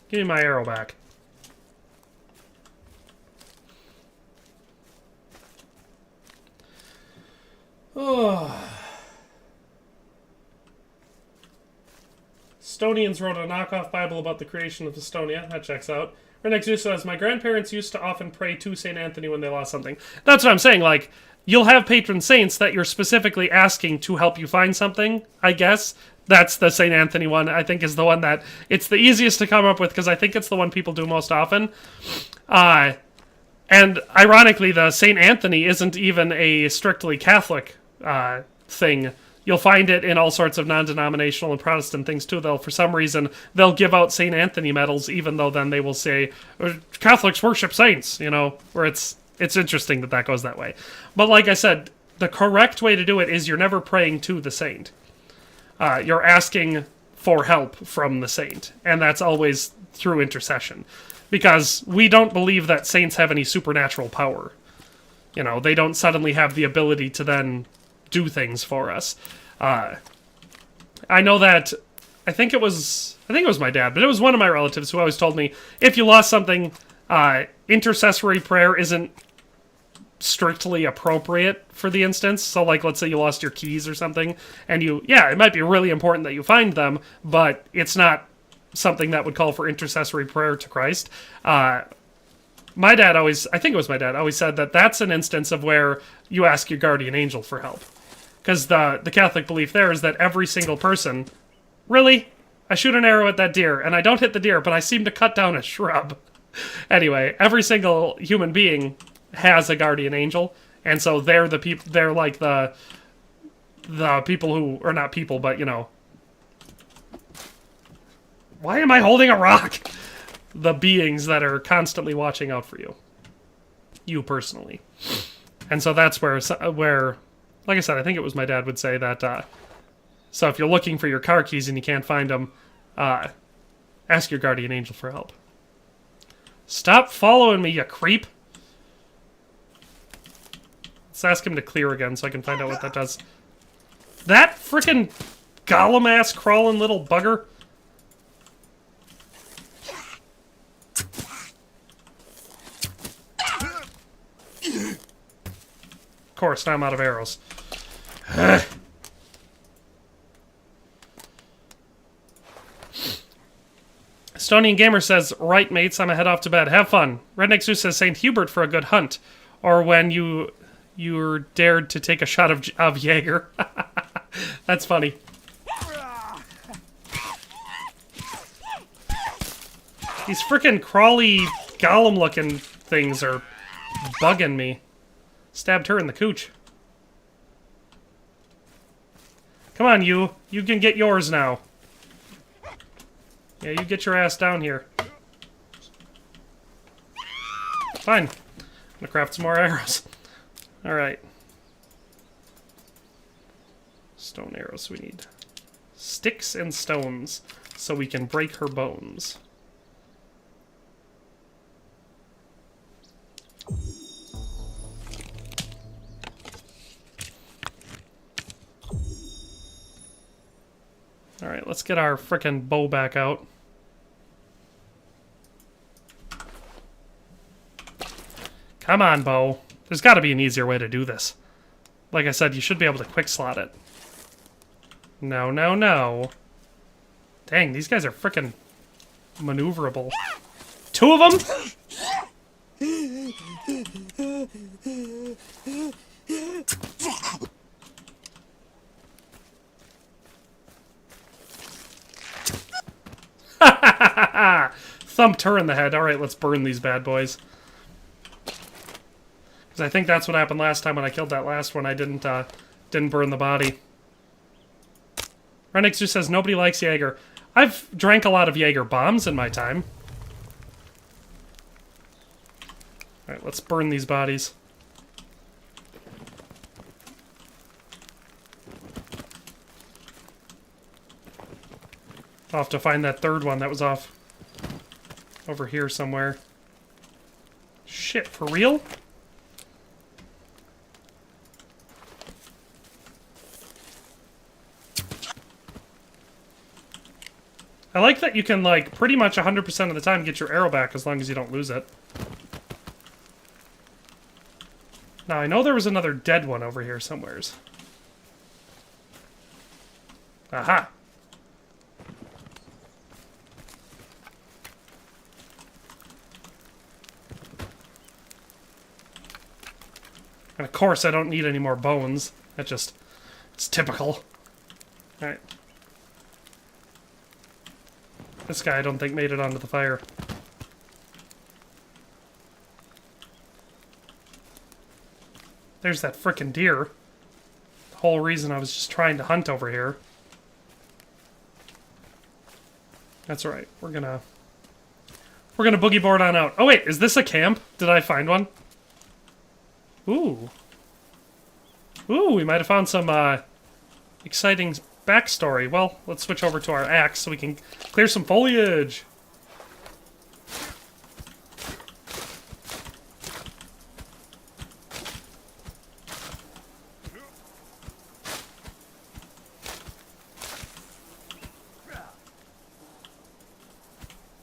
Give me my arrow back. Oh. Estonians wrote a knockoff Bible about the creation of Estonia. That checks out. Renex Zeus says, my grandparents used to often pray to St. Anthony when they lost something. That's what I'm saying. Like, you'll have patron saints that you're specifically asking to help you find something, I guess. That's the St. Anthony one, I think, is the one that... It's the easiest to come up with, because I think it's the one people do most often. And ironically, the St. Anthony isn't even a strictly Catholic thing. you'll find it in all sorts of non-denominational and Protestant things too. For some reason, they'll give out St. Anthony medals, even though then they will say, Catholics worship saints, you know, where it's interesting that goes that way. But like I said, the correct way to do it is you're never praying to the saint. You're asking for help from the saint, and that's always through intercession. Because we don't believe that saints have any supernatural power. You know, they don't suddenly have the ability to then do things for us. I know that, I think it was my dad, but it was one of my relatives who always told me, if you lost something, intercessory prayer isn't strictly appropriate for the instance. So like, let's say you lost your keys or something, and it might be really important that you find them, but it's not something that would call for intercessory prayer to Christ. My dad always, I think it was my dad, always said that that's an instance of where you ask your guardian angel for help. Because the Catholic belief there is that every single person, really, I shoot an arrow at that deer, and I don't hit the deer, but I seem to cut down a shrub. Anyway, every single human being has a guardian angel, and so they're the people, they're like the people who, or not people, but, you know, why am I holding a rock? The beings that are constantly watching out for you. You personally. And so that's where, like I said, I think it was my dad would say that, so if you're looking for your car keys and you can't find them, ask your guardian angel for help. Stop following me, you creep! Let's ask him to clear again so I can find out what that does. That frickin' golem-ass crawling little bugger! Of course, now I'm out of arrows. Estonian Gamer says, right, mates, I'ma head off to bed. Have fun. Redneck Zeus says, St. Hubert for a good hunt. Or when you're dared to take a shot of Jaeger. That's funny. These frickin' crawly, golem-looking things are bugging me. Stabbed her in the cooch. Come on, you. You can get yours now. Yeah, you get your ass down here. Fine. I'm gonna craft some more arrows. Alright. Stone arrows we need. Sticks and stones, so we can break her bones. Alright, let's get our frickin' bow back out. Come on, bow. There's gotta be an easier way to do this. Like I said, you should be able to quick slot it. No, no, no. Dang, these guys are frickin' maneuverable. Two of them? Thumped her in the head. Alright, let's burn these bad boys. Because I think that's what happened last time when I killed that last one. I didn't burn the body. Renixu says, nobody likes Jaeger. I've drank a lot of Jaeger bombs in my time. Alright, let's burn these bodies. I'll have to find that third one that was off over here somewhere. Shit, for real? I like that you can, like, pretty much 100% of the time get your arrow back as long as you don't lose it. Now, I know there was another dead one over here somewheres. Aha! And of course I don't need any more bones. That just... it's typical. Alright. This guy I don't think made it onto the fire. There's that frickin' deer. whole reason I was just trying to hunt over here. That's right. We're gonna boogie board on out. Oh wait, is this a camp? Did I find one? Ooh. Ooh, we might have found some exciting backstory. Well, let's switch over to our axe so we can clear some foliage.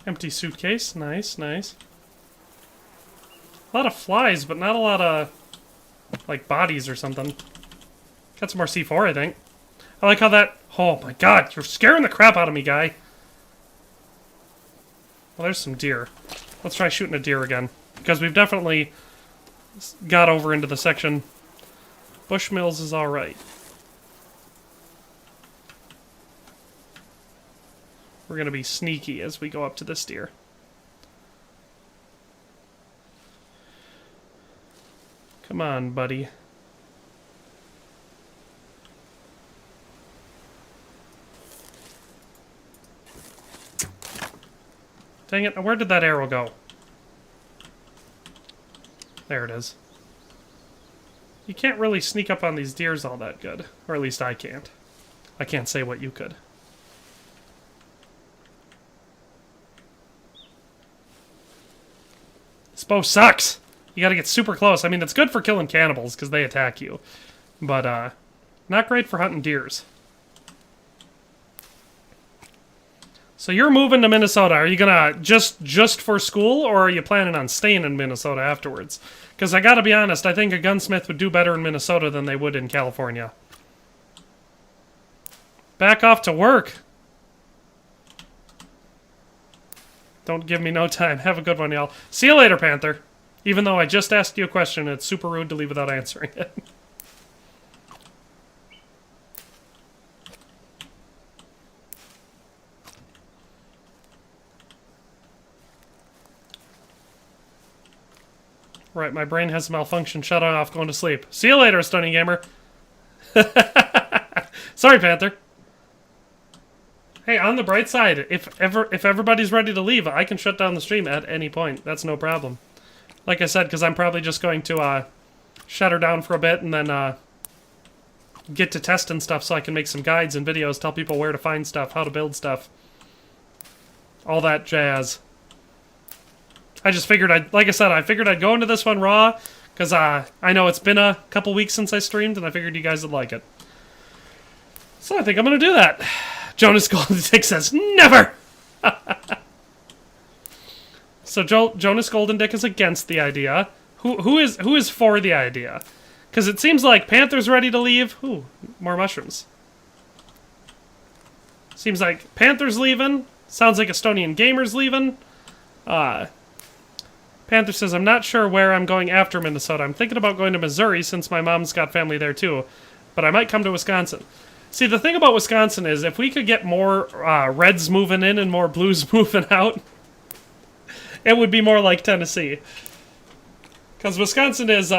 Empty suitcase. Nice, nice. A lot of flies, but not a lot of, like, bodies or something. Got some more C4, I think. I like how that... Oh my god, you're scaring the crap out of me, guy. Well, there's some deer. Let's try shooting a deer again. Because we've definitely got over into the section. Bushmills is alright. We're going to be sneaky as we go up to this deer. Come on, buddy. Dang it, where did that arrow go? There it is. You can't really sneak up on these deers all that good. Or at least I can't. I can't say what you could. This bow sucks! You gotta get super close. I mean, it's good for killing cannibals, because they attack you. But, not great for hunting deers. So you're moving to Minnesota. Are you gonna just for school, or are you planning on staying in Minnesota afterwards? Because I gotta be honest, I think a gunsmith would do better in Minnesota than they would in California. Back off to work! Don't give me no time. Have a good one, y'all. See you later, Panther. Even though I just asked you a question, it's super rude to leave without answering it. Right, my brain has malfunctioned. Shut off, going to sleep. See you later, Stony Gamer. Sorry, Panther. Hey, on the bright side, if everybody's ready to leave, I can shut down the stream at any point. That's no problem. Like I said, because I'm probably just going to shut her down for a bit and then get to testing stuff so I can make some guides and videos, tell people where to find stuff, how to build stuff. All that jazz. I just figured like I said, I figured I'd go into this one raw, because I know it's been a couple weeks since I streamed, and I figured you guys would like it. So I think I'm going to do that. Jonas Golden Dick says, never! So Jonas Golden Dick is against the idea. Who is for the idea? Because it seems like Panther's ready to leave. Ooh, more mushrooms. Seems like Panther's leaving. Sounds like Estonian Gamer's leaving. Panther says, I'm not sure where I'm going after Minnesota. I'm thinking about going to Missouri since my mom's got family there too. But I might come to Wisconsin. See, the thing about Wisconsin is if we could get more reds moving in and more blues moving out, it would be more like Tennessee. Because Wisconsin is,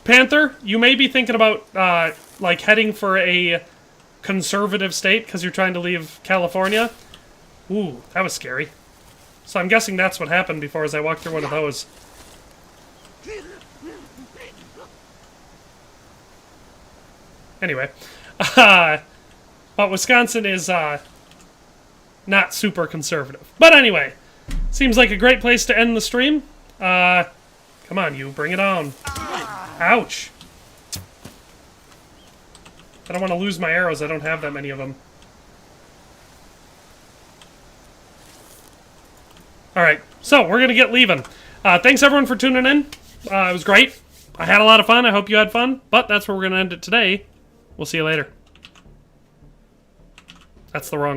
Panther, you may be thinking about, like, heading for a conservative state because you're trying to leave California. Ooh, that was scary. So I'm guessing that's what happened before as I walked through one of those. Anyway. But Wisconsin is, not super conservative. But anyway, seems like a great place to end the stream. Come on, you, bring it on. Ouch. I don't want to lose my arrows. I don't have that many of them. Alright, so we're going to get leaving. Thanks everyone for tuning in. It was great. I had a lot of fun. I hope you had fun. But that's where we're going to end it today. We'll see you later. That's the wrong